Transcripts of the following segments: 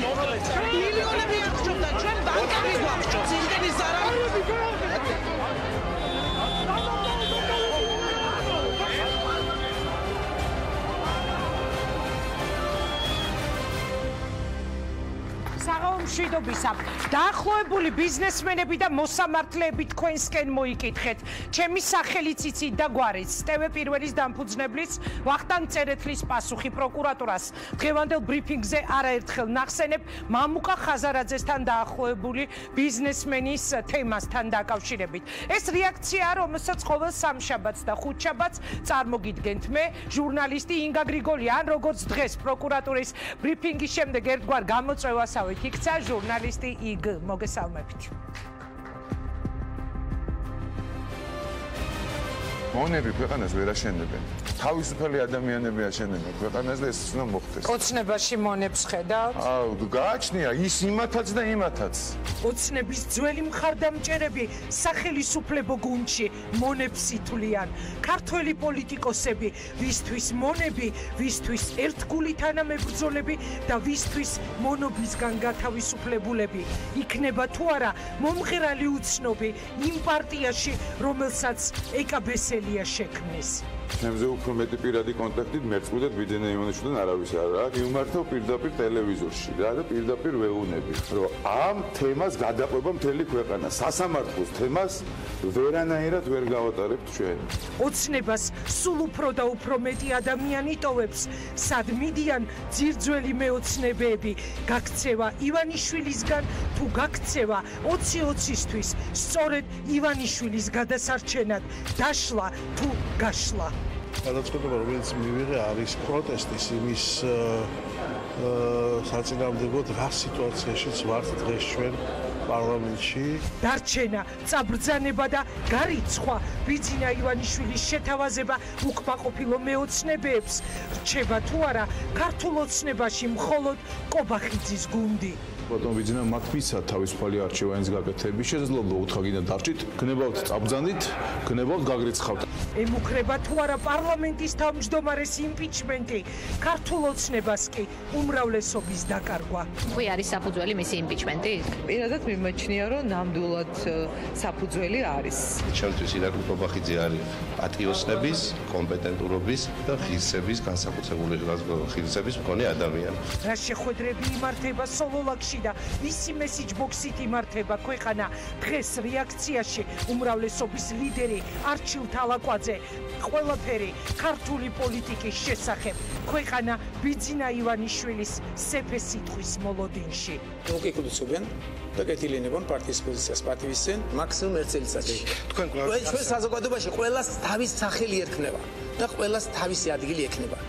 მილიონები აღჭურდა ჩვენ ბანკები გვაქვს იმდენი ზარალები მშვიდობისა დაახლოებული ბიზნესმენები და მოსამართლეები თქვენსკენ მოიკითხეთ ჩემი სახელიც იცით და გვარიც ტევე პირველის დამფუძნებლის ვახტანგ წერეთლის პასუხი პროკურატურას დღევანდელ ბრიფინგზე არაერთხელ ნახსენებ მამუკა ხაზარაძესთან დაახლოებული ბიზნესმენის თემასთან დაკავშირებით ეს რეაქციაა რომელსაც ყოველ სამშაბათს და ხუთშაბათს წარმოგიდგენთ მე ჟურნალისტი ინგა გრიგოლია ან როგორც დღეს პროკურატურის ბრიფინგის შემდეგ ერთგვარ გამოწვევასავით იქცა ჟურნალისტი იგ მოგესალმებით. მონები ქვეყანას ვერ აშენებენ. თავისუფალი ადამიანები აშენებენ ქვეყანას და ეს უნდა მოხდეს. ოცნებაში მონებს ხედავთ? გააჩნია ის იმათაც და იმათაც. ოცნების ძველი მხარდამჭერები სახელისუფლებო გუნდში მონებს ითვლიან. ქართველი პოლიტიკოსები, ვისთვის მონები, ვისთვის ერთგული თანამებრძოლები და ვისთვის მონობისგან გათავისუფლებულები. იქნება თუ არა მომღერალი უცნობი იმ პარტიაში, რომელსაც ეკაბესელია შექმნის. ჩემზე უფრო მეტი პირადი კონტაქტით მერწყვიდეთ ბიძენა ივანიშვილთან არავის არ აქვს. იმართო პირდაპირ ტელევიზორში რა და პირდაპირ ვეუბნები, რომ ამ თემას გადაყვება მთელი ქვეყანა. სასამართლოს თემას ვერანაირად ვერ გავატარებთ ჩვენ. ოცნებას სულ უფრო და უფრო მეტი ადამიანი ტოვებს, სად მიდიან ძირძველი მეოცნებები, გაქცევა ივანიშვილისგან თუ გაქცევა 20-20-ისთვის, სწორედ ივანიშვილის გადასარჩენად, დაშლა თუ გაშლა. გადაწყვეტილება რომელიც მივიღე არის პროტესტის იმის საწინააღმდეგოდ რა სიტუაციაშიც ვართ დღეს ჩვენ პარლამენტში დარჩენა წაბრძანება და გარიცხვა ბიძინა ივანიშვილის შეთავაზება უკმაყოფილო მეოცნებებს რჩება თუ არა ქართულ ოცნებაში მხოლოდ კობახიძის გუნდი ბატონ ბიძინა მათ მისცა თავისუფალი არჩევანის გაკეთების შესაძლებლობა უთხრა გინდა დარჩით გნებავთ წაბრძანდით გნებავთ გაგრიცხავთ ემუქრება თუ არა პარლამენტის თავმჯდომარეს იმპიჩმენტი ქართულ ოცნებას კი უმრავლესობის დაკარგვა თქვი არის საფუძველი მისი იმპიჩმენტი პირადად მიმაჩნია რომ ნამდვილად საფუძველი არის ჩემთვის ირაკლი კობახიძე არის პატიოსნების კომპეტენტურობის და ღირსების განსაკუთრებული ღირსების მქონე ადამიანი რა შეხვედრები იმართება სოლოლაკში და ისი მესიჯ ბოქსით იმართება ქვეყანა დღეს რეაქციაში უმრავლესობის ლიდერი არჩილ თალაკვაძე ყველაფერი ქართული პოლიტიკის შესახებ ქვეყანა ბიძინა ივანიშვილის სეფეს სიტყვის მოლოდინში მოგეკუთვნიან და კეთილინებონ პარტიის პოზიციას პატივისცემ მაქსიმუმ 1 წელიწადში თქვენ ჩვენ საზოგადოებაში ყველას თავის სახელი ერქმევა და ყველას თავისი ადგილი ექნება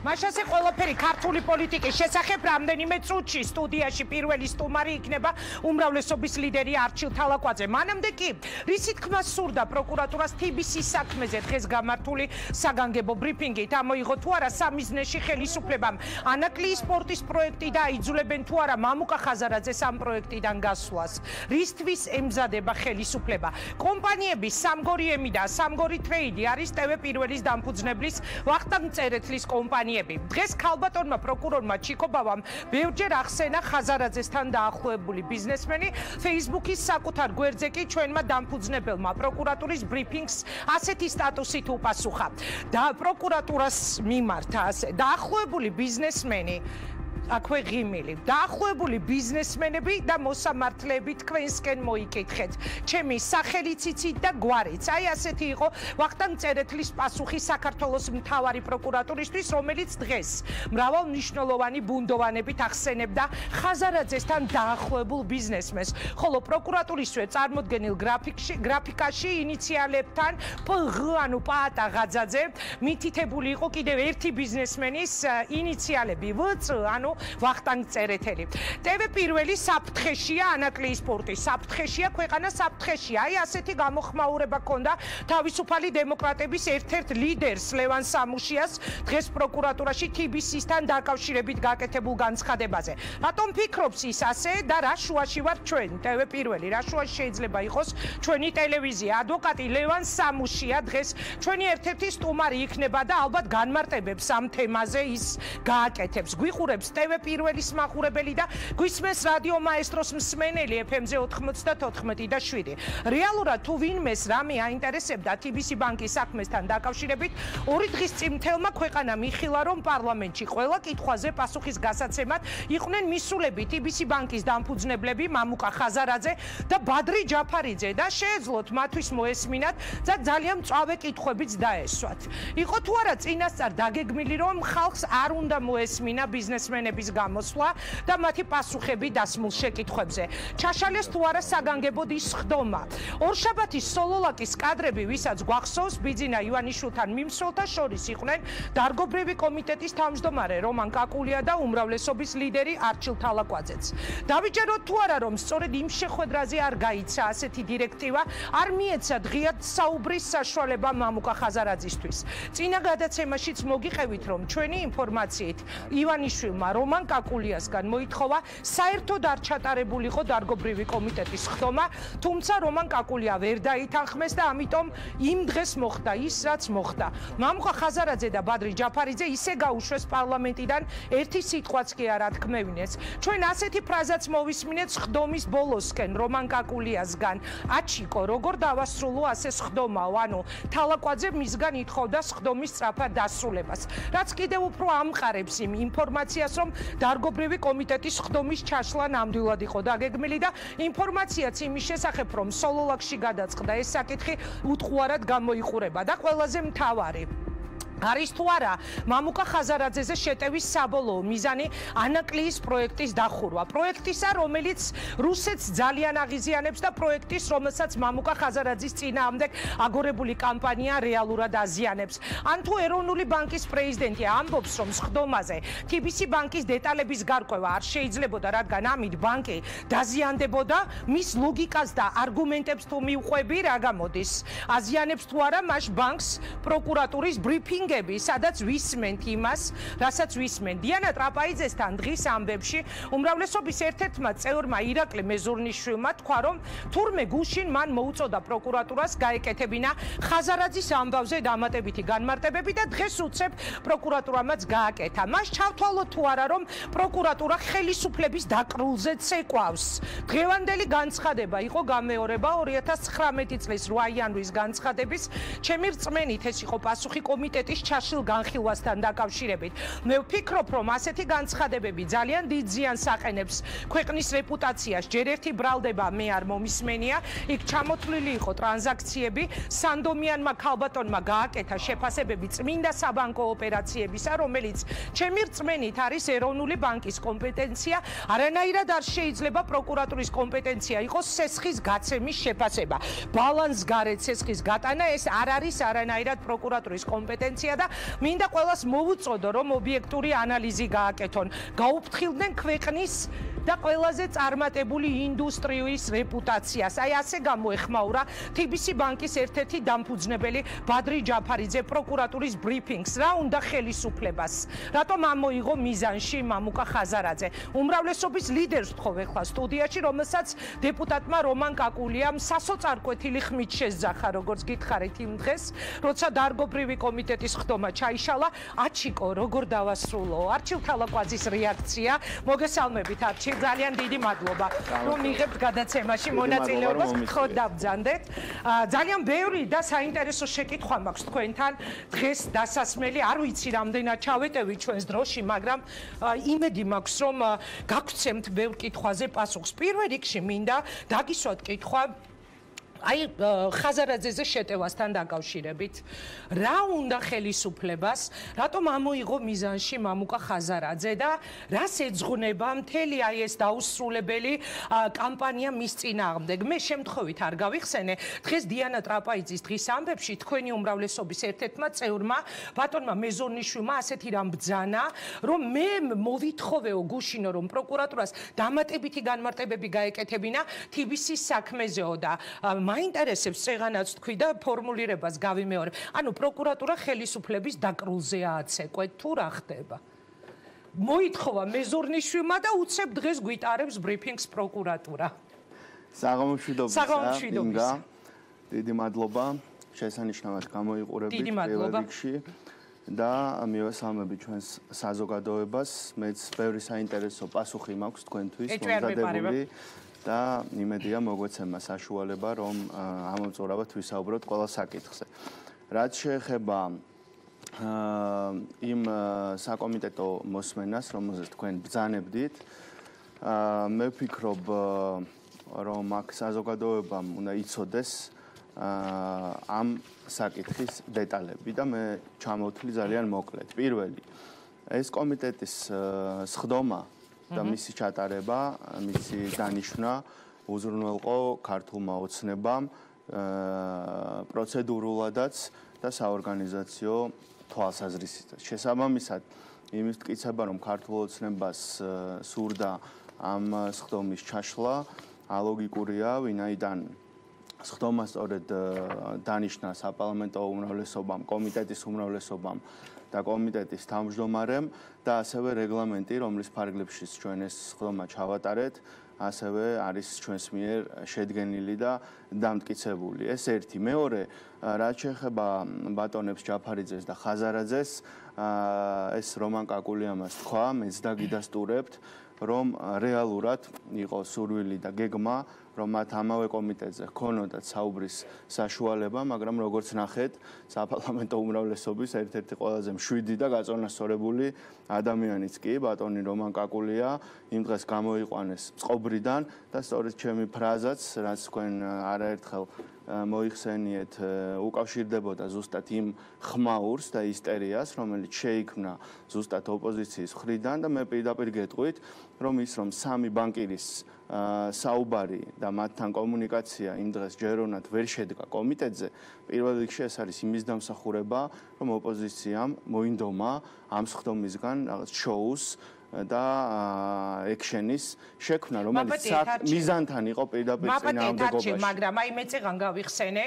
მაშასე ყველაფერი ქართული პოლიტიკის შესახებ რამდენიმე წუთში სტუდიაში პირველი სტუმარი იქნება უმრავლესობის ლიდერი არჩილ თალაკვაძე. მანამდე კი, რისი თქმა სურდა პროკურატურას TBC-ის საქმეზე დღეს გამართული საგანგებო ბრიფინგით ამოიღო თუ არა სამიზნეში ხელისუფლებამ ანაკლიის სპორტის პროექტი და აიძულებენ თუ არა მამუკა ხაზარაძეს ამ პროექტიდან გასვლას. რისთვის ემზადება ხელისუფლება? კომპანიები სამგორიემი და სამგორი ტრეიდი არის ტევე პირველის დამფუძნებლის ვახტანგ წერეთლის კომპანია დღეს ქალბატონმა პროკურორმა ჩიკობავამ ბევრჯერ ახსენა ხაზარაძესთან დაახლოებული ბიზნესმენი Facebook-ის საკუთარ გვერდზე კი ჩვენმა დამფუძნებელმა პროკურატურის ბრიფინგს ასეთი სტატუსით უპასუხა და პროკურატურას მიმართა ასე დაახლოებული ბიზნესმენი აქვე ღიმილი დაახლოებული ბიზნესმენები და მოსამართლეები თქვენსკენ მოიკითხეთ ჩემი სახელიც იცით და გვარიც აი ასეთი იყო ვახტანგ წერეთლის პასუხი საქართველოს მთავარი პროკურატურისთვის რომელიც დღეს მრავალმნიშვნელოვანი ბუნდოვანებით ახსენებდა ხაზარაძესთან დაახლოებულ ბიზნესმენს ხოლო პროკურატურისვე წარმოდგენილ გრაფიკაში ინიციალებთან პღ ანუ პაატა ღაძაძე მითითებული იყო კიდევ ერთი ბიზნესმენის ინიციალები ვწ ანუ ვახტანგ წერეთელი. TV პირველი საფრთხეშია ანაკლიის პორტი. საფრთხეშია ქვეყანა საფრთხეშია. აი ასეთი გამოხმაურება ქონდა თავისუფალი დემოკრატების ერთ-ერთ ლიდერს ლევან სამუშიას დღეს პროკურატურაში TBC-სთან დაკავშირებით გაკეთებულ განცხადებაზე. რატომ ფიქრობს ის ასე და რა შუაში ვარ ჩვენ? TV პირველი რა შუაში შეიძლება იყოს ჩვენი ტელევიზია? ადვოკატი ლევან სამუშია დღეს ჩვენი ერთ-ერთი სტუმარი იქნება და ალბათ განმარტებებს ამ თემაზე ის გააკეთებს. გვიყურებს TV პირველის მაყურებელი და გვისმენს რადიო მაესტროს მსმენელი FM-ზე 94 და 7. რეალურად თუ ვინმეს რამე აინტერესებდა TBC ბანკის საქმესთან დაკავშირებით, 2 დღის წინ მთელმა ქვეყანამ იხილა, რომ პარლამენტში ყველა კითხვაზე პასუხის გასაცემად იყვნენ მისულები TBC ბანკის დამფუძნებლები მამუკა ხაზარაძე და ბადრი ჯაფარიძე და შეეძლოთ მათთვის მოესმინათ და ძალიან მწვავე კითხვებიც დაესვათ. იყო თუ არა წინასწარ დაგეგმილი, რომ ხალხს არ უნდა მოესმინა ბიზნესმენების გამოსვლა და მათი პასუხები დასმულ შეკითხვებზე. ჩაშალეს თუ არა საგანგებოდ ის ხდომა. ორშაბათის სოლოლაკის კადრები, ვისაც გვახსოვს, ბიძინა ივანიშვილთან მიმსვლელთა შორის იყვნენ დარგობრივი კომიტეტის თავმჯდომარე რომან კაკულია და უმრავლესობის ლიდერი არჩილ თალაკვაძეც. დავიჯეროთ თუ არა, რომ სწორედ იმ შეხვედრაზე არ გაიცა ასეთი დირექტივა, არ მიეცა დღიად საუბრის საშუალება მამუკა ხაზარაძისთვის. წინა გადაცემაშიც მოგიყევით, რომ ჩვენი ინფორმაციით ივანიშვილმა რომან კაკულიასგან მოითხოვა საერთოდ არ ჩატარებულიყო დარგობრივი კომიტეტის ხდომა, თუმცა რომან კაკულია ვერ დაითანხმეს და ამიტომ იმ დღეს მოხდა ის, რაც მოხდა. მამუკა ხაზარაძე და ბადრი ჯაფარიძე ისე გაუშვეს პარლამენტიდან, ერთი სიტყვაც კი არ ათქმევინეს. ჩვენ ასეთი ფრაზაც მოვისმინეთ ხდომის ბოლოსკენ რომან კაკულიასგან. აჩიკო, როგორ დავასრულო ასე ხდომაო, ანუ თალაკვაძე მისგან ითხოვდა ხდომის სწრაფად დასრულებას. რაც კიდევ უფრო ამყარებს იმ ინფორმაციას, რომ დარგობრივი კომიტეტის ხდომის ჩაშლა ნამდვილად იყო დაგეგმილი და ინფორმაციაც იმის შესახებ, რომ სოლოლაკში გადაწყდა ეს საკითხი უთხოვარად გამოიყურება და ყველაზე მთავარი არის თუ არა მამუკა ხაზარაძეზე შეტევის საბოლოო მიზანი ანაკლიის პროექტის დახურვა. პროექტისა, რომელიც რუსეთს ძალიან აღიზიანებს და პროექტის, რომელსაც მამუკა ხაზარაძის წინააღმდეგ აგორებული კამპანია რეალურად აზიანებს. ან თუ ეროვნული ბანკის პრეზიდენტი ამბობს, რომ სხდომაზე TBC ბანკის დეტალების გარკვევა არ შეიძლებოდა, რადგან ამით ბანკი დაზიანდებოდა, მის ლოგიკას და არგუმენტებს თუ მივყვები, რა გამოდის? აზიანებს თუ არა მას ბანკს პროკურატურის ბრიფინგი, სადაც ვისმენთ იმას, რასაც ვისმენთ. დიანა ტრაპაიძესთან დღის ამბებში უმრავლესობის ერთ-ერთმა წევრმა ირაკლი მეზურნიშვილმა თქვა, რომ თურმე გუშინ მან მოუწოდა პროკურატურას გაეკეთებინა ხაზარაძის ამბავზე დამატებითი განმარტებები და დღეს უცებ პროკურატურამაც გააკეთა. მას ჩავთვალოთ თუ არა, რომ პროკურატურა ხელისუფლების დაკრულზე ცეკვავს. დღევანდელი განცხადება იყო გამეორება 2019 წლის 8 იანვრის განცხადების. ჩემი რწმენით ეს იყო პასუხი კომიტეტის ჩაშლილ განხილვასთან დაკავშირებით. მე ვფიქრობ, რომ ასეთი განცხადებები ძალიან დიდ ზიანს აყენებს ქვეყნის რეპუტაციას. ჯერ ერთი ბრალდება მე არ მომისმენია, იქ ჩამოთვლილი იყო ტრანზაქციები, სანდომიანმა ქალბატონმა გააკეთა შეფასებები წმინდა საბანკო ოპერაციებისა, რომელიც ჩემი რწმენით არის ეროვნული ბანკის კომპეტენცია, არანაირად არ შეიძლება პროკურატურის კომპეტენცია იყოს სესხის გაცემის შეფასება. ბალანსგარეთ სესხის გატანა ეს არ არის არანაირად პროკურატურის კომპეტენცია და მინდა ყველას მოვუწოდო, რომ ობიექტური ანალიზი გააკეთონ. გაუფრთხილდნენ ქვეყნის და ყველაზე წარმატებული ინდუსტრიის რეპუტაციას. აი ასე გამოეხმაურა TBC ბანკის ერთ-ერთი დამფუძნებელი ბადრი ჯაფარიძე პროკურატურის ბრიფინგს. რა უნდა ხელისუფლებას? რატომ ამოიღო მიზანში მამუკა ხაზარაძე? უმრავლესობის ლიდერს ვთხოვ ახლა სტუდიაში, რომელსაც დეპუტატმა რომან კაკულიამ სასოწარკვეთილი ხმით შეძახა, როგორც გითხარით იმ დღეს, როცა დარგობრივი კომიტეტის ხდომა ჩაიშალა. აჩიკო, როგორ დავასრულო? არჩილ თალაკვაძის რეაქცია. მოგესალმებით არჩილ, ძალიან დიდი მადლობა, რომ მიღებთ გადაცემაში მონაწილეობას, გთხოვთ დავბრძანდეთ. ძალიან ბევრი და საინტერესო შეკითხვა მაქვს თქვენთან დღეს დასასმელი. არ ვიცი რამდენად ჩავეტევით ჩვენს დროში, მაგრამ იმედი მაქვს, რომ გაგვცემთ ბევრ კითხვაზე პასუხს. პირველ რიგში მინდა დაგისვათ კითხვა აი ხაზარაძეზე შეტევასთან დაკავშირებით რა უნდა ხელისუფლებას რატომ ამოიღო მიზანში მამუკა ხაზარაძე და რას ეძღვნება მთელი აი ეს დაუსრულებელი კამპანია მის წინააღმდეგ მე შემთხვევით არ გავიხსენე დღეს დიანა ტრაპაიძის დღის ამბებში თქვენი უმრავლესობის ერთ-ერთმა წევრმა ბატონმა მეზორნიშვილმა ასეთი რამ ბძანა რომ მე მოვითხოვეო გუშინო რომ პროკურატურას დამატებითი განმარტებები გაეკეთებინა TBC-ის საქმეზეო და მაინტერესებს წეღანაც თქვი და ფორმულირებას გავიმეორებ. ანუ პროკურატურა ხელისუფლების დაკრულზეა აცეკვეთ თუ რა ხდება. მოითხოვა მეზორნიშვილმა და უცებ დღეს გვიტარებს ბრიფინგს პროკურატურა. საღამომშვიდობისა. დიდი მადლობა. შესანიშნავად გამოიყურებით ტელევიზიაში და მივესალმები ჩვენს საზოგადოებას. მეც ბევრი საინტერესო პასუხი მაქვს თქვენთვის მომზადებული. და იმედია მოგვეცემა საშუალება რომ ამომწურავად ვისაუბროთ ყველა საკითხზე. რაც შეეხება იმ საკომიტეტო მოსმენას, რომელზეც თქვენ ბრძანებდით, მე ვფიქრობ რომ აქ საზოგადოებამ უნდა იცოდეს ამ საკითხის დეტალები და მე ჩამოვთვლი ძალიან მოკლედ. პირველი, ეს კომიტეტის სხდომა და მისი ჩატარება, მისი დანიშვნა უზრუნველყო ქართულმა ოცნებამ პროცედურულადაც და საორგანიზაციო თვალსაზრისითაც. შესაბამისად, იმის მტკიცება, რომ ქართულ ოცნებას სურდა ამ სხდომის ჩაშლა, ალოგიკურია, ვინაიდან სხდომა სწორედ დანიშნა საპარლამენტო უმრავლესობამ, კომიტეტის უმრავლესობამ და კომიტეტის თავმჯდომარემ და ასევე რეგლამენტი, რომლის ფარგლებშიც ჩვენ ეს სხდომა ჩავატარეთ, ასევე არის ჩვენს მიერ შედგენილი და დამტკიცებული. ეს ერთი. მეორე, რაც შეეხება ბატონებს ჯაფარიძეს და ხაზარაძეს, ეს რომან კაკულიამას თქვა, მეც დაგიდასტურებთ, რომ რეალურად იყო სურვილი და გეგმა, რომ მათ ამავე კომიტეტზე ჰქონოდათ საუბრის საშუალება, მაგრამ როგორც ნახეთ, საპარლამენტო უმრავლესობის ერთ-ერთი ყველაზე მშვიდი და გაწონასწორებული ადამიანიც კი, ბატონი რომან კაკულია, იმ დღეს გამოიყვანეს წყობრიდან და სწორედ ჩემი ფრაზაც, რაც თქვენ არაერთხელ მოიხსენიეთ, უკავშირდებოდა ზუსტად იმ ხმაურს და ისტერიას, რომელიც შეიქმნა ზუსტად ოპოზიციის მხრიდან და მე პირდაპირ გეტყვით, რომ ის რომ სამი ბანკირის საუბარი და მათთან კომუნიკაცია იმ დღეს ჯერონად ვერ შედგა კომიტეტზე, პირველ რიგში ეს არის იმის დამსახურება, რომ ოპოზიციამ მოინდომა ამ სხდომისგან რაღაც შოუს და ექშენის შექმნა, რომელიც მიზანთან იყო პირდაპირ წინააღმდეგობაში. მაგრამ აი მე წეგან გავიხსენე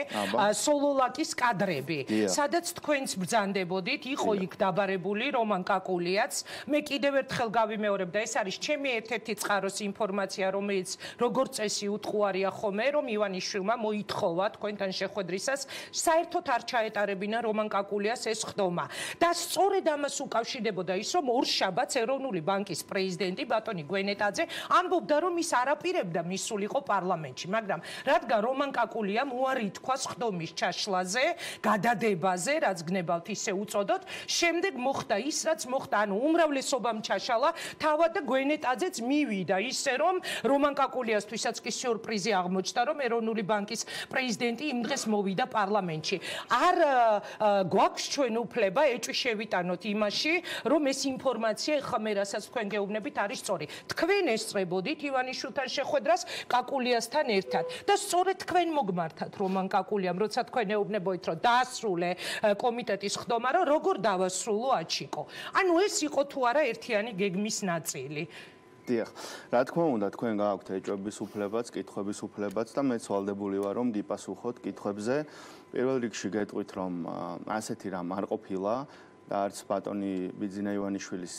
სოლოლაკის კადრები, სადაც თქვენც ბრძანდებოდით, იყო იქ დაბარებული რომან კაკულიაც. მე კიდევ ერთხელ გავიმეორებ და ეს არის ჩემი ერთ-ერთი წყაროს ინფორმაცია, რომელიც როგორც წესი უთყუარია ხოლმე, რომ ივანიშვილმა მოითხოვა თქვენთან შეხვედრისას, საერთოდ არ ჩაეტარებინა რომან კაკულიას ეს ხდომა. და სწორედ ამას უკავშირდებოდა ის, რომ ორშაბათს ეროვნული ბანკის პრეზიდენტი ბატონი გვენეტაძე ამბობდა, რომ ის არაპირებდა მისულიყო პარლამენტში, მაგრამ რადგან რომან კაკულიამ უარი თქვა სხდომის ჩაშლაზე, გადადებაზე, რაც გნებავთ ისე უწოდოთ, შემდეგ მოხდა ის, რაც მოხდა, ანუ უმრავლესობამ ჩაშალა, თავად და გვენეტაძეც მივიდა ისე, რომ რომან კაკულიასთვისაც კი სიურპრიზი აღმოჩნდა, რომ ეროვნული ბანკის პრეზიდენტი იმ დღეს მოვიდა პარლამენტში. არ გვაქვს ჩვენ უფლება ეჭვი შევიტანოთ იმაში, რომ ეს ინფორმაცია ეხლა მე რასაც თქვენ გეუბნებით არის სწორი. თქვენ ესწრებოდით ივანიშვილთან შეხვედრას კაკულიასთან ერთად და სწორედ თქვენ მოგმართათ რომან კაკულიამ, როცა თქვენ ეუბნებოდით, რომ დაასრულე კომიტეტის ხდომა, რომ როგორ დავასრულო აჩიკო. ანუ ეს იყო თუ არა ერთიანი გეგმის ნაწილი. დიახ, რა თქმა უნდა, თქვენ გააქვთ ეჭვების უფლებაც, კითხვების უფლებაც და მეც ვალდებული ვარ, რომ გიპასუხოთ კითხვებზე. პირველ რიგში გეტყვით, რომ ასეთი რამ არ ყოფილა. და არც ბატონი ბიძინა ივანიშვილის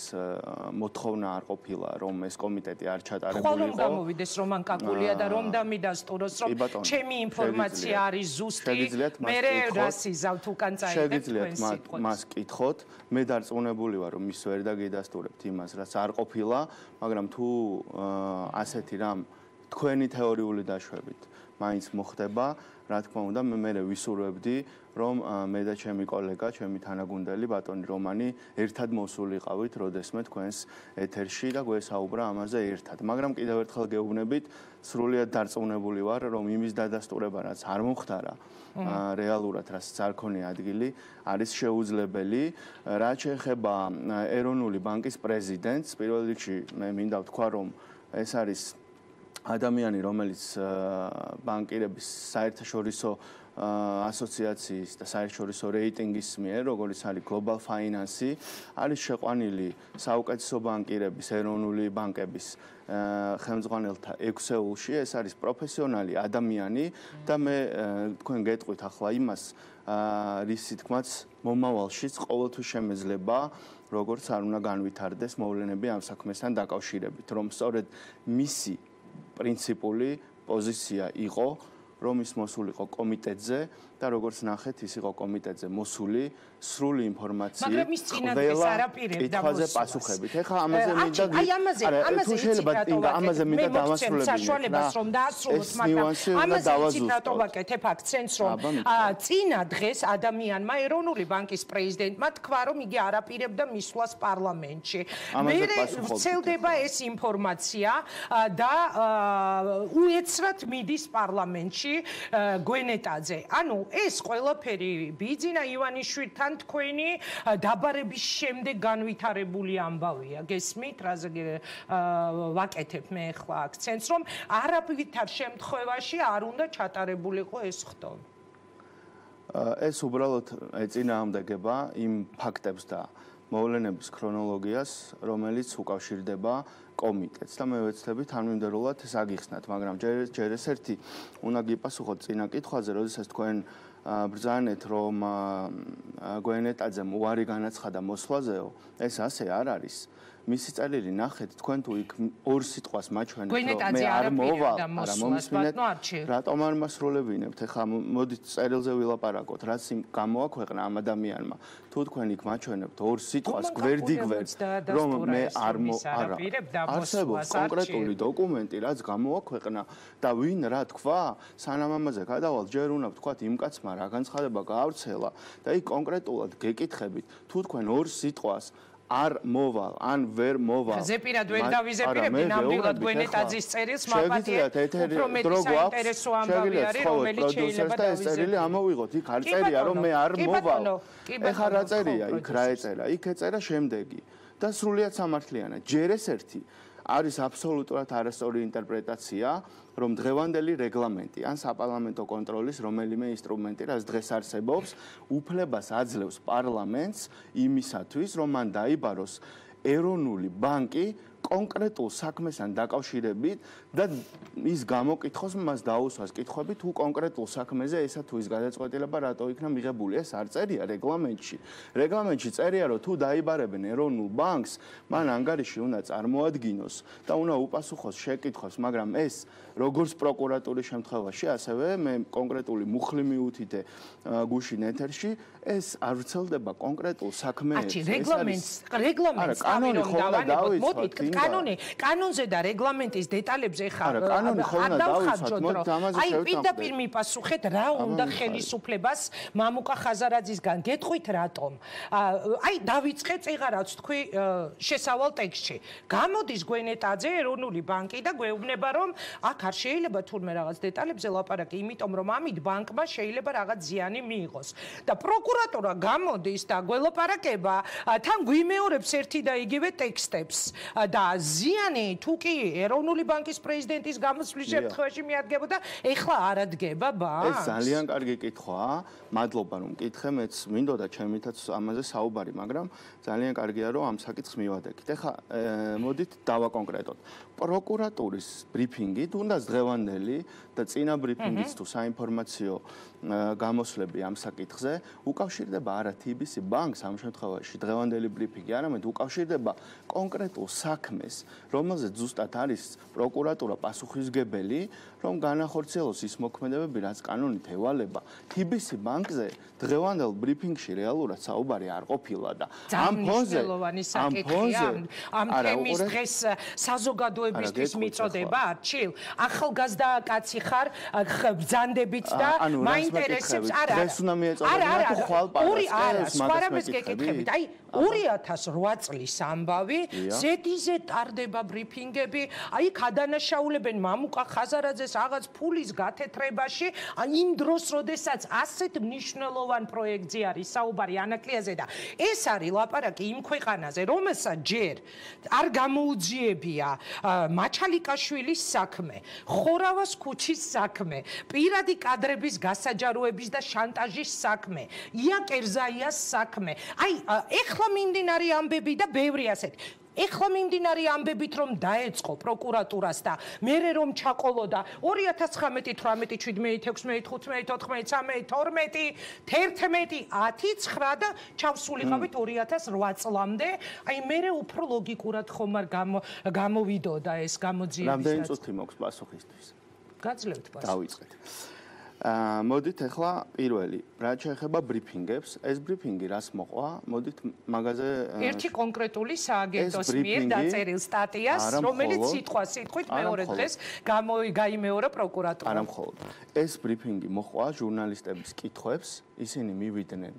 მოთხოვნა არ ყოფილა, რომ ეს კომიტეტი არ ჩატარებულიყო. ხომ გამოვიდეს რომან კაკულია და რომ დამიდასტუროს, რომ ჩემი ინფორმაცია არის ზუსტი. მე რასიზავთ უკან წაიდეთ თქვენ სიტყვებს. მას კითხოთ, მე დარწმუნებული ვარ, რომ ის ვერ დაგიდასტურებთ იმას, რაც არ ყოფილა, მაგრამ თუ ასეთი რამ თქვენი თეორიული დაშვებით მაინც მოხდება, რა თქმა უნდა, მე ვისურვებდი, რომ მე და ჩემი კოლეგა, ჩემი თანაგუნდელი ბატონი რომანი ერთად მოსულიყავით, როდესმე თქვენს ეთერში და გვესაუბრა ამაზე ერთად. მაგრამ კიდევ ერთხელ გეუბნებით, სრულიად დარწმუნებული ვარ, რომ იმის დადასტურება, რაც არ მომხდარა, რეალურად, რასაც არ ქონია ადგილი, არის შეუძლებელი. რაც შეეხება ეროვნული ბანკის პრეზიდენტს, პირველ რიგში მე მინდა ვთქვა, რომ ეს არის ადამიანი, რომელიც ბანკირების საერთაშორისო ასოციაციის და საერთაშორისო რეიტინგის მიერ, როგორც არის Global Finance, არის შეყვანილი საუკეთესო ბანკირების ეროვნული ბანკების ხელმძღვანელთა 6-ეულში. ეს არის პროფესიონალი ადამიანი და მე თქვენ გეტყვით ახლა იმას, რისი თქმაც მომავალშიც ყოველთვის შემეძლება, როგორც არ უნდა განვითარდეს მოვლენები ამ საქმესთან დაკავშირებით, რომ სწორედ მისი პრინციპული პოზიცია იყო, რომ ის მოსულიყო კომიტეტზე და როგორც ნახეთ, ის იყო კომიტეტზე მოსული სრული ინფორმაციით. მაგრამ ის წინადღეს არაპირებდა მოსულას. პასუხებით. ეხლა ამაზე მინდა ამაზე მინდა დავასრულებინე. საშუალებას რომ დაასრულოთ, მაგრამ ამაზე ციტატო ვაკეთებ აქცენტს, რომ წინადღეს ადამიანმა ეროვნული ბანკის პრეზიდენტმა თქვა, რომ იგი არაპირებდა მისვლას პარლამენტში. მე ვრცელდება ეს ინფორმაცია და უეცრად მიდის პარლამენტში გვენეტაძე. ანუ ეს ყველაფერი ბიძინა ივანიშვილთან თქვენი დაბარების შემდეგ განვითარებული ამბავია. გესმით, რაზე ვაკეთებ მე ახლა აქცენტს, რომ არაფრითარ შემთხვევაში არ უნდა ჩატარებულიყო ეს ხდომი. ეს უბრალოდ ეწინააღმდეგება იმ ფაქტებს და მოვლენების ქრონოლოგიას, რომელიც უკავშირდება კომიტეტს და მე ვეცდები თანმიმდევრულად ეს აგიხსნათ, მაგრამ ჯერ ეს ერთი უნდა გიპასუხოთ წინა კითხვაზე, როდესაც თქვენ ბრძანეთ, რომ გვენეტაძემ უარი განაცხადა მოსვლაზეო, ეს ასე არ არის. მისი წერილი ნახეთ, თქვენ თუ იქ ორ სიტყვას მაჩვენეთ, რომ მე არ მოვალ, არა მომისმინეთ, რატომ არ მასრულებინებთ? ეხლა მოდით წერილზე ვილაპარაკოთ, რაც გამოაქვეყნა ამ ადამიანმა. თუ თქვენ იქ მაჩვენებთ ორ სიტყვას გვერდიგვერდ, რომ მე არ არსებობს კონკრეტული დოკუმენტი, რაც გამოაქვეყნა და ვინ რა თქვა, სანამ ამაზე გადავალ, ჯერ უნდა ვთქვათ იმ კაცმა რა განცხადება გაავრცელა და იქ კონკრეტულად გეკითხებით, თუ თქვენ ორ სიტყვას არ მოვალ, ან ვერ მოვალ. ზეპირად ვერ დავიზეპირებდი ნამდვილად გვენეტაძის წერილს, მაპატიეთ უფრო მეტი საინტერესო ამბავი არის, რომელიც შეიძლება დავიზეპირებდი. ამოვიღოთ, იქ არ წერია, რომ მე არ მოვალ. ეხლა რა წერია, იქ რა ეწერა? იქ ეწერა შემდეგი და სრულიად სამართლიანად. ჯერ ეს ერთი არის აბსოლუტურად არასწორი ინტერპრეტაცია, რომ დღევანდელი რეგლამენტი ან საპარლამენტო კონტროლის რომელიმე ინსტრუმენტი, რაც დღეს არსებობს, უფლებას აძლევს პარლამენტს იმისათვის, რომ მან დაიბაროს ეროვნული ბანკი კონკრეტულ საქმესთან დაკავშირებით და ის გამოკითხოს, მას დაუსვას კითხვები, თუ კონკრეტულ საქმეზე ესა თუ ის გადაწყვეტილება რატო იქნა მიღებული. ეს არ წერია რეგლამენტში. რეგლამენტში წერია, რომ თუ დაიბარებენ ეროვნულ ბანკს, მან ანგარიში უნდა წარმოადგინოს და უნდა უპასუხოს შეკითხვებს, მაგრამ ეს როგორც პროკურატურის შემთხვევაში, ასევე მე კონკრეტული მუხლი მივუთითე გუშინ ეთერში, ეს არ ვრცელდება კონკრეტულ საქმეებში. რეგლამენტს კანონი ხომ დავიცვათ. კანონზე და რეგლამენტის დეტალებზე ხარ არ დავხარჯოთ, რომ აი პირდაპირ მიპასუხეთ რა უნდა ხელისუფლებას მამუკა ხაზარაძისგან გეტყვით რატომ აი დავიწყე წეღარაც თქვი შესავალ ტექსტში გამოდის გვენეტაძე ეროვნული ბანკი და გვეუბნება რომ აქ არ შეიძლება თურმე რაღაც დეტალებზე ლაპარაკი იმიტომ რომ ამით ბანკმა შეიძლება რაღაც ზიანი მიიღოს და პროკურატურა გამოდის და გველაპარაკება თან გვიმეორებს ერთი და იგივე ტექსტებს და ზიანი თუ კი ეროვნული ბანკის პრეზიდენტის გამოსვლის შემთხვევაში მიადგებოდა, ეხლა არ ადგება ბანკს. ეს ძალიან კარგი კითხვაა. მადლობა რომ მკითხე, მეც მინდოდა ჩემითაც ამაზე საუბარი, მაგრამ ძალიან კარგია რომ ამ საკითხს მივადექით. ეხლა მოდით დავაკონკრეტოთ. პროკურატურის ბრიფინგი, თუნდაც დღევანდელი და წინა ბრიფინგიც თუ საინფორმაციო გამოსვლები ამ საკითხზე უკავშირდება არა TBC ბანკს ამ შემთხვევაში დღევანდელი ბრიფინგი, არამედ უკავშირდება კონკრეტულ საქმეს, რომელზეც ზუსტად არის პროკურატურა პასუხისმგებელი, რომ განახორციელოს ის მოქმედებები, რაც კანონით ევალება. TBC ბანკზე დღევანდელ ბრიფინგში რეალურად საუბარი არ ყოფილა და ამ ფონზე ამ თემის დღეს საზოგადოებრივ განსხვავებისთვის მიწოდება არჩილ? ახალგაზრდა კაცი ხარ, ბრძანდებით და მაინტერესებს არა. სხვარავეს გეკითხებით. აი 2008 წლის ამბავი, ზედიზე ტარდება ბრიფინგები, აი გადანაშაულებენ მამუკა ხაზარაძეს რაღაც ფულის გათეთრებაში, იმ დროს, როდესაც ასეთ მნიშვნელოვან პროექტზე არის საუბარი ანაკლიაზე და ეს არის ლაპარაკი იმ ქვეყანაზე, რომელსაც ჯერ არ გამოუძიებია მაჩალიკაშვილის საქმე, ხორავას ქუჩის საქმე, პირადი კადრების გასაჯაროების და შანტაჟის საქმე, იაკერზაიას საქმე. აი, ეხლა მიმდინარე ამბები და ბევრი ასეთი. ეხლა მიმდინარე ამბებით რომ დაეწყო პროკურატურას და მერე რომ ჩაყოლოდა 2019, 18, 17, 16, 15, 14, 13, 11, 10 და ჩავსულიყავით 2008 წლამდე. აი მერე უფრო ლოგიკურად ხომ არ გამოვიდოდა ეს გამოძიების. რამდენი წუთი მოქვს პასუხისთვის? გაძლევთ პასუხს. დავიწყეთ. მოდით ახლა პირველი, რაც შეეხება ბრიფინგებს, ეს ბრიფინგი რას მოყვა? მოდით მაგაზე ერთი კონკრეტული სააგენტოს მიერ დაწერილ სტატიას, რომელიც სიტყვით მეორე დღეს გაიმეორა პროკურატურამ. არა მხოლოდ. ეს ბრიფინგი მოყვა ჟურნალისტების კითხვებს, ისინი მივიდნენ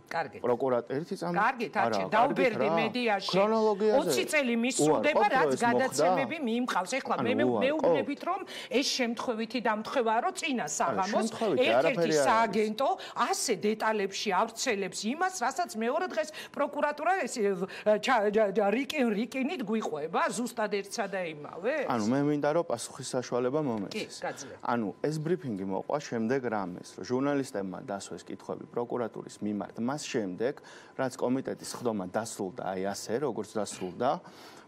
პროკურატურით წამი. კარგით, არჩი, დაუბერდი მედიაში. 20 წელი მისურდება, რაც გადაცემები მიიმყავს. ეხლა მე მეუბნებით, რომ ეს შემთხვევითი დამთხევაა, რომ წინა საღამოს ერთ-ერთი სააგენტო ასე დეტალებში ავრცელებს იმას, რასაც მეორე დღეს პროკურატურა რიკინით გვიყვება, ზუსტად ერთსა და იმავე. ანუ მე მინდა რომ პასუხის საშუალება მომეცეს. ანუ ეს ბრიფინგი მოყვა შემდეგ რამეს, რომ ჟურნალისტებმა დასვეს კითხვები პროკურატურის მიმართ, მას შემდეგ, რაც კომიტეტის ხდომა დასრულდა, აი ასე, როგორც დასრულდა.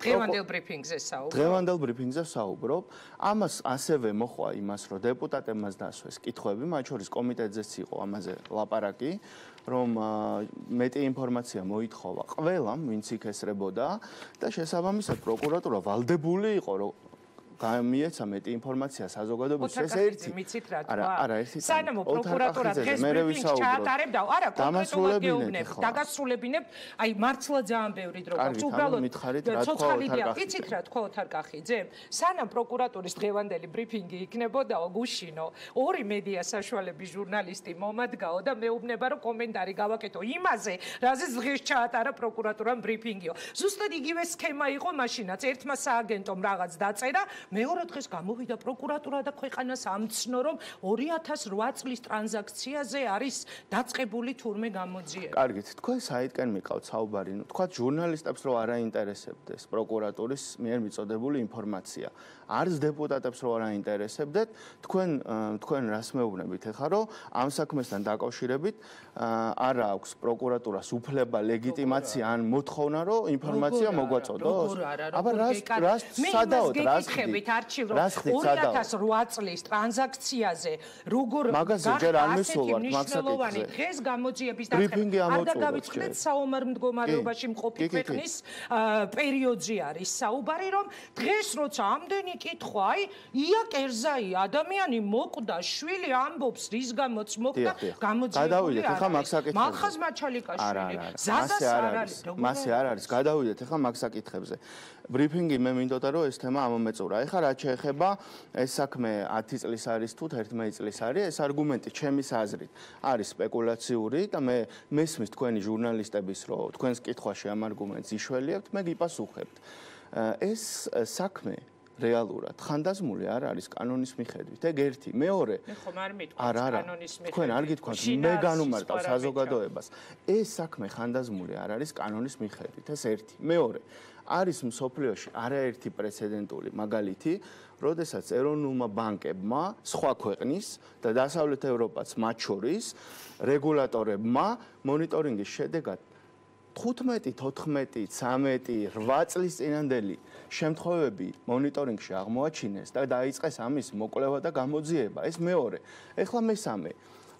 დღევანდელ ბრიფინგზე საუბრობ. დღევანდელ ბრიფინგზე საუბრობ. ამას ასევე მოხვა იმას, რომ დეპუტატებმაც დასვეს კითხვები, მათ შორის კომიტეტზეც იყო ამაზე ლაპარაკი, რომ მეტი ინფორმაცია მოითხოვა ყველამ, ვინც იქ ესრებოდა და შესაბამისად პროკურატურა ვალდებული იყო, რომ გამიეცა მეტი ინფორმაცია საზოგადოებას ეს ერთი. არა, ერთი. სანამ პროკურატურა დღეს ბრიფინგს ჩაატარებდა, არა, კონკრეტულად გეუბნებ, დაგასრულებინებ, აი მართლა ძალიან ბევრი დრო გვაქვს. უბრალოდ ცოცხალია, იცით რა თქვა ოთარკახიძე? სანამ პროკურატურის დღევანდელი ბრიფინგი იქნებოდაო, გუშინო, ორი მედია საშუალების ჟურნალისტი მომადგაო და მეუბნება, რომ კომენტარი გავაკეთო იმაზე, რაზეც დღეს ჩაატარა პროკურატურამ ბრიფინგიო. ზუსტად იგივე სქემა იყო მაშინაც, ერთმა სააგენტომ რაღაც დაწერა, მეორე დღეს გამოვიდა პროკურატურა და ქვეყანას ამცნო, რომ 2008 წლის ტრანზაქციაზე არის დაწყებული თურმე გამოძიება. კარგით, თქვენ საიტკენ მიყავთ საუბარი, ნუ თქვა ჟურნალისტებს რომ არ აინტერესებდეს პროკურატურის მიერ მიწოდებული ინფორმაცია. არც დეპუტატებს რომ არ აინტერესებდეთ, თქვენ რას მეუბნებით ახლა, რომ ამ საქმესთან დაკავშირებით არ აქვს პროკურატურას უფლება, ლეგიტიმაცია ან მოთხოვნა, რომ ინფორმაცია მოგვაწოდოს? აბა რას სადაოდ, რას ხდით არჩილ რომ 2008 წლის ტრანზაქციაზე როგორ გახდა მნიშვნელოვანი დღეს გამოძიების დაწყება არ დაგავიწყდეთ საომარ მდგომარეობაში მყოფი ქვეყნის პერიოდზე არის საუბარი რომ დღეს როცა ამდენი კითხვა აი იაკერზაი ადამიანი მოკვდა შვილი ამბობს რის გამოც მოკვდა გამოძიებული გადავიდეთ ახლა მაგსაკითხებზე მახაზ მაჩალიკაშვილი ზაზას არ არის მასე არ არის გადავიდეთ ახლა მაგსაკითხებზე ბრიფინგი მე მინდოდა რომ ეს თემა ამომეწურა. ეხლა რაც შეეხება ეს საქმე 10 წლის არის თუ 11 წლის არის, ეს არგუმენტი ჩემის აზრით არის სპეკულაციური და მე მესმის თქვენი ჟურნალისტების რომ თქვენს კითხვაში ამ არგუმენტს იშველიებთ, მე გიპასუხებთ. ეს საქმე რეალურად ხანდაზმული არ არის კანონის მიხედვით. ეგ ერთი, მეორე. მე ხომ არ მითქვამს კანონის მიხედვით. თქვენ არ გითქვამთ, მე განუმარტავ საზოგადოებას. ეს საქმე ხანდაზმული არ არის კანონის მიხედვით. ეს ერთი. მეორე. არის მსოფლიოში არაერთი პრეცედენტული მაგალითი, როდესაც ეროვნულმა ბანკებმა, სხვა ქვეყნის და დასავლეთ ევროპაც მათ შორის რეგულატორებმა მონიტორინგის შედეგად 15, 14, 13, 8 წლის წინანდელი შემთხვევები მონიტორინგში აღმოაჩინეს და დაიწყეს ამის მოკვლევა და გამოძიება. ეს მეორე. ეხლა მესამე.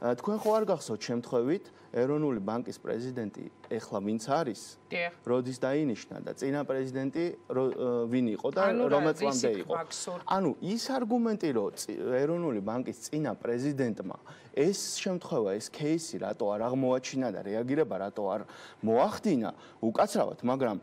თქვენ ხო არ გახსოვთ შემთხვევით ეროვნული ბანკის პრეზიდენტი ეხლა ვინც არის? როდის დაინიშნა და წინა პრეზიდენტი ვინ იყო და რომელ წლამდე იყო? ანუ ის არგუმენტი რომ ეროვნული ბანკის წინა პრეზიდენტმა ეს შემთხვევა, ეს кейსი რატო არ აღმოაჩინა და რეაგირება რატო არ მოახდინა, უკაცრავად, მაგრამ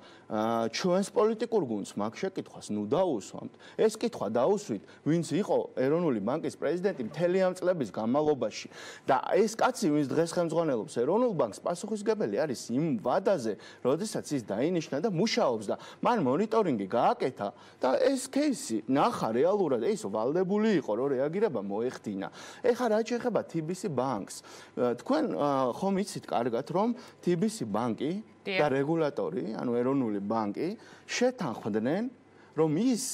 ჩვენს პოლიტიკურ გუნდს მაგ შეკითხვას ნუ დაუსვამთ. ეს კითხვა დაუსვით, ვინც იყო ეროვნული ბანკის პრეზიდენტი მთელი ამ წლების განმავლობაში და ეს კაცი, ვინც დღეს ხელმძღვანელობს ეროვნულ ბანკს, პასუხისმგებელი არის იმ ვადაზე, როდესაც ის დაინიშნა და მუშაობს და მან მონიტორინგი გააკეთა და ეს кейსი ნახა რეალურად ის ვალდებული იყო, რომ რეაგირება მოეხდინა. ეხლა რაც შეეხება TBC ბანკს, თქვენ ხომ იცით კარგად, რომ TBC ბანკი და რეგულატორი, ანუ ეროვნული ბანკი შეთანხმდნენ, რომ ის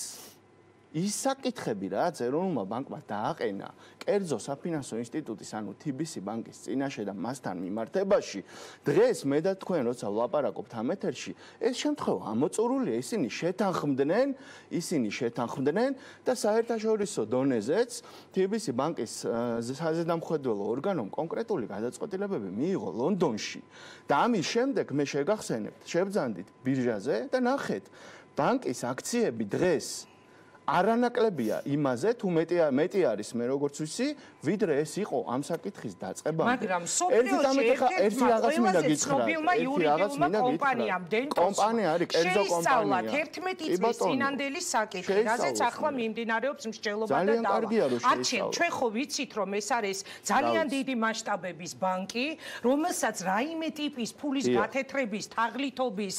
საკითხები, რაც ეროვნულმა ბანკმა დააყენა კერძო საფინანსო ინსტიტუტის, ანუ TBC ბანკის წინაშე და მასთან მიმართებაში, დღეს მე და თქვენ როცა ვლაპარაკობთ ამ ეთერში, ეს შემთხვევა ამოწურულია, ისინი შეთანხმდნენ და საერთაშორისო დონეზეც TBC ბანკის საზედამხედველო ორგანომ კონკრეტული გადაწყვეტილებები მიიღო ლონდონში და ამის შემდეგ მე შეგახსენებთ, შევძანდით ბირჟაზე და ნახეთ, ბანკის აქციები დღეს არანაკლებია იმაზე, თუ მეტი არის მე როგორც ვიცი, ვიდრე ეს იყო ამ საკითხის დაწყება. მაგრამ სოფლიოში ერთ-ერთი ცნობილმა იურიდიულმა კომპანიამ დენკოსმა კომპანია არის კერძო კომპანია. 11 წლის წინანდელი საკითხი, რაზეც ახლა მიმდინარეობს მსჯელობა და დავა. არჩილ, ჩვენ ხო ვიცით, რომ ეს არის ძალიან დიდი მასშტაბების ბანკი, რომელსაც რაიმე ტიპის ფულის გათეთრების, თაღლითობის,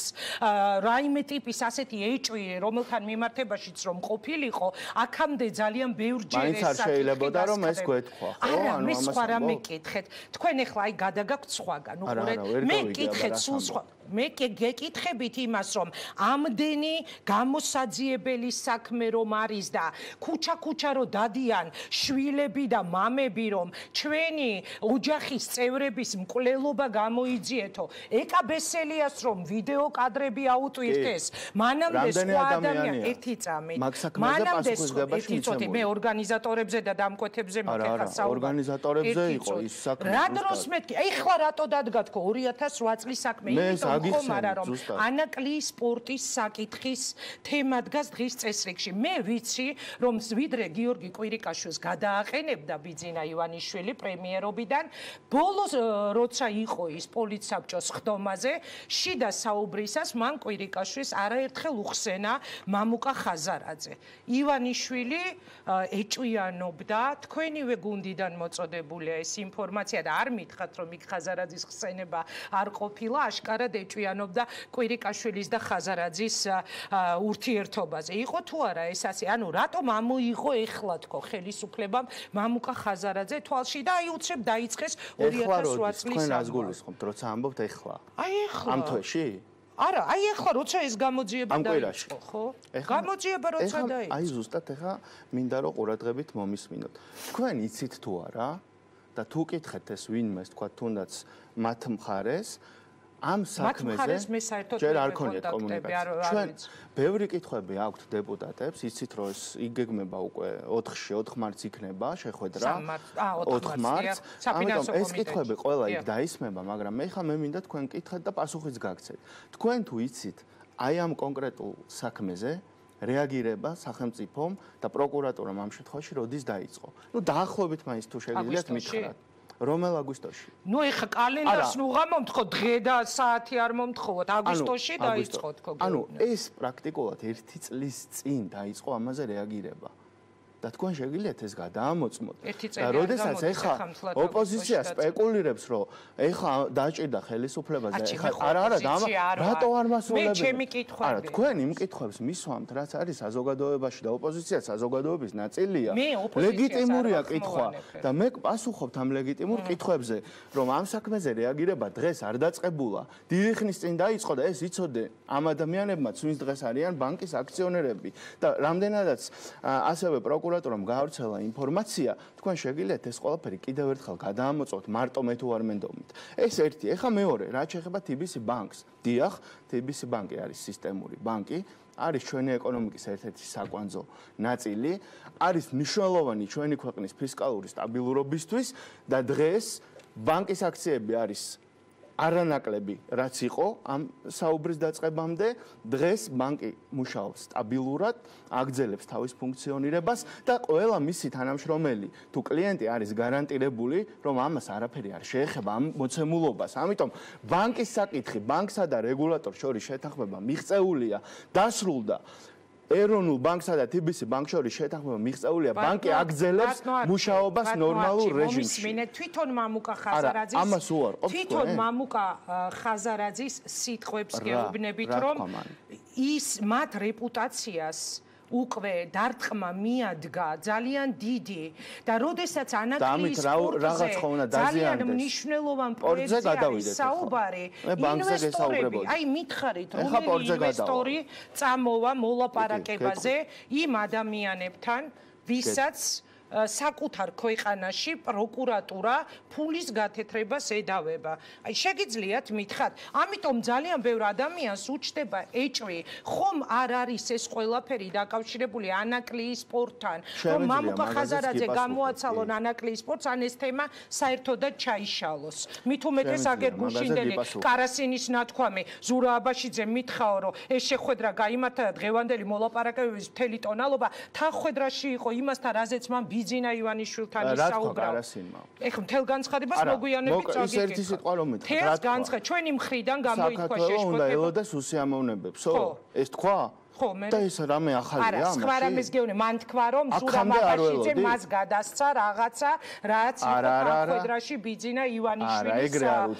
რაიმე ტიპის ასეთი ეჭვი, რომელთან მიმართებაშიც რომ ყოფილი იყო, აქამდე ძალიან ბევრჯერ ეს საკითხი შეიძლებოდა რომ ეს გვეთქვა, ხო? ანუ ეს სხვა რამე კითხეთ. თქვენ ახლა აი გადაგაქვთ სხვაგან, უყურეთ. მე კითხეთ სულ სხვა. მე გეკითხებით იმას, რომ ამდენი გამოსაძიებელი საქმე რომ არის და ქუჩა-ქუჩა რომ დადიან შვილები და მამები, რომ ჩვენი ოჯახის წევრების მკვლელობა გამოიძიეთო. ეკა ბესელიას რომ ვიდეო კადრები აუტვირთეს, მანამდე სხვა ადამიანი ერთი წამით. მანამდე ერთი წუთი მე ორგანიზატორებზე და დამკვეთებზე მოგეხა საუბარი. ორგანიზატორებზე იყო ის საქმე. რა დროს მეთქი? ეხლა რატო დადგა თქო 2008 წლის საქმე? იმიტომ ხომ არა რომ ანაკლიის სპორტის საკითხის თემა დგას დღის წესრიგში. მე ვიცი რომ ვიდრე გიორგი კვირიკაშვილს გადააყენებდა ბიძინა ივანიშვილი პრემიერობიდან, ბოლოს როცა იყო ის პოლიცსაბჭოს ხდომაზე, შიდა საუბრისას მან კვირიკაშვილს არაერთხელ უხსენა მამუკა ხაზარაძე. ივანიშვილი ეჭვიანობდა, თქვენივე გუნდიდან მოწოდებულია ეს ინფორმაცია და არ მითხრათ რომ იქ ხაზარაძის ხსენება არ ყოფილა, აშკარად ეჭვიანობდა კვირიკაშვილის და ხაზარაძის ურთიერთობაზე. იყო თუ არა ეს ასე? ანუ რატომ ამოიღო ეხლა თქო ხელისუფლებამ მამუკა ხაზარაძე თვალში და აი უცებ დაიწყეს 2008 წლის თქვენ რას გულისხმობთ, როცა ამბობთ ეხლა? აი ეხლა. ამ თვეში? არა, აი ეხლა როცა ეს გამოძიება დაიწყო, ხო? გამოძიება როცა დაიწყო. აი ზუსტად ეხლა მინდა რომ ყურადღებით მომისმინოთ. თქვენ იცით თუ არა და თუ კითხეთ ეს ვინმეს, თქვა თუნდაც მათ მხარეს ამ საქმეზე ჯერ არ ქონიათ კომუნიკაცია. ჩვენ ბევრი კითხვები აქვთ დეპუტატებს, იცით რომ ეს იგეგმება უკვე 4 მარტს იქნება შეხვედრა. 4 მარტს. ამიტომ ეს კითხვები ყველა იქ დაისმება, მაგრამ მე ხა მე მინდა თქვენ კითხეთ და პასუხიც გაგცეთ. თქვენ თუ იცით აი ამ კონკრეტულ საქმეზე რეაგირება სახელმწიფომ და პროკურატურამ ამ შემთხვევაში როდის დაიწყო? ნუ დაახლოებით მაინც თუ შეგიძლიათ მითხრათ. რომელ აგვისტოში? ნუ ეხა კალენდარს ნუღა მომთხოვ, დღე და საათი არ მომთხოვოთ, აგვისტოში დაიწყო თქო. ანუ ეს პრაქტიკულად 1 წლის წინ დაიწყო ამაზე რეაგირება. და თქვენ შეგიძლიათ ეს გადაამოწმოთ. და როდესაც ეხა ოპოზიცია სპეკულირებს, რომ ეხა დაჭირდა ხელისუფლებაზე, ეხა არა, რატო არ მასულებია? მე ჩემი კითხვები. არა, თქვენ იმ კითხვებს მისვამთ, რაც არის საზოგადოებაში და ოპოზიცია საზოგადოების ნაწილია. ლეგიტიმურია კითხვა და მე პასუხობთ ამ ლეგიტიმურ კითხვებზე, რომ ამ საქმეზე რეაგირება დღეს არ დაწყებულა. დიდი ხნის წინ დაიწყო და ეს იცოდე ამ ადამიანებმაც, ვინც დღეს არიან ბანკის აქციონერები და რამდენადაც ასევე პროკურატურამ გაავრცელა ინფორმაცია, თქვენ შეგიძლიათ ეს ყველაფერი კიდევ ერთხელ გადაამოწმოთ, მარტო მე თუ არ მენდომით. ეს ერთი, ეხა მეორე, რაც შეეხება TBC ბანკს. დიახ, TBC ბანკი არის სისტემური ბანკი, არის ჩვენი ეკონომიკის ერთ-ერთი საკვანძო ნაწილი, არის მნიშვნელოვანი ჩვენი ქვეყნის ფისკალური სტაბილურობისთვის და დღეს ბანკის აქციები არის არანაკლები რაც იყო ამ საუბრის დაწყებამდე, დღეს ბანკი მუშაობს სტაბილურად, აგრძელებს თავის ფუნქციონირებას და ყველა მისი თანამშრომელი თუ კლიენტი არის გარანტირებული, რომ ამას არაფერი არ შეეხება ამ მოცემულობას. ამიტომ ბანკის საკითხი, ბანკსა და რეგულატორს შორის შეთანხმება მიღწეულია, დასრულდა. ეროვნულ ბანკსა და TBC ბანკს შორის შეთანხმება მიღწეულია, ბანკი აგრძელებს მუშაობას ნორმალურ რეჟიმში. თვითონ მამუკა ხაზარაძის თვითონ მამუკა ხაზარაძის სიტყვებს გეუბნებით, რომ ის მათ რეპუტაციას უკვე დარტყმა მიადგა ძალიან დიდი და როდესაც ანაკლის სპორტზე ძალიან მნიშვნელოვან პროექტზე საუბარი ინვესტორები აი მითხარით რომელი ინვესტორი წამოვა მოლაპარაკებაზე იმ ადამიანებთან ვისაც საკუთარ ქვეყანაში პროკურატურა ფულის გათეთრებას ედავება. აი შეგიძლიათ მითხრათ, ამიტომ ძალიან ბევრ ადამიანს უჩნდება ეჭვი, ხომ არ არის ეს ყველაფერი დაკავშირებული ანაკლიის სპორტთან, რომ მამუკა ხაზარაძე გამოაცალონ ანაკლიის სპორტს, ან ეს თემა საერთოდაც ჩაიშალოს. მით უმეტეს აგერ გუშინდელი კარასინის ნათქვამი ზურა აბაშიძე მითხრაო, რომ ეს შეხვედრა გაიმართა დღევანდელი მოლაპარაკებების მთელი ტონალობა თან ხვედრაში იყო იმასთან, რაზეც მან ბიძინა ივანიშვილთან ისაუბრა. ეხლა მთელ განცხადებას მოგვიანებით წაგიკითხა. ის ერთი სიტყვა რომ მითხრა. მთელ განცხადებას ჩვენი მხრიდან გამოიქვა შეშფოთება. უნდა ელოდეს უსიამოვნებებსო? ეს თქვა? ხო, მე და ეს რამე ახალია არა, სხვა რამეს გეუბნე, მან თქვა რომ ზურა აბაშიძე მას გადასცა რაღაცა, რაც ხვედრაში ბიძინა ივანიშვილის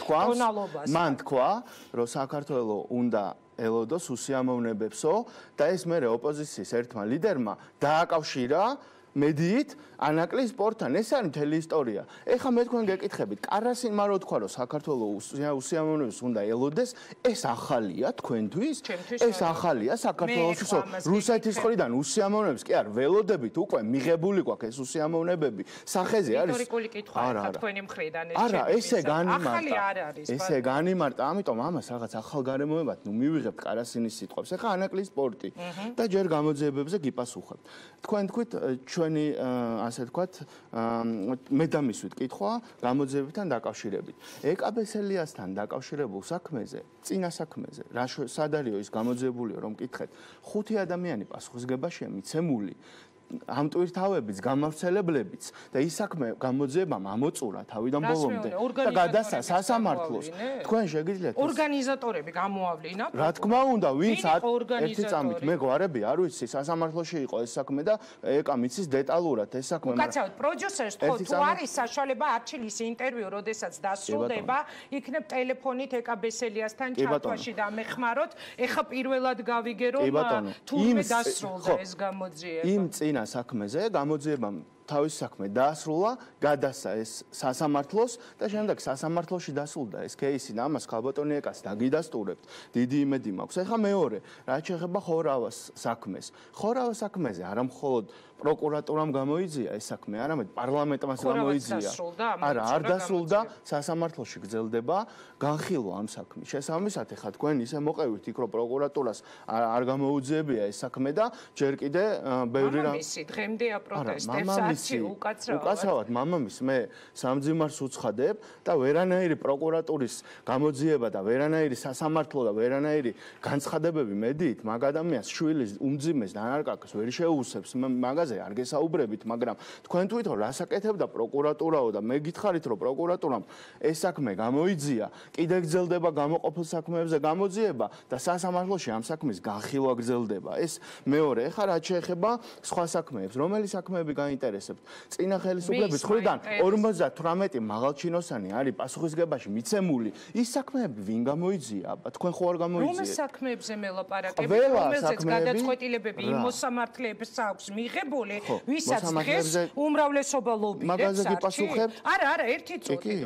ტონალობას. მან თქვა, რომ საქართველოს უნდა ელოდოს უსიამოვნებებსო და ეს მერე ოპოზიციის ერთმა ლიდერმა დააკავშირა მედიით ანაკლის სპორტთან. ეს არის მთელი ისტორია. ეხლა მე თქვენ გეკითხებით, კარასინმა რო თქვა, რომ საქართველოს უსიამოვნებებს უნდა ელოდეს, ეს ახალია თქვენთვის? ეს ახალია საქართველოს რუსეთის მხრიდან უსიამოვნებებს კი არ ველოდებით უკვე მიღებული გვაქვს ეს უსიამოვნებები. სახეზე არის ისტორიკული კითხვაა თქვენი მხრიდან ეს. არა, ესე განიმარტა. ესე განიმარტა, ამიტომ ამას რაღაც ახალ გარემოებად ნუ მივიღებთ კარასინის სიტყვებს. ეხლა ანაკლის სპორტი და ჯერ გამოძიებებზე გიპასუხებთ. თქვენ თქვით ჩვენი ასე ვთქვათ, მე დამისვით კითხვა გამოძიებებთან დაკავშირებით. ეკაბესელიასთან დაკავშირებულ საქმეზე, წინა საქმეზე, სად არის ის გამოძიებულიო რომ კითხეთ, 5 ადამიანი პასუხისგებაშია მიცემული. ამ ტვირთავებიც, გამავრცელებლებიც და ის საქმე გამოძიებამ ამოწურა თავიდან ბოლომდე და გადასცა სასამართლოს. თქვენ შეგიძლიათ ორგანიზატორები გამოავლინა? რა თქმა უნდა, ვინც ერთი წამით მე გვარები არ ვიცი, სასამართლოში იყო ეს საქმე და ეკა მიცის დეტალურად ეს საქმე. უკაცრავად პროდიუსერს თუ არის საშუალება არჩილის ინტერვიუ, როდესაც დასრულდება, იქნებ ტელეფონით ეკა ბესელიასთან ჩართვაში დამეხმაროთ. ეხა პირველად გავიგე რომ თურმე დასრულდა ეს გამოძიება. საქმეზე გამოძიებამ თავის საქმე დაასრულა, გადასცა ეს სასამართლოს და შემდეგ სასამართლოში დასრულდა ეს кейსი და ამას ხალბატონი ეკას დაგიდასტურებთ. დიდი იმედი მაქვს. ეხლა მეორე, რაც შეეხება ხორავას საქმეს. ხორავას საქმეზე არა მხოლოდ პროკურატურამ გამოიძია ეს საქმე, არამედ პარლამენტმაც გამოიძია. არა, არ დასრულდა, სასამართლოში გრძელდება განხილვა ამ საქმის. შესაბამისად, ეხლა თქვენ ისე მოყევით იქ რომ პროკურატურას არ გამოუძიებია ეს საქმე და ჯერ კიდე ბევრი რამ მამამისი დღემდეა პროტესტებს უკაცრავად მამამის მე სამძიმარს უცხადებ და ვერანაირი პროკურატურის გამოძიება და ვერანაირი სასამართლო და ვერანაირი განცხადებები მედიით მაგ ადამიანს შვილის უმძიმეს დანარკაკს ვერ შეუსებს მაგაზე არ გესაუბრებით, მაგრამ თქვენ თვითონ რას აკეთებდა პროკურატურაო და მე გითხარით რომ პროკურატურამ ეს საქმე გამოიძია, კიდე გრძელდება გამოყოფილ საქმეებზე გამოძიება და სასამართლოში ამ საქმის განხილვა გრძელდება. ეს მეორე, ეხლა რაც შეეხება სხვა საქმეებს, რომელი საქმეები გაინტერესებთ? წინა ხელისუფლების მხრიდან 58 მაღალჩინოსანი არის პასუხისგებაში მიცემული. ის საქმეები ვინ გამოიძია? თქვენ ხო არ გამოიძიეთ? რომელ საქმეებზე მელაპარაკებით, რომელზეც გადაწყვეტილებები იმ მოსამართლეებს აქვს მიღებული, ვისაც დღეს უმრავლესობა ლობირებს? მაგაზე გიპასუხებთ? არა, ერთი წუთით.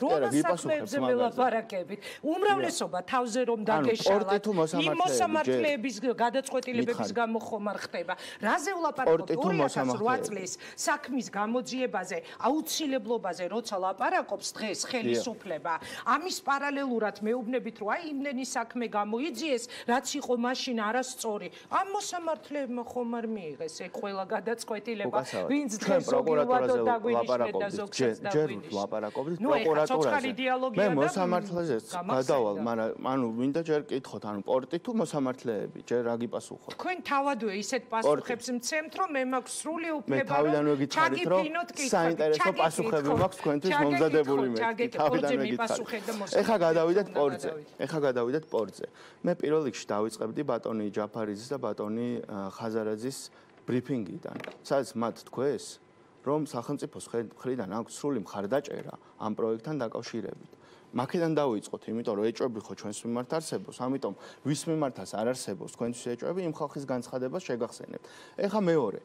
რომელ საქმეებზე მელაპარაკებით? უმრავლესობა თავზე რომ დაგეშალათ, იმ მოსამართლეების გადაწყვეტილებების გამო ხომ არ ხდება? რაზე ვლაპარაკობთ? 2008 შეისწავლის საქმის გამოძიებაზე, აუცილებლობაზე, როცა ლაპარაკობს დღეს ხელისუფლება. ამის პარალელურად მეუბნებით, რომ აი იმდენი საქმე გამოიძიეს, რაც იყო მაშინ არასწორი. ამ მოსამართლეებმა ხომ არ მიიღეს ეგ ყველა გადაწყვეტილება, ვინც დღეს პროკურატურაზე ლაპარაკობთ, ჯერ ლაპარაკობთ პროკურატურაზე. მე მოსამართლეზე გადავალ, მაგრამ ანუ მინდა ჯერ კითხოთ, ანუ პორტი თუ მოსამართლეები, ჯერ რა გიპასუხოთ? თქვენ თავადვე ისეთ პასუხებს მცემთ, რომ მე მაქვს სრული უფლება, მე თავიდანვე გითხარით, რომ საინტერესო პასუხები მაქვს თქვენთვის მომზადებული მე. თავიდანვე გითხარით. ეხლა გადავიდეთ პორტზე. მე პირველ რიგში დავიწყებდი ბატონი ჯაფარიძის და ბატონი ხაზარაძის ბრიფინგიდან. სადაც მათ თქვეს, რომ სახელმწიფოს მხრიდან აქვს სრული მხარდაჭერა ამ პროექტთან დაკავშირებით. მაქედან დავიწყოთ, იმიტომ რომ ეჭვები ხო ჩვენს მიმართ არსებობს, ამიტომ ვის მიმართაც არ არსებობს თქვენთვის ეჭვები, იმ ხალხის განცხადებას შეგახსენებთ. ეხლა მეორე,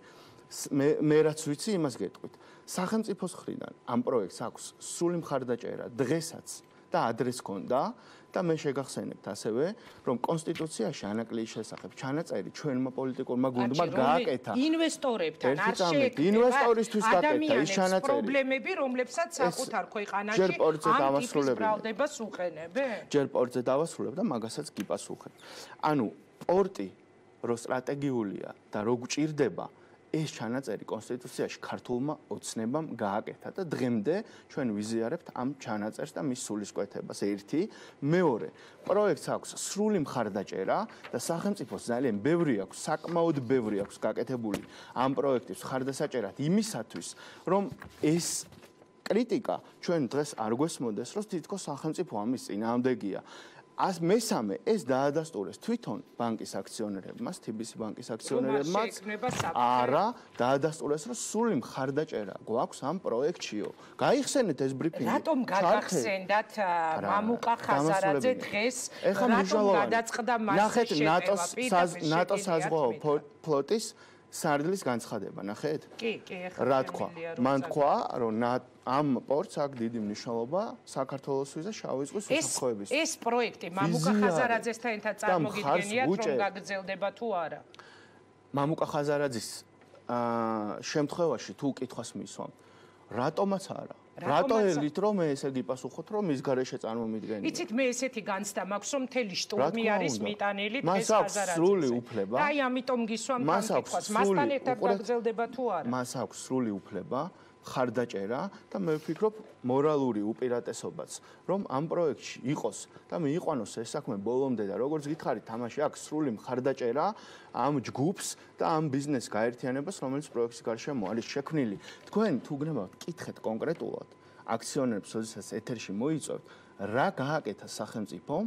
მე რაც ვიცი, იმას გეტყვით. სახელმწიფოს მხრიდან ამ პროექტს აქვს სრული მხარდაჭერა დღესაც და ადრეს ქონდა და მე შეგახსენებთ ასევე, რომ კონსტიტუციაში ანაკლიის შესახებ ჩანაწერი ჩვენმა პოლიტიკურმა გუნდმა გააკეთა. ინვესტორებთან არ შეექმნება ინვესტორისთვის გააკეთა ის ჩანაწერი. პრობლემები, რომლებსაც საკუთარ ქვეყანაში ამ ტიპის ბრალდებას უყენებენ. ჯერ პორტზე დავასრულებ და მაგასაც გიპასუხებ. ანუ პორტი რო სტრატეგიულია და რო გჭირდება ეს ჩანაწერი კონსტიტუციაში ქართულმა ოცნებამ გააკეთა და დღემდე ჩვენ ვიზიარებთ ამ ჩანაწერს და მის სულისკვეთებას. ერთი, მეორე, პროექტს აქვს სრული მხარდაჭერა და სახელმწიფოს ძალიან ბევრი აქვს, საკმაოდ ბევრი აქვს გაკეთებული ამ პროექტის მხარდასაჭერად იმისათვის, რომ ეს კრიტიკა ჩვენ დღეს არ გვესმოდეს, რომ თითქოს სახელმწიფო ამის წინააღმდეგია. მესამე, ეს დაადასტურეს თვითონ ბანკის აქციონერებმაც, TBC ბანკის აქციონერებმაც. არა, დაადასტურეს, რომ სრული მხარდაჭერა გვაქვს ამ პროექტშიო. გაიხსენეთ ეს ბრიფინგი. რატომ გადახსენდათ მამუკა ხაზარაძე დღეს? რატომ გადაწყდა მასში ნატოს საზღვაო ფლოტის სარდლის განცხადება, ნახეთ? კი, ეხლა რა თქვა? მან თქვა, რომ ამ პორტს აქვს დიდი მნიშვნელობა საქართველოსთვის და შავი ზღვის უსაფრთხოებისთვის. ეს პროექტი მამუკა ხაზარაძესთან ერთად წარმოგიდგენიათ, რომ გაგრძელდება თუ არა? მამუკა ხაზარაძის შემთხვევაში თუ კითხვას მისვამ, რატომაც არა? რატო ელით რომ მე ესე გიპასუხოთ, რომ მის გარეშე წარმომიდგენია? იცით, მე ესეთი განცდა მაქვს, რომ მთელი შტურმი არის მიტანილი დღეს მას აქვს სრული უფლება. აი, ამიტომ გისვამ კითხვას, მასთან ერთად გაგრძელდება თუ არა? მას აქვს სრული უფლება, მხარდაჭერა და მე ვფიქრობ მორალური უპირატესობაც, რომ ამ პროექტში იყოს და მიიყვანოს ეს საქმე ბოლომდე და როგორც გითხარით, თამაში აქვს სრული მხარდაჭერა ამ ჯგუფს და ამ ბიზნეს გაერთიანებას, რომელიც პროექტის გარშემო არის შექმნილი. თქვენ თუ გნებავთ, კითხეთ კონკრეტულად აქციონერებს, როდესაც ეთერში მოიწევთ, რა გააკეთა სახელმწიფომ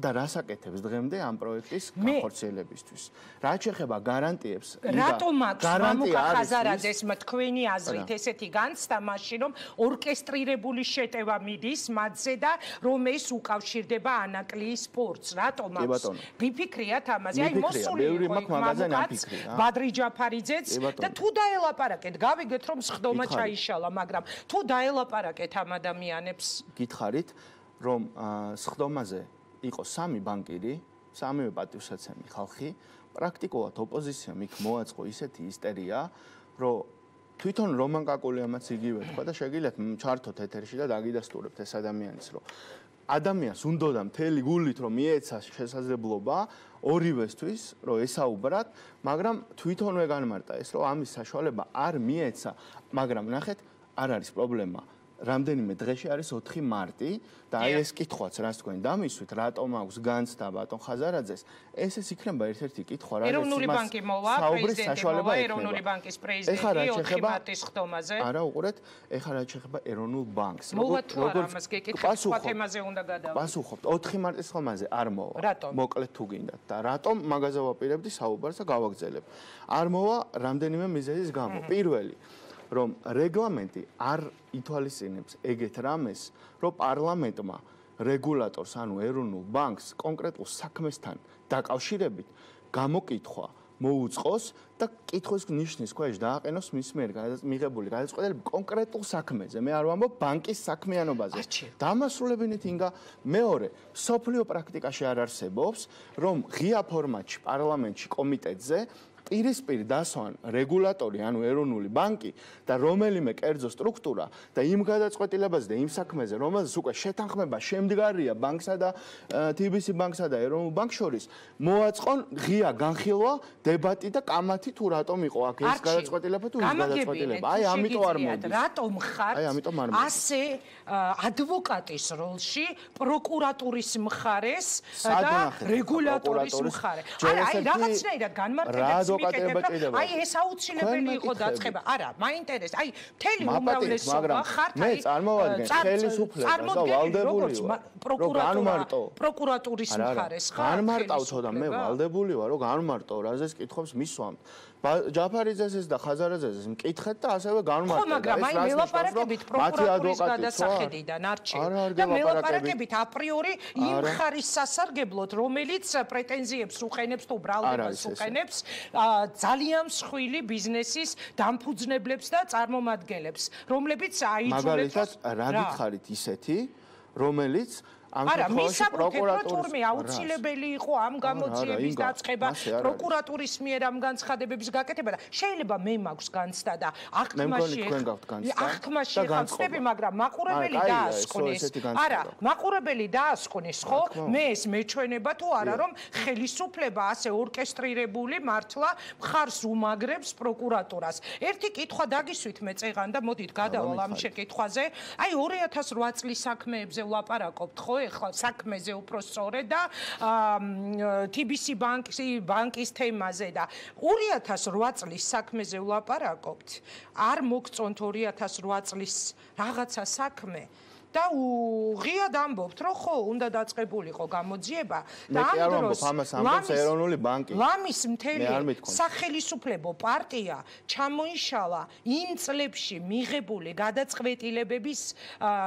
და რას აკეთებს დღემდე ამ პროექტის განხორციელებისთვის. რაც შეეხება გარანტიებს, რატომ აქვს მამუკა ხაზარაძეს თქვენი აზრით ესეთი განცდა მაშინ, რომ ორკესტრირებული შეტევა მიდის მათზე და რომ ეს უკავშირდება ანაკლიის სპორტს? რატომ აქვს? გიფიქრიათ ამაზე? აი, მოსული მამუკაც, ბადრი ჯაფარიძეც და თუ დაელაპარაკეთ, გავიგეთ, რომ სხდომა ჩაიშალა, მაგრამ თუ დაელაპარაკეთ ამ ადამიანებს, გითხარით, რომ სხდომაზე იყო სამი ბანკირი, სამივე პატივსაცემი ხალხი, პრაქტიკულად ოპოზიციამ იქ მოაწყო ისეთი ისტერია, რომ თვითონ რომან კაკულიამაც იგივე თქვა და შეგიძლიათ ჩართოთ ეთერში და დაგიდასტურებთ ეს ადამიანის, რომ ადამიანს უნდოდა მთელი გულით რომ მიეცა შესაძლებლობა ორივესთვის, რომ ესაუბრათ, მაგრამ თვითონვე განმარტა ეს, რომ ამის საშუალება არ მიეცა, მაგრამ ნახეთ, არ არის პრობლემა. რამდენიმე დღეში არის 4 მარტი და აი ეს კითხვაც რაც თქვენ დამისვით, რატომ აქვს განცდა ბატონ ხაზარაძეს, ეს იქნება ერთ-ერთი კითხვა, რაც ეროვნული ბანკი მოვა, პრეზიდენტი მოვა, ეროვნული ბანკის პრეზიდენტი 4 მარტის ხდომაზე. არა, უყურეთ, ეხლა რაც შეეხება ეროვნულ ბანკს. მოვა თუ არა, ამას გეკითხეთ, სხვა თემაზე უნდა გადავიდეთ. პასუხობთ, 4 მარტის ხდომაზე არ მოვა. რატომ? მოკლედ თუ გინდათ და რატომ მაგაზე ვაპირებდი საუბარს და გავაგრძელებ. არ მოვა რამდენიმე მიზეზის გამო. პირველი რომ რეგლამენტი არ ითვალისწინებს ეგეთ რამეს, რომ პარლამენტმა რეგულატორს, ანუ ეროვნულ ბანკს კონკრეტულ საქმესთან დაკავშირებით გამოკითხვა მოუწყოს და კითხვის ნიშნის ქვეშ დააყენოს მის მიერ მიღებული გადაწყვეტილება კონკრეტულ საქმეზე. მე არ ვამბობ ბანკის საქმიანობაზე. დამასრულებინით ინგა. მეორე, სოფლიო პრაქტიკაში არ არსებობს, რომ ღია ფორმატში პარლამენტში კომიტეტზე პირისპირ დასვან რეგულატორი, ანუ ეროვნული ბანკი და რომელიმე კერძო სტრუქტურა და იმ გადაწყვეტილებაზე და იმ საქმეზე, რომელზეც უკვე შეთანხმება შემდგარია ბანკსა და TBC ბანკსა და ეროვნულ ბანკს შორის, მოაწყონ ღია განხილვა, დებატი და კამათი თუ რატომ იყო აქ ეს გადაწყვეტილება თუ ის გადაწყვეტილება. აი ამიტომ არ მოდის. რატომ ხარ ასე ადვოკატის როლში პროკურატურის მხარეს და რეგულატორის მხარე. აი რაღაცნაირად განმარტებებს მიკეთებ, აი ეს აუცილებელი იყო დაწყება. არა, მაინტერესებს. აი მთელი უმრავლესობა ხართ აი წარმოვადგენ პროკურატურის მხარეს ხარ. განმარტავ თო და მე ვალდებული ვარ, რომ განმარტო, რაზეც კითხვებს მისვამთ. ჯაფარიძეს და ხაზარაძეს მკითხეთ და ასევე განმარტეთ. ხო, მაგრამ აი მელაპარაკებით პროკურატურის გადასახედიდან არჩევ და მელაპარაკებით აპრიორი იმ ხარის სასარგებლოდ, რომელიც პრეტენზიებს უყენებს თუ ბრალდებას უყენებს ძალიან მსხვილი ბიზნესის დამფუძნებლებს და წარმომადგენლებს, რომლებიც აიძულებს მაგალითად რა გითხარით ისეთი, რომელიც არა, მისაკუთრებულად თურმე აუცილებელი იყო ამ გამოძიების დაწყება, პროკურატურის მიერ ამ განცხადებების გაკეთება და შეიძლება მე მაქვს განცდა და აღქმაში ხავწები, მაგრამ მაყურებელი დაასკვნეს. არა, მაყურებელი დაასკვნეს, ხო? მე ეს მეჩვენება თუ არა, რომ ხელისუფლება ასე ორკესტრირებული მართლა მხარს უმაგრებს პროკურატურას. ერთი კითხვა დაგისვით მე წეღან და მოდით გადავალ ამ შეკითხვაზე. აი 2008 წლის საქმეებზე ვლაპარაკობთ, ხო? ეხლა საქმეზე უფრო სწორედ და TBC ბანკის თემაზე და 2008 წლის საქმეზე ვლაპარაკობთ. არ მოგწონთ 2008 წლის რაღაცა საქმე და ღიად ამბობთ, რომ ხო, უნდა დაწყებულიყო გამოძიება და ამ დროს ეროვნული ბანკი ლამის მთელი სახელისუფლებო პარტია ჩამოიშალა იმ წლებში მიღებული გადაწყვეტილებების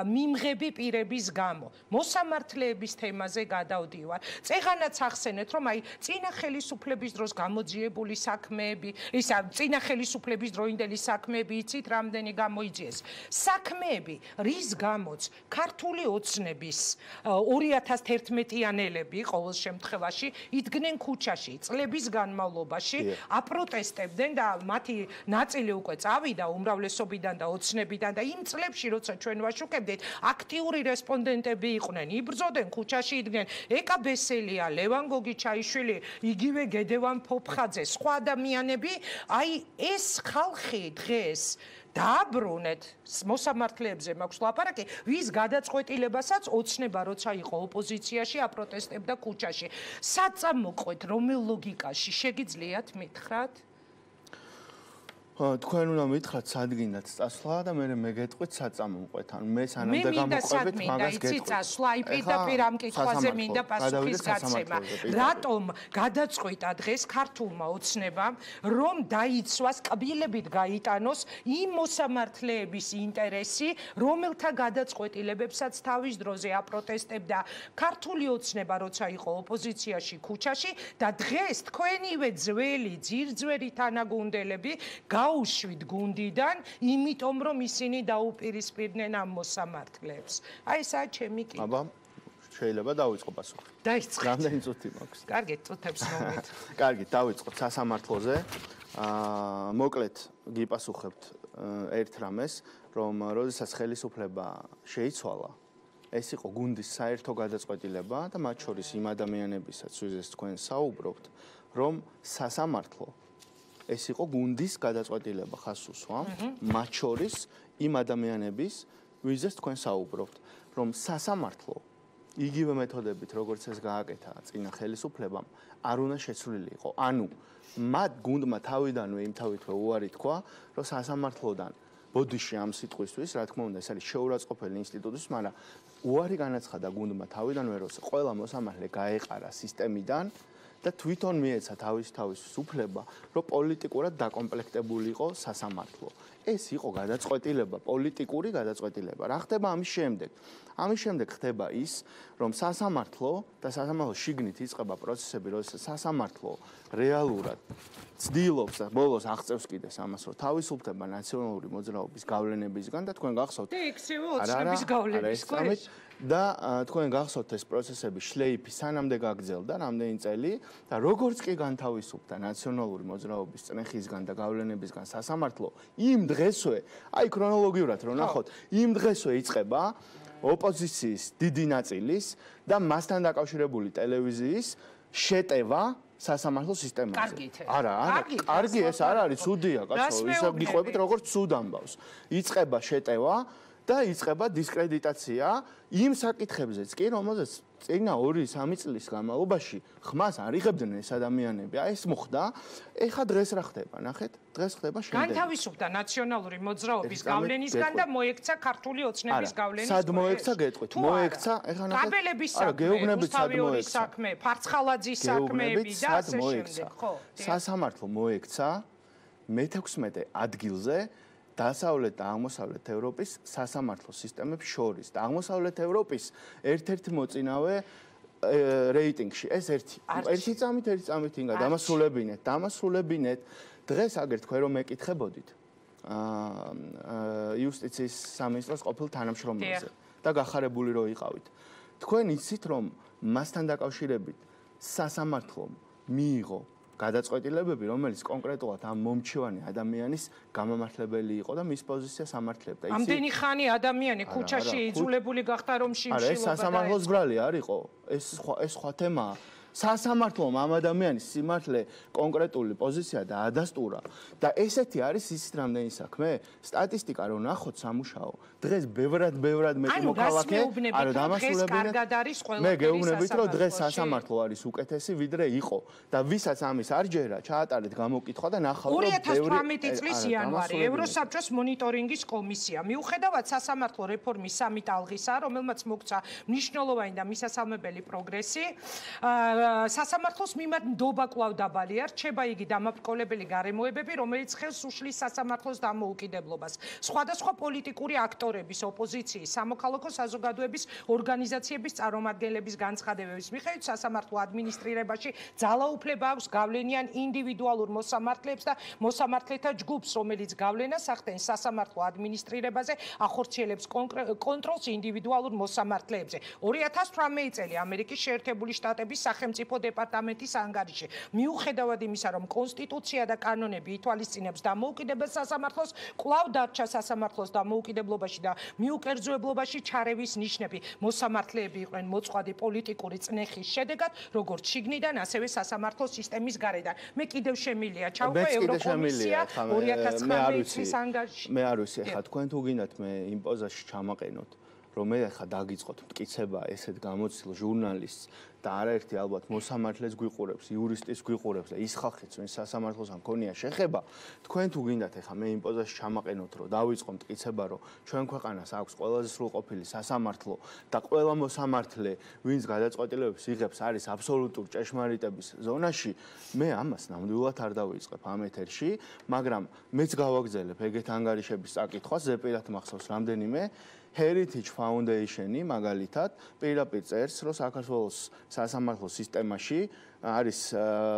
მიმღები პირების გამო. მოსამართლეების თემაზე გადავდივარ. წეღანაც ახსენეთ, რომ აი წინა ხელისუფლების დროს გამოძიებული საქმეები, ისა წინა ხელისუფლების დროინდელი საქმეები იცით, რამდენი გამოიძიეს. საქმეები, რის გამოც ქართული ოცნების 2011-იანელები ყოველ შემთხვევაში იდგნენ ქუჩაში წლების განმავლობაში, აპროტესტებდნენ და მათი ნაწილი უკვე წავიდა უმრავლესობიდან და ოცნებიდან და იმ წლებში როცა ჩვენ ვაშუქებდით, აქტიური რესპონდენტები იყვნენ, იბრძოდნენ ქუჩაში იდგნენ ეკა ბესელია, ლევან გოგიჩაიშვილი, იგივე გედევან ფოფხაძე, სხვა ადამიანები, აი ეს ხალხი დღეს დააბრუნეთ მოსამართლეებზე მაქვს ლაპარაკი, ვის გადაწყვეტილებასაც ოცნება როცა იყო ოპოზიციაში, აპროტესტებდა ქუჩაში. საწამოყვეთ რომელ ლოგიკაში შეგიძლიათ მითხრათ? თქვენ უნდა მითხრათ სადგინდაც წასვლა და მე გეტყვით საწამოყვეთ. ანუ მე სანამდე გამოყვებით მაგას გეტყვით. წასვლა აი პირდაპირ ამ კითხვაზე მინდა პასუხის გაცემა. რატომ გადაწყვიტა დღეს ქართულმა ოცნებამ რომ დაიცვას კბილებით გაიტანოს იმ მოსამართლეების ინტერესი, რომელთა გადაწყვეტილებებსაც თავის დროზე აპროტესტებდა ქართული ოცნება, როცა იყო ოპოზიციაში ქუჩაში და დღეს თქვენივე ძველი ძირძვერი თანაგუნდელები გაუშვით გუნდიდან, იმიტომ რომ ისინი დაუპირისპირდნენ ამ მოსამართლეებს. აი ესაა ჩემი კითხვა. აბა, შეიძლება დავიწყო პასუხი. დაიწყეთ. რამდენი წუთი მაქვს? კარგით, წუთებს მოვით. კარგით, დავიწყოთ სასამართლოზე. მოკლედ გიპასუხებთ ერთ რამეს, რომ როდესაც ხელისუფლება შეიცვალა, ეს იყო გუნდის საერთო გადაწყვეტილება და მათ შორის იმ ადამიანებისაც, ვიზეც თქვენ საუბრობთ, რომ სასამართლო ეს იყო გუნდის გადაწყვეტილება, ხას უსვამ, მათ შორის იმ ადამიანების, ვიზეც თქვენ საუბრობთ, რომ სასამართლო იგივე მეთოდებით, როგორც ეს გააკეთა წინა ხელისუფლებამ, არ უნდა შეცვლილიყო. ანუ მათ გუნდმა თავიდანვე იმთავითვე უარი თქვა, რომ სასამართლოდან ბოდიში ამ სიტყვისთვის, რა თქმა უნდა, ეს არის შეურაცხყოფელი ინსტიტუტის, მაგრამ უარი განაცხადა გუნდმა თავიდანვე, რომ ყველა მოსამართლე გაეყარა სისტემიდან და თვითონ მიეცა თავის უფლება, რომ პოლიტიკურად დაკომპლექტებულიყო სასამართლო. ეს იყო გადაწყვეტილება, პოლიტიკური გადაწყვეტილება. რა ხდება ამის შემდეგ? ამის შემდეგ ხდება ის, რომ სასამართლო და სასამართლოს შიგნით იწყება პროცესები, როდესაც სასამართლო რეალურად ცდილობს და ბოლოს აღწევს კიდეს ამას, რომ თავისუფლდება ნაციონალური მოძრაობის გავლენებისგან და თქვენ გახსოვთ. და იქცევა ოცნების გავლენის ქვეშ. და თქვენ გახსოვთ ეს პროცესები შლეიფი სანამდე გაგრძელდა რამდენი წელი და როგორც კი განთავისუფლდა ნაციონალური მოძრაობის წნეხისგან და გავლენებისგან სასამართლო იმ დღესვე აი ქრონოლოგიურად რომ ნახოთ იმ დღესვე იწყება ოპოზიციის დიდი ნაწილის და მასთან დაკავშირებული ტელევიზიის შეტევა სასამართლო სისტემაზე. არა, კარგი ეს არ არის ცუდია, კაცო, ისე გიყვებით როგორც ცუდ ამბავს. იწყება შეტევა და იწყება დისკრედიტაცია იმ საკითხებზეც კი, რომელზეც წინა 2-3 წლის განმავლობაში ხმას არ იღებდნენ ეს ადამიანები. აი ეს მოხდა. ეხა დღეს რა ხდება? ნახეთ, დღეს ხდება შემდეგ. განთავისუფლდა ნაციონალური მოძრაობის გავლენისგან და მოექცა ქართული ოცნების გავლენის. სად მოექცა გეტყვით? მოექცა, ეხა ნახეთ. კაბელების საქმე, უსტავიორის საქმე, ფარცხალაძის საქმეები და ასე შემდეგ, ხო? სასამართლო მოექცა მე-16 ადგილზე დასავლეთ და აღმოსავლეთ ევროპის სასამართლო სისტემებს შორის და აღმოსავლეთ ევროპის ერთ-ერთი მოწინავე რეიტინგში ეს ერთი წამით ინგა დამასრულებინეთ დღეს აგერ თქვენ რომ მეკითხებოდით იუსტიციის სამინისტროს ყოფილ თანამშრომელზე და გახარებული რო იყავით თქვენ იცით რომ მასთან დაკავშირებით სასამართლომ მიიღო გადაწყვეტილებები, რომელიც კონკრეტულად ამ მომჩივანი ადამიანის გამამართლებელი იყო და მის პოზიციას ამართლებდა. ამდენი ხანი ადამიანი ქუჩაში იძულებული გახდა რომ შიმშილობა. არა, ეს სასამართლოს ბრალი არ იყო. ეს სხვა თემაა. სასამართლომ ამ ადამიანის სიმართლე კონკრეტული პოზიცია და ადასტურა და ესეთი არის ისიც რამდენი საქმე სტატისტიკა რო ნახოთ სამუშაო დღეს ბევრად მეტი მოქალაქე არა დამასრულებინეთ მე გეუბნებით რომ დღეს სასამართლო არის უკეთესი ვიდრე იყო და ვისაც ამის არ ჯერა ჩაატარეთ გამოკითხვა და ნახავთ რომ 2018 წლის იანვარი ევროსაბჭოს მონიტორინგის კომისია მიუხედავად სასამართლო რეფორმის სამი ტალღისა რომელმაც მოგცა მნიშვნელოვანი და მისასალმებელი პროგრესი სასამართლოს მიმართ ნდობა კვლავ დაბალია, რჩება იგი დამაბრკოლებელი გარემოებები, რომელიც ხელს უშლის სასამართლოს დამოუკიდებლობას. სხვადასხვა პოლიტიკური აქტორების, ოპოზიციის, სამოქალაქო საზოგადოების ორგანიზაციების წარმომადგენლების განცხადებების მიხედვით სასამართლო ადმინისტრირებაში ძალაუფლება აქვს გავლენიან ინდივიდუალურ მოსამართლეებს და მოსამართლეთა ჯგუფს, რომელიც გავლენას ახდენს სასამართლო ადმინისტრირებაზე, ახორციელებს კონტროლს ინდივიდუალურ მოსამართლეებზე. 2018 წელი ამერიკის შეერთებული შტატების სახელმწიფო დეპარტამენტის ანგარიში მიუხედავად იმისა რომ კონსტიტუცია და კანონები ითვალისწინებს დამოუკიდებელ სასამართლოს კვლავ დარჩა სასამართლოს დამოუკიდებლობაში და მიუკერძოებლობაში ჩარევის ნიშნები მოსამართლეები იყვნენ მოწყვლადი პოლიტიკური წნეხის შედეგად როგორც შიგნიდან ასევე სასამართლო სისტემის გარედან მე კიდევ შემილია ჩავყო ევროკომისია 2019 წლის ანგარიში მე არ ვიცი ხა თქვენ თუ გინდათ მე იმ პოზაში ჩამაყენოთ რომ მე ხა დაგიწყოთ მტკიცება ესეთ გამოცდილ ჟურნალისტს და არაერთი ალბათ მოსამართლეს გვიყურებს, იურისტის გვიყურებს და ის ხალხიც ვინც სასამართლოსთან ქონია შეხება, თქვენ თუ გინდათ ახლა მე იმ პოზაში ჩამაყენოთ, რომ დავიწყო მტკიცება, რომ ჩვენ ქვეყანას აქვს ყველაზე სრულყოფილი სასამართლო და ყველა მოსამართლე, ვინც გადაწყვეტილებებს იღებს, არის აბსოლუტურ ჭეშმარიტების ზონაში, მე ამას ნამდვილად არ დავიწყებ ამ ეთერში, მაგრამ მეც გავაგზავნებ ეგეთ ანგარიშების წაკითხვას, ზეპირად მახსოვს რამდენიმე Heritage Foundation-ი მაგალითად პირდაპირ წერს, რომ საქართველოს სასამართლო სისტემაში არის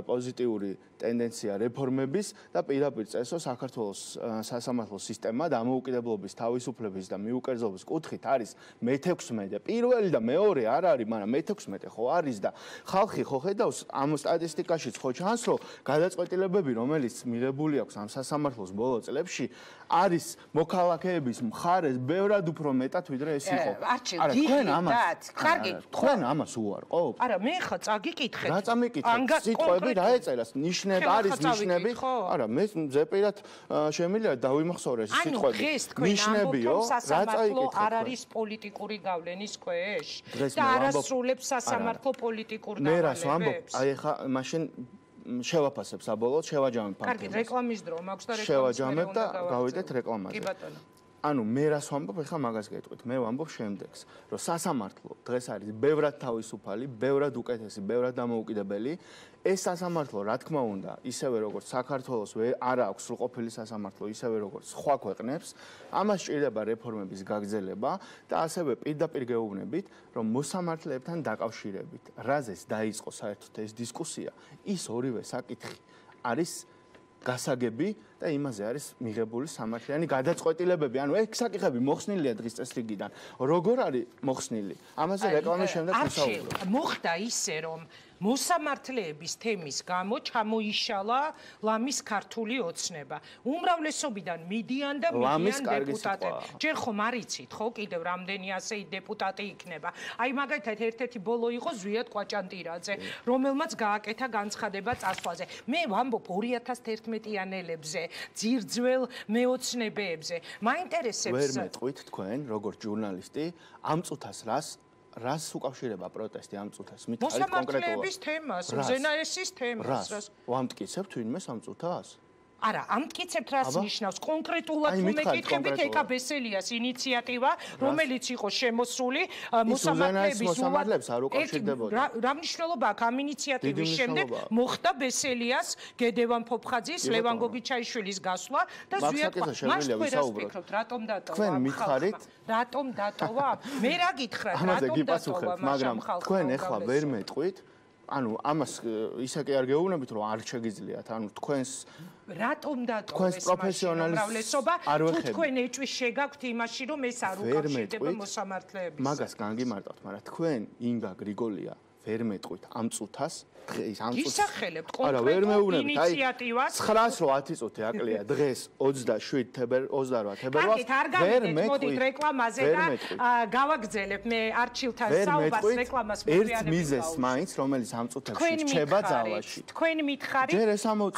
პოზიტიური ტენდენცია რეფორმების და პირდაპირ წერს, რომ საქართველოს სასამართლო სისტემა დამოუკიდებლობის, თავისუფლების და მიუკერძოების კუთხით არის მე-16, პირველი და მეორე არ არის, მაგრამ მე-16 ხო არის და ხალხი ხო ხედავს ამ სტატისტიკაშიც ხო ჩანს, რომ გადაწყვეტილებები, რომელიც მიღებული აქვს ამ სასამართლოს ბოლო წლებში, არის მოქალაქეების მხარეს ბევრად უფრო მეტად ვიდრე ეს იყო. არა, თქვენ ამას. კარგი, თქვენ ამას უარყოფ? არა, მე ხა წაგიკითხეთ. რა წამიკითხეთ? სიტყვები რა ეწერას? ნიშნები არის ნიშნები? არა, მე ზეპირად შემიძლია დავიმახსოვრე ეს სიტყვები. ნიშნებიო, რა წაიკითხეთ? არ არის პოლიტიკური გავლენის ქვეშ და არასრულებს სასამართლო პოლიტიკურ გავლენებს. მე რას ვამბობ? აი ხა მაშინ შევაფასებ საბოლოოდ, შევაჯამებ ამ თემას. კარგი, რეკლამის დრო მაქვს და რეკლამის შევაჯამებ და გავიდეთ რეკლამაზე. კი ბატონო. ანუ მე რას ვამბობ, ეხლა მაგას გეტყვით. მე ვამბობ შემდეგს, რომ სასამართლო დღეს არის ბევრად თავისუფალი, ბევრად უკეთესი, ბევრად დამოუკიდებელი. ეს სასამართლო, რა თქმა უნდა, ისევე როგორც საქართველოს არ აქვს სრულყოფილი სასამართლო, ისევე როგორც სხვა ქვეყნებს, ამას სჭირდება რეფორმების გაგრძელება და ასევე პირდაპირ გეუბნებით, რომ მოსამართლეებთან დაკავშირებით, რაზეც დაიწყო საერთოდ ეს დისკუსია, ის ორივე საკითხი არის გასაგები და იმაზე არის მიღებული სამართლიანი გადაწყვეტილებები. ანუ ეს საკითხები მოხსნილია დღის წესრიგიდან. როგორ არის მოხსნილი? ამაზე რეკლამის შემდეგ ვისაუბრებთ. მოხდა ისე, რომ მოსამართლეების თემის გამო ჩამოიშალა ლამის ქართული ოცნება. უმრავლესობიდან მიდიან და მიდიან დეპუტატები. ჯერ ხომ არიცით, ხო, კიდევ რამდენი ასე დეპუტატი იქნება. აი მაგალითად ერთ-ერთი ბოლო იყო ზვიად კვაჭანტირაძე, რომელმაც გააკეთა განცხადება წასვლაზე. მე ვამბობ 2011-იანელებზე, ძირძველ მეოცნებეებზე. მაინტერესებს ვერ მეტყვით თქვენ, როგორც ჟურნალისტი, ამ წუთას რას უკავშირება პროტესტი ამ წუთას? მით არის კონკრეტულად მოსამართლეების თემას, უზენაესის თემას. ვამტკიცებთ ვინმე ამ წუთას? არა, ამტკიცებთ რას ნიშნავს კონკრეტულად თუ მეკითხებით ეკა ბესელიას ინიციატივა, რომელიც იყო შემოსული მოსამართლეების არ უკავშირდებოდა. რა მნიშვნელობა აქვს ამ ინიციატივის შემდეგ მოხდა ბესელიას, გედევან ფოფხაძის, ლევან გოგიჩაიშვილის გასვლა და ზვიად ვისაუბროთ, რატომ დატოვა? თქვენ მითხარით, რატომ დატოვა? მე რა გითხრათ, რატომ დატოვა? მაგრამ თქვენ ახლა ვერ მეტყვით. ანუ ამას ისე კი არ გეუბნებით რომ არ შეგიძლიათ, ანუ თქვენს რატომ დატოვეს თქვენს პროფესიონალიზმობა თუ თქვენ ეჭვი შეგაქვთ იმაში რომ ეს არ უკავშირდება მოსამართლეებს. მაგას განგიმარტავთ, მაგრამ თქვენ ინგა გრიგოლია ვერ მეტყვით ამ წუთას დღეს ამ წუთს ისახელებთ კონკრეტულ ინიციატივას 9:10 წუთი აკლია დღეს 27 28 თებერვალს ვერ მეტყვით რეკლამაზე და გავაგზელებ მე არჩილთან საუბარს რეკლამას ერთ მიზეს მაინც რომელიც ამ წუთებში რჩება ძალაში თქვენ მითხარით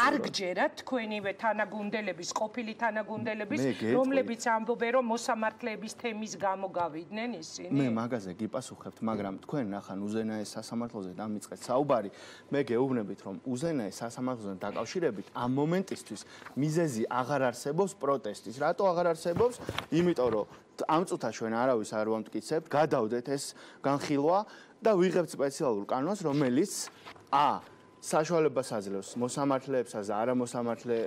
არ გჯერათ თქვენივე თანაგუნდელების ყოფილი თანაგუნდელების რომლებიც ამბობენ რომ მოსამართლეების თემის გამო გავიდნენ ისინი მე მაგაზე გიპასუხებთ მაგრამ თქვენ ნახან უზენაეს სასამართლოზე დამიწყეთ საუბარი მე გეუბნებით რომ უზენაეს სასამართლოსთან დაკავშირებით ამ მომენტისთვის მიზეზი აღარ არსებობს პროტესტის. რატო აღარ არსებობს? იმიტომ რომ ამ წუთას ჩვენ არავის არ ვამტკიცებთ, გადავდეთ ეს განხილვა და ვიღებთ სპეციალურ კანონს, რომელიც საშუალებას აძლევს მოსამართლეებსაც და არამოსამართლე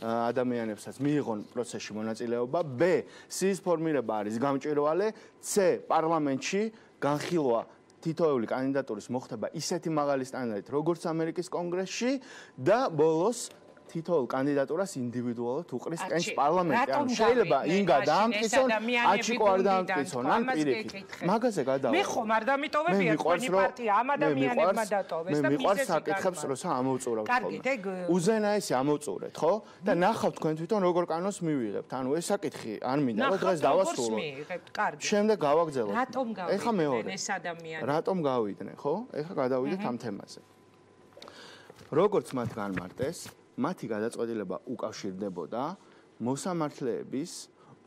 ადამიანებსაც მიიღონ პროცესში მონაწილეობა, B სიის ფორმირება არის გამჭვირვალე, C პარლამენტში განხილვა თითოეული კანდიდატურის მოხდება ისეთი მაღალი სტანდარტით, როგორც ამერიკის კონგრესში და ბოლოს თითოეულ კანდიდატურას ინდივიდუალურად უყრის ტენს პარლამენტი. ანუ შეიძლება ინგა დაამტკიცონ, აჩიკო არ დაამტკიცონ, ან პირიქით. მაგაზე გადავა. მე ხომ არ დამიტოვებია თქვენი პარტია ამ ადამიანებმა დატოვეს და მიყვარს საკითხებს როცა ამოვწურავთ ხოლმე. უზენაესი ამოვწურეთ, ხო? და ნახავთ თქვენ თვითონ როგორ კანონს მივიღებთ. ანუ ეს საკითხი არ მინდა რომ დღეს დავასრულოთ. შემდეგ გავაგზავნოთ. რატომ გავიდნენ ეს ადამიანები? რატომ გავიდნენ, ხო? ეხლა გადავიდეთ ამ თემაზე. როგორც მათ განმარტეს მათი გადაწყვეტილება უკავშირდებოდა მოსამართლეების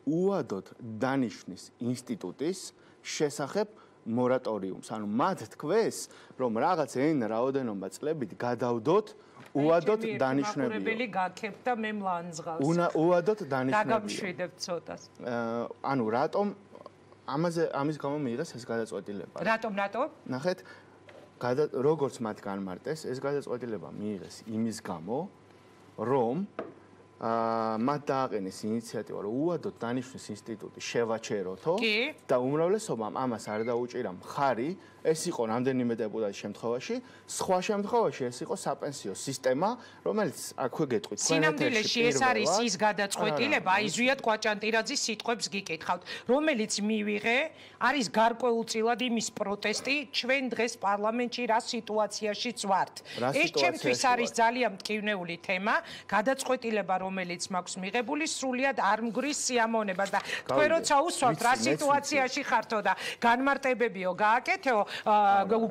უადოდ დანიშნის ინსტიტუტის შესახებ მორატორიუმს. ანუ მათ თქვეს, რომ რაღაც ენა რაოდენობა წლებით გადავდოთ უადოდ დანიშნებიო. მაყურებელი გაქებთ და მე მლანძღავს. უადოდ დანიშნებიო. დაგამშვიდებთ ცოტას. ანუ რატომ ამის გამო მიიღეს ეს გადაწყვეტილება? რატომ? ნახეთ, როგორც მათ განმარტეს, ეს გადაწყვეტილება მიიღეს იმის გამო, რომ მათ დააყენეს ინიციატივა, რომ უადოდ დანიშნვის ინსტიტუტი შევაჩეროთო და უმრავლესობამ ამას არ დაუჭირა მხარი, ეს იყო რამდენიმე დეპუტატის შემთხვევაში, სხვა შემთხვევაში ეს იყო საპენსიო სისტემა, რომელიც აქვე გეტყვით. სინამდვილეში ეს არის ის გადაწყვეტილება, აი ზვიად კვაჭანტირაძის სიტყვებს გიკითხავთ, რომელიც მივიღე, არის გარკვეულწილად იმის პროტესტი, ჩვენ დღეს პარლამენტში რა სიტუაციაშიც ვართ. ეს ჩემთვის არის ძალიან მტკივნეული თემა, გადაწყვეტილება რომელიც მაქვს მიღებული სრულიად არ მგვრის სიამოვნებას და თქვენ როცა უსვამთ რა სიტუაციაში ხართო და განმარტებებიო გააკეთეო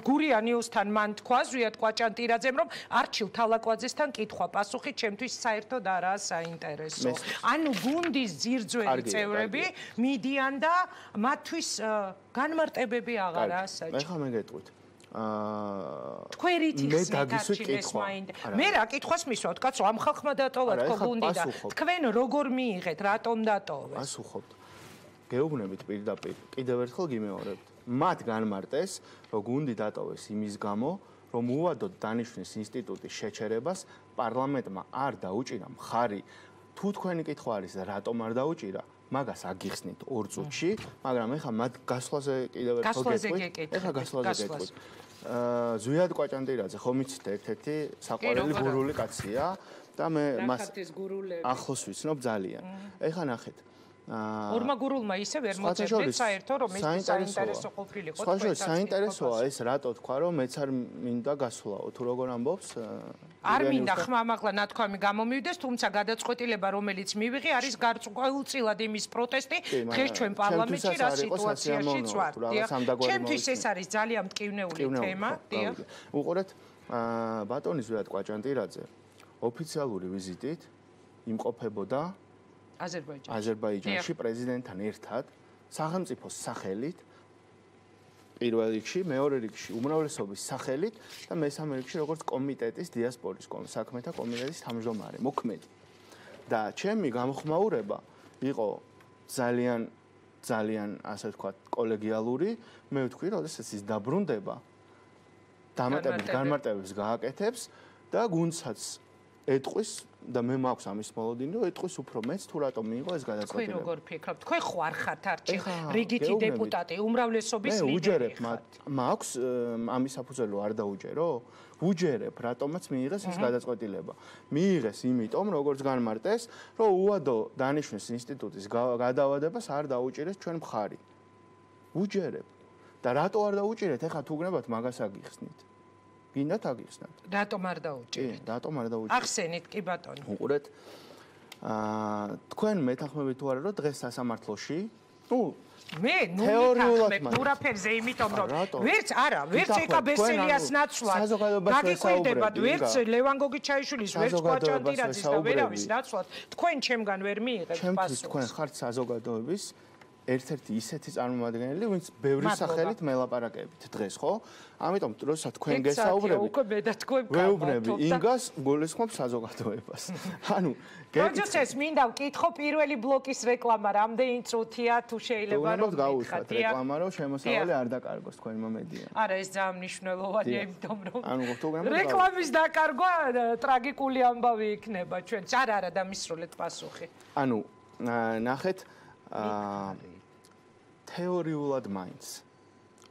გურია ნიუსთან მან თქვა ზვიად კვაჭანტირაძემ რომ არჩილ თალაკვაძესთან კითხვა პასუხი ჩემთვის საერთოდ არაა საინტერესო. ანუ გუნდის ძირძველი წევრები მიდიან და მათთვის განმარტებები აღარაა საჭირო. ეხლა მე გეტყვით. თქვენით იხსნით მე რა კითხვას მისვავთ კაცო ამ ხალხმა დატოვა თქო გუნდი და თქვენ როგორ მიიღეთ რატომ დატოვეს პასუხობთ გეუბნებით პირდაპირ კიდევ ერთხელ გიმეორებთ მათ განმარტეს რომ გუნდი დატოვეს იმის გამო რომ უადოდ დანიშნვის ინსტიტუტის შეჩერებას პარლამენტმა არ დაუჭირა მხარი თუ თქვენი კითხვა არის რატომ არ დაუჭირა მაგას აგიხსნით 2 წუთში მაგრამ ეხლა მათ გასვლაზე კიდევ ერთხელ გეტყვით ეხლა გასვლაზე გეტყვით ზვიად კვაჭანტირაძე ხომ იცით ერთ-ერთი საყვარელი გურული კაცია და მე მას ახლოს ვიცნობ ძალიან. ეხლა ნახეთ. ორმა გურულმა ისე ვერ მოწევდეთ საერთო რომ ის საინტერესო ყოფილიყო. სხვა საინტერესოა ეს რატო თქვა რომ მეც არ მინდა გასვლაო თუ როგორ ამბობს არ მინდა ხმამაღლა ნათქვამი გამომივიდეს, თუმცა გადაწყვეტილება რომელიც მივიღე არის გარკვეულწილად იმის პროტესტი დღეს ჩვენ პარლამენტში რა სიტუაციაშიც ვართ. ჩემთვის ეს არის ძალიან მტკივნეული თემა. უყურეთ ბატონი ზვიად კვაჭანტირაძე ოფიციალური ვიზიტით იმყოფებოდა აზერბაიჯანში პრეზიდენტთან ერთად სახელმწიფოს სახელით პირველ რიგში, მეორე რიგში უმრავლესობის სახელით და მესამე რიგში როგორც კომიტეტის დიასპორის საქმეთა კომიტეტის თავმჯდომარე, მოქმედი. და ჩემი გამოხმაურება იყო ძალიან ასე ვთქვათ კოლეგიალური, მე ვთქვი, როდესაც ის დაბრუნდება დამატებით განმარტებებს გააკეთებს და გუნდსაც ეტყვის და მე მაქვს ამის მოლოდინი, რომ ეტყვის უფრო მეც თუ რატომ მიიღო ეს გადაწყვეტილება. თქვენ როგორ ფიქრობთ? თქვენ ხო არ ხართ არჩი რიგითი დეპუტატი, უმრავლესობის ლიდერი. უჯერებ მაქვს ამის საფუძველი არ დაუჯერო? უჯერებ, რატომაც მიიღეს ეს გადაწყვეტილება. მიიღეს იმიტომ, როგორც განმარტეს, რომ უადო დანიშვნის ინსტიტუტის გადავადებას არ დაუჭირეს ჩვენ მხარი. უჯერებ. და რატო არ დაუჭირეთ? ეხლა თუ გნებათ მაგას აგიხსნით. გინდათ აგიხსნათ. რატომ არ დაუჭირეთ? რატომ არ დაუჭირეთ? ახსენით კი ბატონო. უყურეთ. თქვენ მეთანხმებით თუ არა რომ დღეს სასამართლოში, მე თეორიულად ნურაფერზე იმიტომ რომ ვერც ეკაბესელიას ნაცვლად გაგიკვირდებათ ვერც ლევან გოგიჩაიშვილის ვერც კვაჭანტირაძის და ვერავის ნაცვლად თქვენ ჩემგან ვერ მიიღებთ პასუხს. ჩემთვის თქვენ ხართ საზოგადოების ერთ-ერთი ისეთი წარმომადგენელი, ვინც ბევრი სახელით მელაპარაკებით დღეს, ხო? ამიტომ როცა თქვენ გესაუბრებით, ვეუბნები ინგას გულისხმობ საზოგადოებას. ანუ გეძებს მინდა ვკითხო პირველი ბლოკის რეკლამა რამდენი წუთია თუ შეიძლება რომ გავუშვათ რეკლამა რომ შემოსავალი არ დაკარგოს თქვენმა მედიამ. არა ეს ძალიან მნიშვნელოვანია იმიტომ რომ ანუ თუ რეკლამის დაკარგვა ტრაგიკული ამბავი იქნება ჩვენც. არა დამისრულეთ პასუხი. ანუ ნახეთ თეორიულად მაინც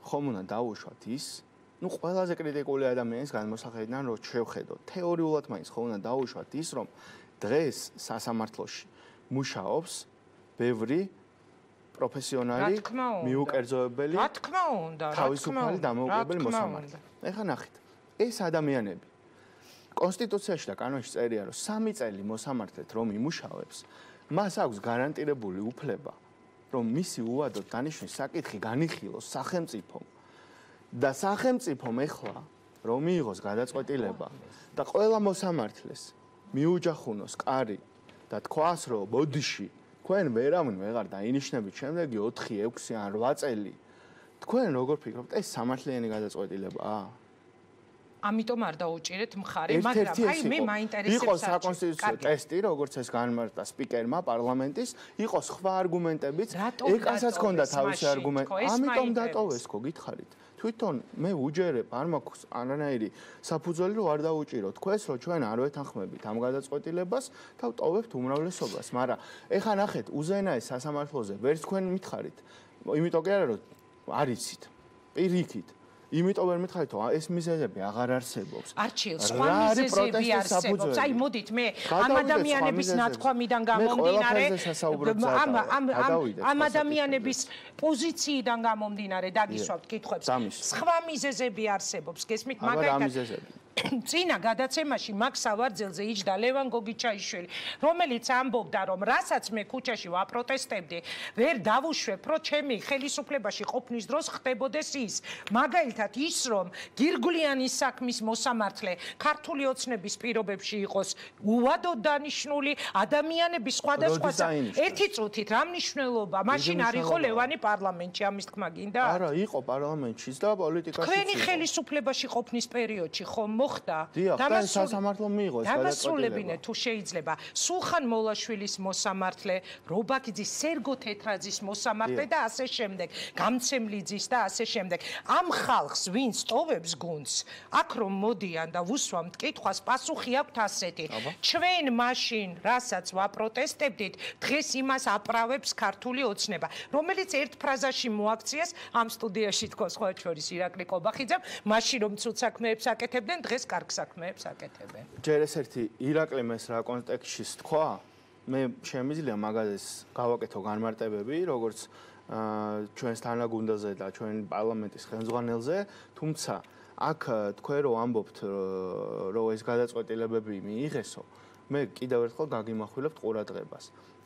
ხომ უნდა დაუშვათ ის ყველაზე კრიტიკული ადამიანის განმოსახედიდან რომ შევხედოთ თეორიულად მაინც ხომ უნდა დაუშვათ ის რომ დღეს სასამართლოში მუშაობს ბევრი პროფესიონალი მიუკერძოებელი რა თქმა უნდა თავისუფალი დამოუკიდებელი მოსამართლე. ეხლა ნახეთ ეს ადამიანები კონსტიტუციაში და კანონში წერია რომ 3 წელი მოსამართლეთ რომ იმუშავებს მას აქვს გარანტირებული უფლება რომ მისი უადოდ დანიშვნის საკითხი განიხილოს სახელმწიფომ და სახელმწიფომ ეხლა რომ მიიღოს გადაწყვეტილება და ყველა მოსამართლეს მიუჯახუნოს კარი და თქვას რომ ბოდიში თქვენ ვერავინ ვეღარ დაინიშნებით შემდეგი 4, 6 ან 8 წელი თქვენ როგორ ფიქრობთ ეს სამართლიანი გადაწყვეტილებაა? ამიტომ არ დაუჭირეთ მხარი, მაგრამ აი მე მაინტერესებს იყო საკონსტიტუციო ტესტი, როგორც ეს განმარტა სპიკერმა პარლამენტის, იყო სხვა არგუმენტებიც, ეკასაც ჰქონდა თავისი არგუმენტი. ამიტომ დატოვეს ხო გითხარით? თვითონ მე უჯერებ, არ მაქვს არანაირი საფუძველი რომ არ დაუჭირო თქვენს, რომ ჩვენ არ ვეთანხმებით ამ გადაწყვეტილებას და ვტოვებთ უმრავლესობას, მაგრამ ეხა ნახეთ, უზენაეს სასამართლოზე ვერც თქვენ მითხარით. იმიტომ კი არა რომ არ იცით. პირიქით იმიტომ ვერ მითხარით რომ ეს მიზეზები აღარ არსებობს. არჩილ, სხვა მიზეზები არსებობს. აი მოდით მე ამ ადამიანების ნათქვამიდან გამომდინარე ამ ადამიანების პოზიციიდან გამომდინარე დაგისვავთ კითხვებს. სხვა მიზეზები არსებობს. გესმით მაგალითად წინა გადაცემაში მაგ სავარძელზე იჯდა ლევან გოგიჩაიშვილი, რომელიც ამბობდა, რომ რასაც მე ქუჩაში ვაპროტესტებდი, ვერ დავუშვებ, რომ ჩემი ხელისუფლებაში ყოფნის დროს ხდებოდეს ის. მაგალითად ის, რომ გირგვლიანის საქმის მოსამართლე ქართული ოცნების პირობებში იყოს უვადოდ დანიშნული ადამიანების სხვადასხვა ერთი წუთით რა მნიშვნელობა? მაშინ არ იყო ლევანი პარლამენტში, ამის თქმა გინდა? არა, იყო პარლამენტშიც და პოლიტიკაშიც. თქვენი ხელისუფლებაში ყოფნის პერიოდში ხომ მოხდა და სასამართლომ მიიღო ეს გადაწყვეტილება. დამასრულებინე თუ შეიძლება. სულხან მოლაშვილის მოსამართლე, რობაქიძის, სერგო თეთრაძის მოსამართლე და ასე შემდეგ. გამცემლიძის და ასე შემდეგ. ამ ხალხს ვინც ტოვებს გუნდს, აქ რომ მოდიან და ვუსვამთ კითხვას, პასუხი აქვთ ასეთი. ჩვენ მაშინ, რასაც ვაპროტესტებდით, დღეს იმას აправებს ქართული ოცნება, რომელიც ერთ ფრაზაში მოაქციეს ამ სტუდიაში თქოს სხვა შორის ირაკლი კობახიძემ, მაშინ რომ ცუდ საქმეებს აკეთებდნენ, დღეს კარგ საქმეებს აკეთებენ. ჯერ ეს ერთი ირაკლიმ ეს რა კონტექსტში თქვა, მე შემიძლია მაგაზეს გავაკეთო განმარტებები, როგორც ჩვენს თანაგუნდაზე და ჩვენ პარლამენტის ხელმძღვანელზე, თუმცა აქ თქვენ რო ამბობთ, რომ ეს გადაწყვეტილებები მიიღესო, მე კიდევ ერთხელ გაგიმახვილებთ ყურადღებას.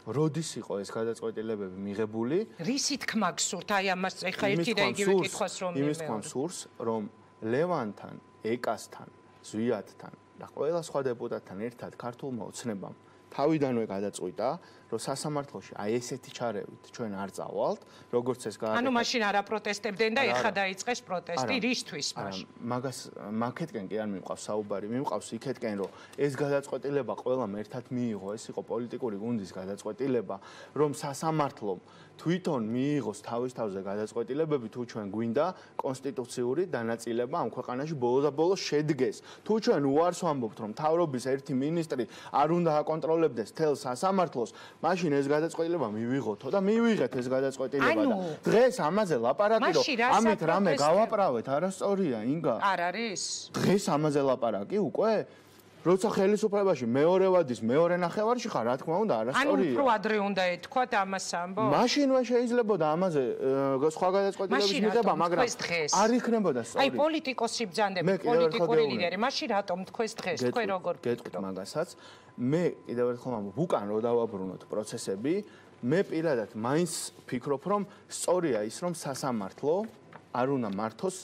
როდის იყო ეს გადაწყვეტილებები მიღებული? რისი თქმა გსურთ? აი ამას ეხა ერთი და იგივე კითხვას რომ მე იმის თქმა სურს, რომ ლევანთან, ეკასთან, ზვიათთან და ყველა სხვა დეპუტატთან ერთად ქართულმა ოცნებამ თავიდანვე გადაწყვიტა, რომ სასამართლოში აი ესეთი ჩარევით ჩვენ არ წავალთ, როგორც ეს გააკეთა. ანუ მაშინ არა პროტესტებდნენ და ეხა დაიწყეს პროტესტი რისთვის მაშინ? მაგას მაკეთკენ კი არ მიმყავს საუბარი, მიმყავს იქეთკენ, რომ ეს გადაწყვეტილება ყველამ ერთად მიიღო, ეს იყო პოლიტიკური გუნდის გადაწყვეტილება, რომ სასამართლომ თვითონ მიიღოს თავის თავზე გადაწყვეტილებები, თუ ჩვენ გვინდა კონსტიტუციური დანაწილება ამ ქვეყანაში ბოლოს შედგეს. თუ ჩვენ უარს ვამბობთ, რომ მთავრობის ერთი მინისტრი არ უნდა აკონტროლებდეს თელ სასამართლოს, მაშინ ეს გადაწყვეტილება მივიღოთო და მივიღეთ ეს გადაწყვეტილება და დღეს ამაზე ლაპარაკი რომ ამით რამე გავაправეთ, არასწორია, ინგა. არ არის? დღეს ამაზე ლაპარაკი უკვე? როცა ხელისუფლებაში მეორე ვადის მეორე ნახევარში ხარ, რა თქმა უნდა, არასწორია. ანუ უფრო ადრე უნდა ეთქვათ ამას ამბობ? მაშინვე შეიძლებოდა ამაზე სხვა გადაწყვეტილების მიღება, მაგრამ არ იქნებოდა სწორი. აი პოლიტიკოსი ბრძანდები, პოლიტიკური ლიდერი, მაშინ რატომ თქვენს დღეს, თქვენ როგორ გეტყვით მაგასაც? მე კიდევ ერთხელ ამბობ, უკან რო დავაბრუნოთ პროცესები, მე პირადად მაინც ფიქრობ, რომ სწორია ის, რომ სასამართლო არ უნდა მართოს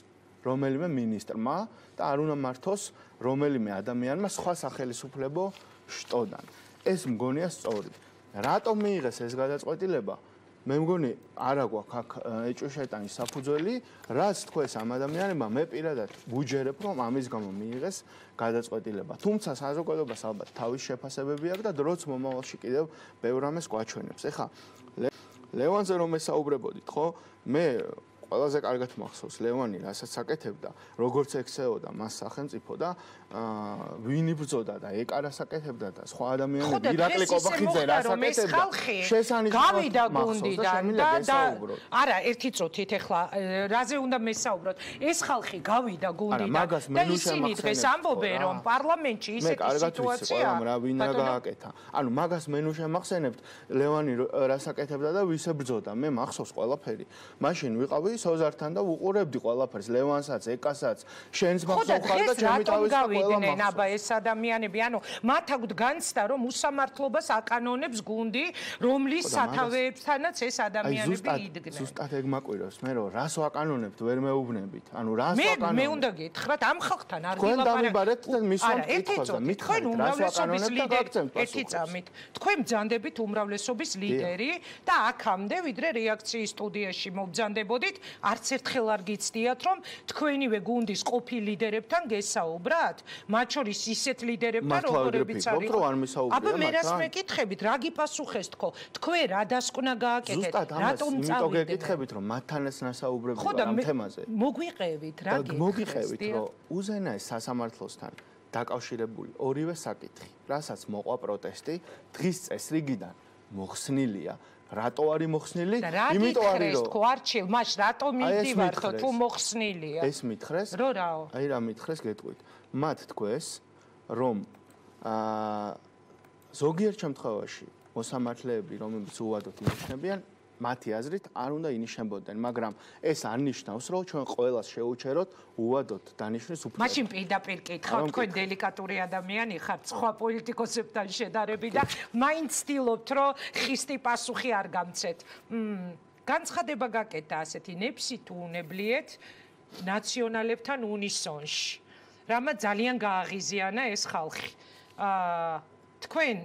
რომელიმე მინისტრმა და არ უნდა მართოს რომელიმე ადამიანმა სხვა სახელისუფლებო შტოდან. ეს მგონია სწორი. რატომ მიიღეს ეს გადაწყვეტილება? მე მგონი არა გვაქვს აქ ეჭვშეტანის საფუძველი, რაც თქვენს ამ ადამიანებმა მე პირადად ვუჯერებ, რომ ამის გამო მიიღეს გადაწყვეტილება. თუმცა საზოგადოებას ალბათ თავის შეფასებები აქვს და დროც მომავალში კიდევ ბევრ რამეს გვაჩვენებს. ეხლა ლევანზე რომ ესაუბრებოდით, ხო? მე ყველაზე კარგად მახსოვს ლევანი რასაც აკეთებდა, როგორც ექცეოდა მას სახელმწიფო და ვინ იბრძოდა და ეკარას აკეთებდა და სხვა ადამიანები ირაკლი კობახიძე რასაც აკეთებდა. გავიდა გუნდიდან და არა, ერთი წუთით ეხლა რაზე უნდა მესაუბროთ. ეს ხალხი გავიდა გუნდიდან და ისინი დღეს ამბობენ, რომ პარლამენტში ისეთი სიტუაცია რა ვინ რა გააკეთა. ანუ მაგას მე ნუ შემახსენებთ ლევანი რას აკეთებდა და ვის ებრძოდა. მე მახსოვს ყველაფერი. მაშინ ვიყავი სოზართან და უყურებდი ყველაფერს, ლევანსაც, ეკასაც, შენს მახსოვს ხარ და ჩემი თავის ყველა მახსოვს. აბა ეს ადამიანები, ანუ მათ აქვთ განცდა, რომ უსამართლობას აკანონებს გუნდი, რომლის სათავეებთანაც ეს ადამიანები იდგნენ. ზუსტად ეგ მაკვირავს მე, რომ რას ვაკანონებთ, ვერ მეუბნებით. ანუ რას ვაკანონებთ? მე უნდა გითხრათ, ამ ხალხთან არ გილაპარაკეთ. თქვენ დავიბარეთ და მისვამ კითხვას და მითხარით, რას ვაკანონებთ და გაგცემთ პასუხს. ერთი წამით. თქვენ ბრძანდებით უმრავლესობის ლიდერი და აქამდე, ვიდრე რეაქციის სტუდიაში მობრძანდებოდით, არც ერთხელ არ გიცდიათ, რომ თქვენივე გუნდის ყოფილ ლიდერებთან გესაუბრათ? მათ შორის ისეთ ლიდერებთან, როგორებიც არის. აბა მე რას მეკითხებით, რა გიპასუხეს თქო? თქვენ რა დასკვნა გააკეთეთ? რატომ წავიდეთ? იმიტომ გეკითხებით, რომ მათთანაც ნასაუბრებია ამ თემაზე. მოგვიყევით, რა გეკითხეთ? მოგიყევით, რომ უზენაეს სასამართლოსთან დაკავშირებული ორივე საკითხი, რასაც მოყვა პროტესტი, დღის წესრიგიდან მოხსნილია. რატო არის მოხსნილი? იმიტომ არის რომ თქო არჩილ, მაშ რატო მიდივართო თუ მოხსნილია? ეს მითხრეს? რო რაო? აი რა მითხრეს გეტყვით. მათ თქვეს რომ ზოგიერთ შემთხვევაში მოსამართლეები, რომლებიც უვადოთ ინიშნებიან, მათი აზრით არ უნდა ინიშნებოდნენ, მაგრამ ეს არ ნიშნავს, რომ ჩვენ ყველას შეუჩეროთ უვადოთ დანიშნვის უფლება. მაშინ პირდაპირ კითხავ, თქვენ დელიკატური ადამიანი ხართ სხვა პოლიტიკოსებთან შედარებით და მაინც ცდილობთ, რომ ხისტი პასუხი არ გამცეთ. განცხადება გაკეთა ასეთი ნებსი თუ უნებლიეთ ნაციონალებთან უნისონში. რამა ძალიან გააღიზიანა ეს ხალხი. თქვენ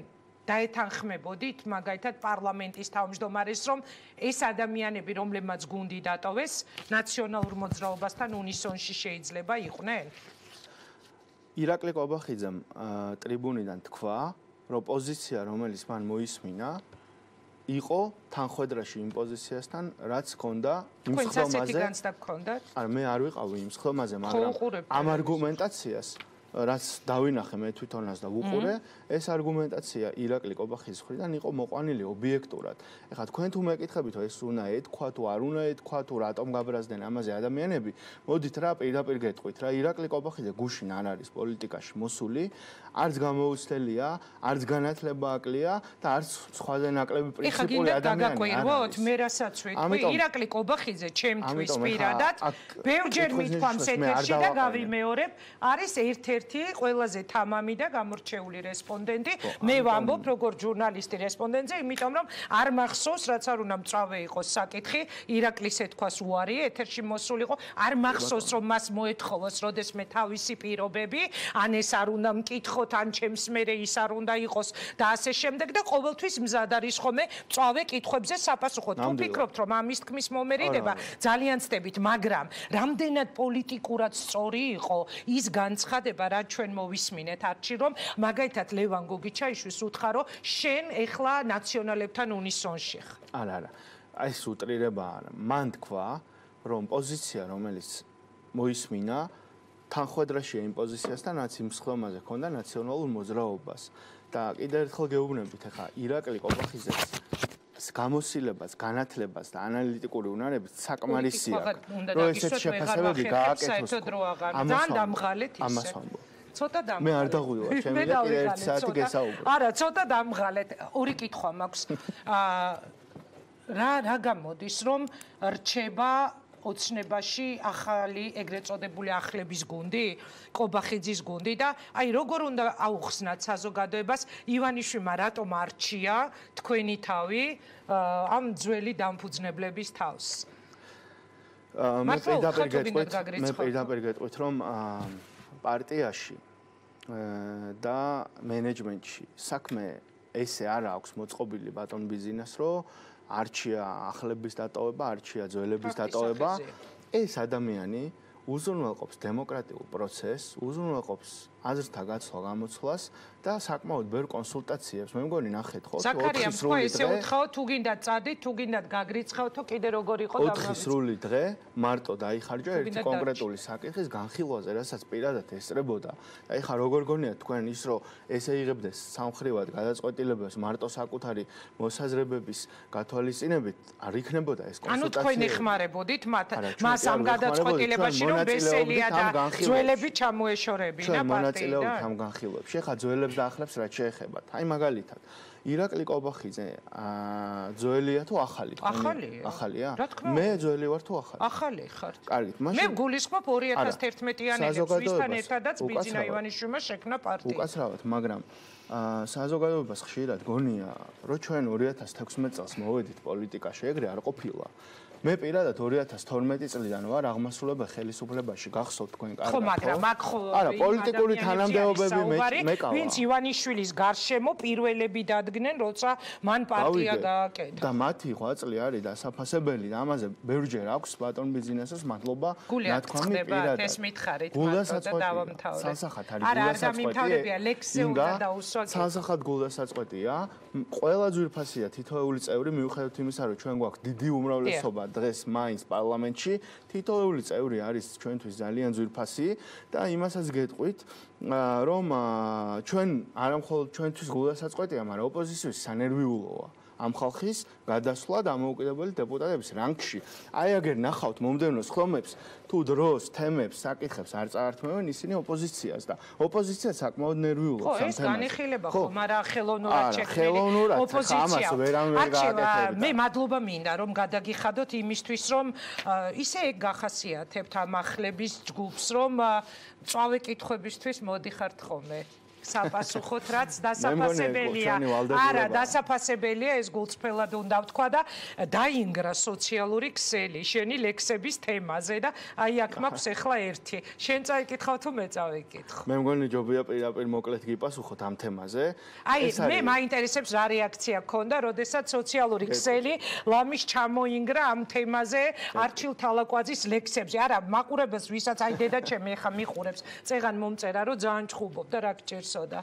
დაეთანხმებოდით მაგალითად პარლამენტის თავმჯდომარეს, რომ ეს ადამიანები, რომლებმაც გუნდი დატოვეს, ნაციონალურ მოძრაობასთან უნისონში შეიძლება იყვნენ? ირაკლი კობახიძემ ტრიბუნიდან თქვა, რომ პოზიცია, რომელიც მან მოისმინა, იყო თანხვედრაში იმ პოზიციასთან, რაც ჰქონდა იმ თქვენც სხდომაზე. ასეთი განცდა გქონდათ? არა, მე არ ვიყავი იმ სხდომაზე, მაგრამ ამ არგუმენტაციას რაც დავინახე მე თვითონაც და ვუყურე, ეს არგუმენტაცია ირაკლი კობახიძის მხრიდან იყო მოყვანილი ობიექტურად. ეხლა თქვენ თუ მეკითხებით, ეს უნდა ეთქვა თუ არ უნდა ეთქვა თუ რატომ გაბრაზდნენ ამაზე ადამიანები, მოდით რა პირდაპირ გეტყვით რა, ირაკლი კობახიძე გუშინ არ არის პოლიტიკაში მოსული, არც გამოუცდელია, არც განათლება აკლია და არც სხვაზე ნაკლები პრინციპული ადამიანი არ არის. მე რასაც ვიტყვი, ირაკლი კობახიძე ჩემთვის პირადად ბევრჯერ მithქვამს ეთერში და გავიმეორებ, არის ერთ-ერთი ყველაზე თამამი და გამორჩეული რესპონდენტი. მე ვამბობ როგორც ჟურნალისტი რესპონდენტზე, იმიტომ რომ არ მახსოვს, რაც არ უნდა მწვავე იყოს საკითხი, ირაკლის ეთქვას უარი ეთერში მოსულიყო, არ მახსოვს რომ მას მოეთხოვოს, როდესმე თავისი პირობები, ან ეს არ უნდა მკითხოთ, ან ჩემს მერე ის არ უნდა იყოს და ასე შემდეგ და ყოველთვის მზად არის ხოლმე მწვავე კითხვებზე საპასუხოდ. თუ ფიქრობთ რომ ამის თქმის მომერიდება ძალიან ცდებით, მაგრამ რამდენად პოლიტიკურად სწორი იყო ის განცხადება, რაც ჩვენ მოვისმინეთ არჩი, რომ მაგალითად ლევან გოგიჩაიშვილს უთხარო, შენ ეხლა ნაციონალებთან უნისონში ხარ. არა. აი ეს უტრირება არა. მან თქვა, რომ პოზიცია, რომელიც მოისმინა, თანხმედრაშია იმ პოზიციასთან, რაც იმ სხდომაზე ჰქონდა ნაციონალურ მოძრაობას. და კიდევ ერთხელ გეუბნებით, ეხლა ირაკლი კობახიძეს გამოსილებას, განათლებას და ანალიტიკური უნარებით საკმარისი აქვს. რომ ესეთ შეფასებები გააკეთოს. ძალიან დამღალეთ ისე. ამას ვამბობ. ცოტა დამღალეთ. მე არ დაღულა, შემიძლია კიდევ 1 საათი გესაუბრო. არა, ცოტა დამღალეთ. ორი კითხვა მაქვს. რა გამოდის, რომ რჩება ოცნებაში ახალი ეგრეთ წოდებული ახლების გუნდი, კობახიძის გუნდი და აი როგორ უნდა აუხსნათ საზოგადოებას ივანიშვილმა რატომ არჩია თქვენი თავი ამ ძველი დამფუძნებლების თავს? მე პირდაპირ გეტყვით, რომ პარტიაში და მენეჯმენტში საქმე ესე არ აქვს მოწყობილი ბატონ ბიზნეს, რომ არჩია ახლების დატოვება, არჩია ძველების დატოვება. ეს ადამიანი უზრუნველყოფს დემოკრატიულ პროცესს, უზრუნველყოფს აზრთა გაცვლა-გამოცვლას და საკმაოდ ბევრ კონსულტაციებს. მე მგონი ნახეთ ხო, 4 სრული დღე. ესე უთხოვ, თუ გინდათ წადით, თუ გინდათ გაგრიცხავთ, თუ კიდე როგორ იყო დამთავრებული. 4 სრული დღე მარტო დაიხარჯა ერთი კონკრეტული საკითხის განხილვაზე, რასაც პირადად ესწრებოდა. და ეხლა როგორ გონიათ თქვენ ის, რომ ესე იღებდეს სამხრივად გადაწყვეტილებებს მარტო საკუთარი მოსაზრებების გათვალისწინებით, არ იქნებოდა ეს კონსულტაცია. ანუ თქვენ ეხმარებოდით მას ამ გადაწყვეტილებაში, რომ ბესელია და ძველები ჩამოეშორებინა მონაწილეობით ამ განხილვებში. ეხლა ძველებს და ახლებს რაც შეეხებათ. აი მაგალითად, ირაკლი კობახიძე ძველია თუ ახალი? ახალია. მე ძველი ვარ თუ ახალი? ახალი ხარ. კარგით, მაშინ მე გულისხმობ 2011-იანელებს, ვისთან ერთადაც ბიძინა ივანიშვილმა შექმნა პარტია. უკაცრავად, მაგრამ საზოგადოებას ხშირად გონია, რომ ჩვენ 2016 წელს მოვედით პოლიტიკაში, ეგრე არ ყოფილა. მე პირადად 2012 წლიდან ვარ აღმასრულებელ ხელისუფლებაში, გახსოვთ თქვენ კარგად. ხო, მაგრამ აქ ხო არა, პოლიტიკური თანამდებობები მეკავა. ვინც ივანიშვილის გარშემო პირველები დადგნენ, როცა მან პარტია გააკეთა. და მათი ღვაწლი არის დასაფასებელი და ამაზე ბევრჯერ აქვს ბატონ ბიზნესის მადლობა ნათქვამი პირადად. ეს მითხარით მარტო და დავამთავრე. სასახად არის არა, არ დამიმთავრებია, ლექსზე უნდა დაუსვა. სასახად გულდასაწყვეტია. ყველა ძვირფასია თითოეული წევრი, მიუხედავად იმისა, რომ ჩვენ გვაქვს დიდი უმრავლესობა დღეს მაინც პარლამენტში, თითოეული წევრი არის ჩვენთვის ძალიან ძვირფასი და იმასაც გეტყვით, რომ ჩვენ არა მხოლოდ ჩვენთვის გულდასაწყვეტია, მაგრამ ოპოზიციის სანერვიულოა ამ ხალხის გადასვლა დამოუკიდებელი დეპუტატების რანგში. აი აგერ ნახავთ მომდევნო სხდომებს, თუ დროს, თემებს, საკითხებს არ წაართმევენ ისინი ოპოზიციას და ოპოზიცია საკმაოდ ნერვიულობს ამ თემაზე. ხო, ეს განიხილება ხო, მაგრამ ხელოვნურად შექმნილი ოპოზიცია. მე მადლობა მინდა რომ გადაგიხადოთ იმისთვის, რომ ისე ეგ გახასიათებთ ამ ახლების ჯგუფს, რომ წავე კითხვებისთვის მოდიხართ ხოლმე. საპასუხოთ რაც დასაფასებელია. არა, დასაფასებელია ეს გულწრფელად უნდა ვთქვა და დაინგრა სოციალური ქსელი შენი ლექსების თემაზე და აი აქ მაქვს ახლა ერთი. შენ წაიკითხავ თუ მე წავიკითხო? მე მგონი ჯობია პირდაპირ მოკლედ გიპასუხოთ ამ თემაზე. აი მე მაინტერესებს რა რეაქცია გქონდა, როდესაც სოციალური ქსელი ლამის ჩამოინგრა ამ თემაზე არჩილ თალაკვაძის ლექსებზე. არა, მაყურებელს ვისაც აი დედა ჩემი ახლა მიყურებს, წეღან მომწერა რომ ძალიან ჩხუბობ და რა გჭირს იცოდა.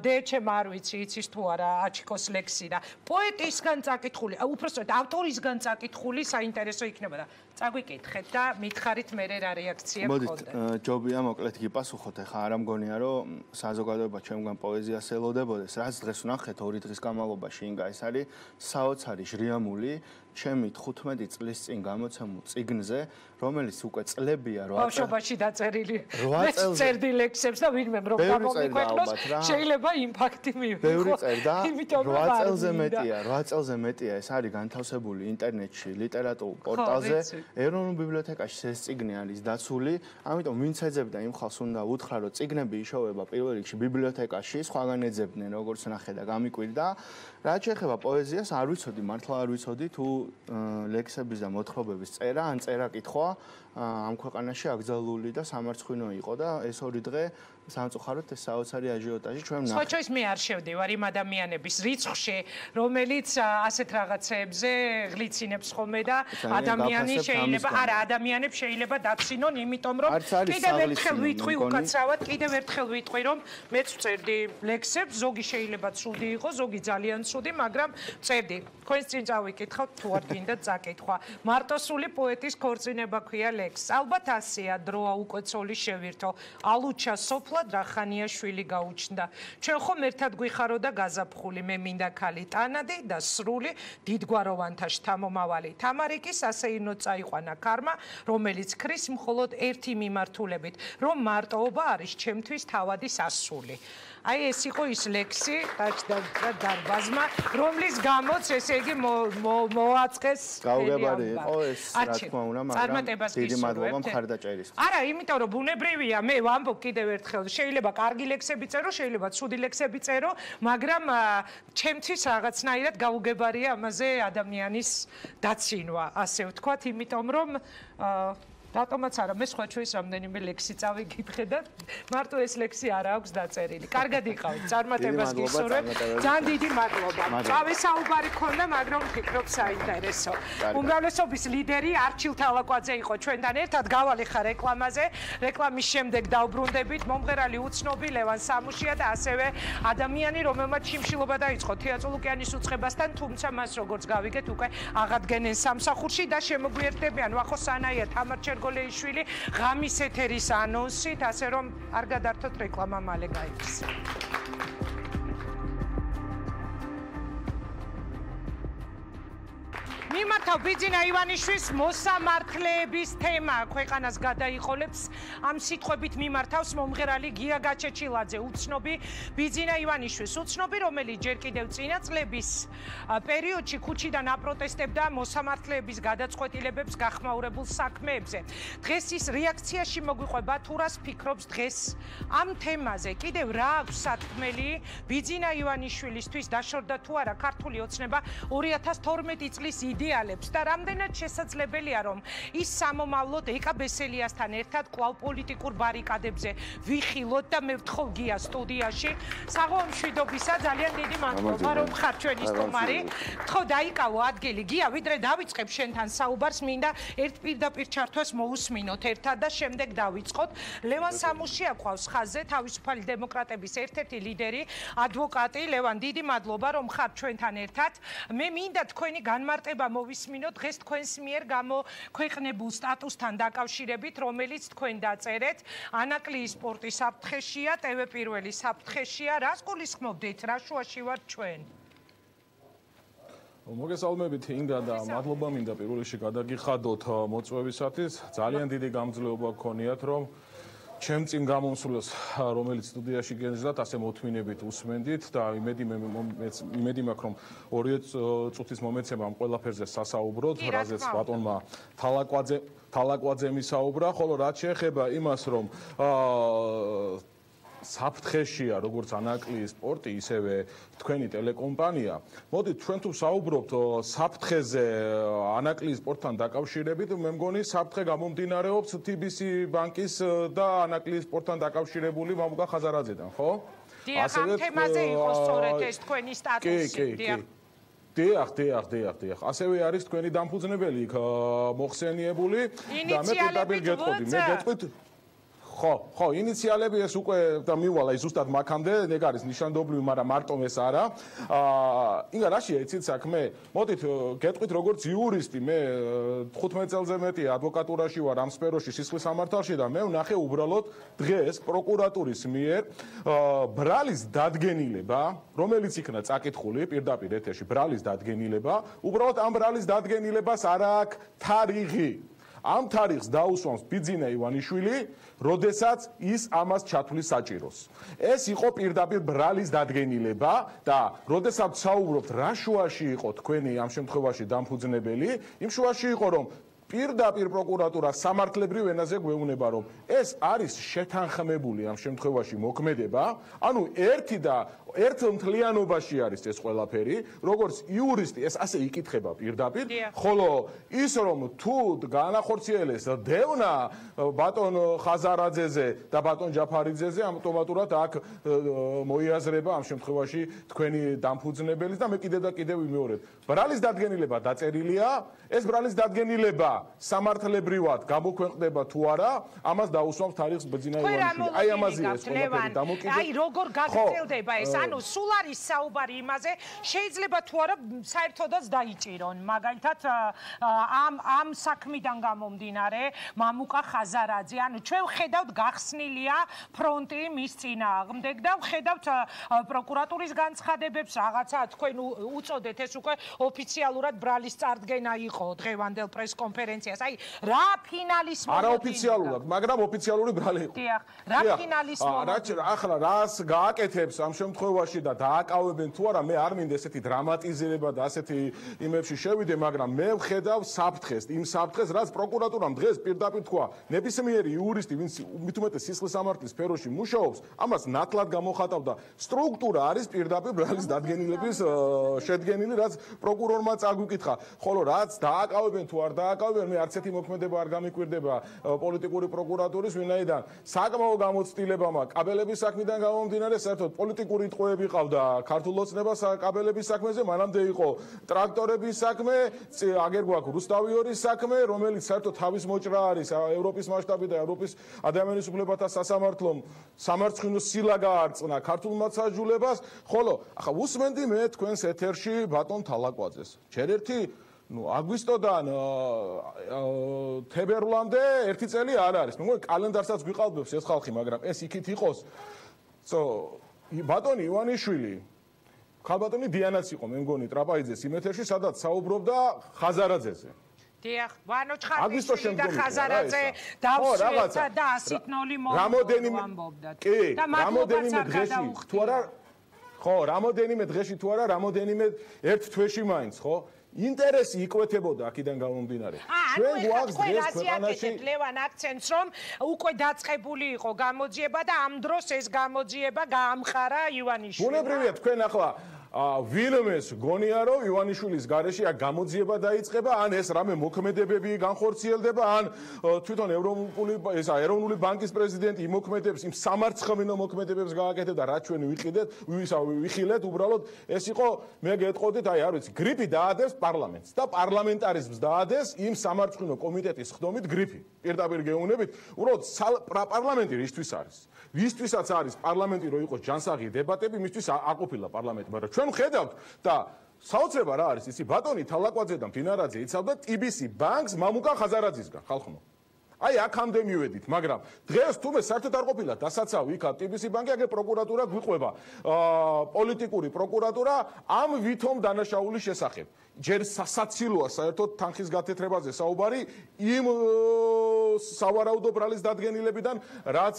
დეჩემ არ ვიცი, იცის თუ არა აჩიკოს ლექსი და პოეტისგან წაკითხული, უпростоრად ავტორისგან წაკითხული საინტერესო იქნება და წაგვიკითხეთ და მითხარით მე რა რეაქცია გქონდა. მოდით, ჯობია მოკლედ გიპასუხოთ, ეხა არ ამგონია რომ საზოგადოება ჩემგან პოეზიას ელოდებოდეს, რაც დღეს ვნახეთ 2 დღის განმავლობაში ინგა ეს არის საოცარი ჟრიამული ჩემი 15 წლის წინ გამოცემულ წიგნზე, რომელიც უკვე წლებია 8 ბავშვობაში დაწერილი. მე წერდი ლექსებს და ვინმე რომ გამომიკვეთნოს, შეიძლება იმპაქტი მივიღო. ბევრი წერდა, 8 წელზე მეტია, 8 წელზე მეტია ეს არის განთავსებული ინტერნეტში, ლიტერატურულ პორტალზე. ეროვნულ ბიბლიოთეკაში ეს წიგნი არის დაცული, ამიტომ ვინც ეძებდა იმ ხალხს უნდა უთხრა, რომ წიგნები იშოვება პირველ რიგში ბიბლიოთეკაში, სხვაგან ეძებდნენ, როგორც ნახე და გამიკვირდა. რაც შეეხება პოეზიას, არ ვიცოდი, მართლა არ ვიცოდი თუ ლექსების და მოთხრობების წერა, ან წერა-კითხვა ამ ქვეყანაში აკრძალული და სამარცხვინო იყო და ეს 2 დღე სამწუხაროდ ეს საოცარი აჟიოტაჟი ჩვენ ვნახეთ. სხვაჩოის მე არ შევდივარ იმ ადამიანების რიცხვში, რომელიც ასეთ რაღაცეებზე ღლიცინებს ხოლმე და ადამიანი შეიძლება, არა, ადამიანებს შეიძლება დაცინონ, იმიტომ რომ კიდევ ერთხელ ვიტყვი უკაცრავად, კიდევ ერთხელ ვიტყვი რომ მეც ვწერდი ლექსებს, ზოგი შეიძლება ცუდი იყოს, ზოგი ძალიან ცუდი, მაგრამ ვწერდი. თქვენს წინ წავიკითხავთ, თუ არ გინდათ წაკითხვა. მარტოსული პოეტის ქორწინება ქვია ლექსს. ალბათ ასეა დროა უკვეცოლი შევირთო. ალუჩა სოფლა დრახანიაშვილი გაუჩნდა. ჩვენ ხომ ერთად გვიხარო და გაზაფხული, მე მინდა ქალი ტანადი და სრული დიდგვაროვანთა შთამომავალი. თამარიკის ასეინო წაიყვანა ქარმა, რომელიც ქრის მხოლოდ ერთი მიმართულებით, რომ მარტოობა არის ჩემთვის თავადი სასული. აი ეს იყო ის ლექსი დარბაზმა, რომლის გამოც ესე იგი მოაწყეს გავგებარი იყო ეს რა თქმა უნდა, მაგრამ დიდი მადლობა მხარდაჭერისთვის. არა, იმიტომ რომ ბუნებრივია, მე ვამბობ კიდევ ერთხელ, შეიძლება კარგი ლექსები წერო, შეიძლება ცუდი ლექსები წერო, მაგრამ ჩემთვის რაღაცნაირად გაუგებარია ამაზე ადამიანის დაცინვა, ასე ვთქვათ, იმიტომ რომ რატომაც არა, მე სხვა ჩვენს რამდენიმე ლექსი წავიკითხე და მარტო ეს ლექსი არ აქვს დაწერილი. კარგად იყავით, წარმატებას გისურვებ. ძალიან დიდი მადლობა. წავე საუბარი ქონდა, მაგრამ ვფიქრობ საინტერესო. უმრავლესობის ლიდერი არჩილ თალაკვაძე იყო ჩვენთან ერთად, გავალი ხარ რეკლამაზე. რეკლამის შემდეგ დავბრუნდებით მომღერალი უცნობი ლევან სამუშია და ასევე ადამიანი, რომელმაც შიმშილობა დაიწყო თეატრალუკიანის უწყებასთან, თუმცა მას როგორც გავიგეთ, უკვე აღადგენენ სამსახურში და შემოგვიერთდებიან ვახოსანაია თამარ გოლეიშვილი ღამის ეთერის ანონსით, ასე რომ არ გადართოთ რეკლამა მალე გაიგეს. მიმართავ ბიძინა ივანიშვილის მოსამართლეების თემა ქვეყანას გადაიყოლებს. ამ სიტყვებით მიმართავს მომღერალი გია გაჩეჩილაძე, უცნობი ბიძინა ივანიშვილს, უცნობი, რომელიც ჯერ კიდევ წინა წლების პერიოდში ქუჩიდან აპროტესტებდა მოსამართლეების გადაწყვეტილებებს გახმაურებულ საქმეებზე. დღეს ის რეაქციაში მოგვიყვება, თუ რას ფიქრობს დღეს ამ თემაზე. კიდევ რა აქვს სათქმელი ბიძინა ივანიშვილისთვის, დაშორდა თუ არა ქართული ოცნება 2012 წლის იდეალებს და რამდენად შესაძლებელია რომ ის სამომავლოდ ეკა ბესელიასთან ერთად კვლავ პოლიტიკურ ბარიკადებზე ვიხილოთ და მე ვთხოვ გია სტუდიაში საღო მშვიდობისა ძალიან დიდი მადლობა რომ ხარ ჩვენი სტუმარი თქო დაიკავო ადგილი გია ვიდრე დავიწყებ შენთან საუბარს მინდა ერთ პირდაპირ ჩართვას მოусმინოთ ერთად და შემდეგ დავიწყოთ ლევან სამუშია ყავს ხაზზე თავისუფალი დემოკრატების ერთ-ერთი ლიდერი ადვოკატი ლევან დიდი მადლობა რომ ხარ ჩვენთან ერთად მე მინდა თქვენი განმარტება მოვისმინოთ დღეს თქვენს მიერ გამოქვეყნებულ სტატუსთან დაკავშირებით, რომელიც თქვენ დაწერეთ. ანაკლიის სპორტის საფრთხეშია, TV პირველი საფრთხეშია. რას გულისხმობდით? რა შუაში ვართ ჩვენ? მოგესალმებით ინგა და მადლობა მინდა პირველ რიგში გადაგიხადოთ მოწვევისათვის. ძალიან დიდი გამძლეობა გქონიათ, რომ ჩემ წინ გამომსვლელს, რომელიც სტუდიაში გენზდათ, ასე მოთმინებით უსმენდით და იმედი მაქვს, რომ 2 წუთის მომეცემა ამ ყველაფერზე სასაუბროთ, რაზეც ბატონმა თალაკვაძემ ისაუბრა, ხოლო რაც შეეხება იმას, რომ საფრთხეშია როგორც ანაკლიის სპორტი, ისევე თქვენი ტელეკომპანია. მოდით ჩვენ თუ საუბრობთ საფრთხეზე ანაკლიის სპორტთან დაკავშირებით, მე მგონი საფრთხე გამომდინარეობს TBC ბანკის და ანაკლიის სპორტთან დაკავშირებული მამუკა ხაზარაძედან, ხო? დიახ, ამ თემაზე იყო სწორედ ეს თქვენი სტატუსი, დიახ. დიახ. ასევე არის თქვენი დამფუძნებელი იქ მოხსენიებული და მე პირდაპირ გეტყობდი. მე გეტყვით ხო, ინიციალები ეს უკვე და მივალა ის ზუსტად მაქამდე, ეგ არის ნიშანდობლივი, მაგრამ მარტო ეს არა. იგა რაშია იცით საქმე? მოდით გეტყვით როგორც იურისტი, მე 15 წელზე მეტი ადვოკატურაში ვარ ამ სფეროში, სისხლის სამართალში და მე ვნახე უბრალოდ დღეს პროკურატურის მიერ ბრალის დადგენილება, რომელიც იქნა წაკითხული პირდაპირ ეთერში, ბრალის დადგენილება, უბრალოდ ამ ბრალის დადგენილებას არ აქვს თარიღი. ამ თარიღს დაუსვამს ბიძინა ივანიშვილი, როდესაც ის ამას ჩათვლის საჭიროს. ეს იყო პირდაპირ ბრალის დადგენილება და როდესაც საუბრობთ რა შუაში იყო თქვენი ამ შემთხვევაში დამფუძნებელი, იმ შუაში იყო რომ პირდაპირ პროკურატურა სამართლებრივ ენაზე გვეუბნება რომ ეს არის შეთანხმებული ამ შემთხვევაში მოქმედება, ანუ ერთ მთლიანობაში არის ეს ყველაფერი, როგორც იურისტი ეს ასე იკითხება პირდაპირ, ხოლო ის რომ თუ განახორციელეს დევნა ბატონ ხაზარაძეზე და ბატონ ჯაფარიძეზე, ავტომატურად აქ მოიაზრება ამ შემთხვევაში თქვენი დამფუძნებელის და მე კიდევ და კიდევ ვიმეორებ. ბრალის დადგენილება დაწერილია, ეს ბრალის დადგენილება სამართლებრივად გამოქვეყნდება თუ არა, ამას დაუსვამს თარიღს ბიძინა ივანიშვილი. აი ამაზეა ეს ყველაფერი დამოკიდებული. აი როგორ გაგრძელდება ეს? ანუ სულ არის საუბარი იმაზე, შეიძლება თუ არა საერთოდაც დაიჭირონ. მაგალითად ამ საქმიდან გამომდინარე, მამუკა ხაზარაძე, ანუ ჩვენ ვხედავთ გახსნილია ფრონტი მის წინააღმდეგ და ვხედავთ პროკურატურის განცხადებებს, რაღაცა თქვენ უწოდეთ ეს უკვე ოფიციალურად ბრალის წარდგენა იყო დღევანდელ პრესკონფერენციას. აი რა ფინალის მომენტია? არაოფიციალურად, მაგრამ ოფიციალური ბრალი იყო. დიახ, რა ფინალის მომენტია? ახლა რას გააკეთებს ამ შემთხვევაში და დააკავებენ თუ არა, მე არ მინდა ესეთი დრამატიზება და ასეთი იმებში შევიდე, მაგრამ მე ვხედავ საფრთხეს, იმ საფრთხეს, რაც პროკურატურამ დღეს პირდაპირ თქვა, ნებისმიერი იურისტი, ვინც მით უმეტეს სისხლის სამართლის სფეროში მუშაობს, ამას ნათლად გამოხატავდა. სტრუქტურა არის პირდაპირ ბრალის დადგენილების შედგენილი, რაც პროკურორმა წაგვიკითხა. ხოლო რაც დააკავებენ თუ არ დააკავებენ, მე არც ერთი მოქმედება არ გამიკვირდება პოლიტიკური პროკურატურის, ვინაიდან საკმაო გამოცდილებამა კაბელების საქმიდან გამომდინარე, საერთოდ პოლიტიკური ტყვეები ყავდა ქართულ ოცნებას კაბელების საქმეზე, მანამდე იყო ტრაქტორების საქმე, აგერ გვაქვს რუსთავი ორის საქმე, რომელიც საერთოდ თავის მოჭრა არის ევროპის მასშტაბით და ევროპის ადამიანის უფლებათა სასამართლომ სამარცხინო სილა გაარწნა ქართულ მასაჯულებას, ხოლო ახლა უსმენდი მე თქვენს ეთერში ბატონ თალაკვაძეს. ჯერ ერთი აგვისტოდან თებერვლამდე ერთი წელი არ არის. მე მგონი კალენდარსაც გვიყალბებს ეს ხალხი, მაგრამ ეს იქით იყოს. ბატონი ივანიშვილი, ხალბატონი დიანაც იყო, მე მგონი ტრაპაიძეს იმ ეთერში, სადაც საუბრობდა ხაზარაძეზე. დიახ, ვანო ჩხარიშვილი და ხაზარაძე დავსვეთა და 100-0 მომბობდათ. კი, რამოდენიმე დღეში თუ არა, ხო, რამოდენიმე დღეში თუ არა, რამოდენიმე ერთ თვეში მაინც, ხო? ინტერესი იკვეთებოდა აქედან გამომდინარე. ჩვენ გვაქვს დღეს ქვეყანაში ლევან აქცენტს, რომ უკვე დაწყებული იყო გამოძიება და ამ დროს ეს გამოძიება გაამყარა ივანიშვილს. ბუნებრივია თქვენ ახლა ვინმეს გონია რომ ივანიშვილის გარეშე აქ გამოძიება დაიწყება, ან ეს რამე მოქმედებები განხორციელდება, ან თვითონ ეროვნული ბანკის პრეზიდენტი იმოქმედებს, იმ სამარცხნინო მოქმედებებს გააკეთებდა, რაც ჩვენ ვიხილეთ, უბრალოდ ეს იყო, მე გეტყოდით, აი არ ვიცი, გრიფი დაადებს პარლამენტს და პარლამენტარიზმს დაადეს იმ სამარცხნინო კომიტეტის ხდომით გრიფი. პირდაპირ გეუბნებით, უბრალოდ პარლამენტი რისთვის არის? ვისთვისაც არის პარლამენტი, რომ იყოს ჯანსაღი დებატები, მისთვის არ ყოფილა პარლამენტი, მაგრამ ჩვენ ვხედავთ და საოცრება რა არის ისი, ბატონი თალაკვაძე და მდინარაძე იცავდა TBC ბანკს მამუკა ხაზარაძისგან, ხალხო. აი აქამდე მივედით, მაგრამ დღეს თუმე საერთოდ არ ყოფილა დასაცავი იქა TBC ბანკი, აგერ პროკურატურა გვიყვება, პოლიტიკური პროკურატურა ამ ვითომ დანაშაულის შესახებ. ჯერ სასაცილოა საერთოდ თანხის გათეთრებაზე საუბარი იმ სავარაუდო ბრალის დადგენილებიდან, რაც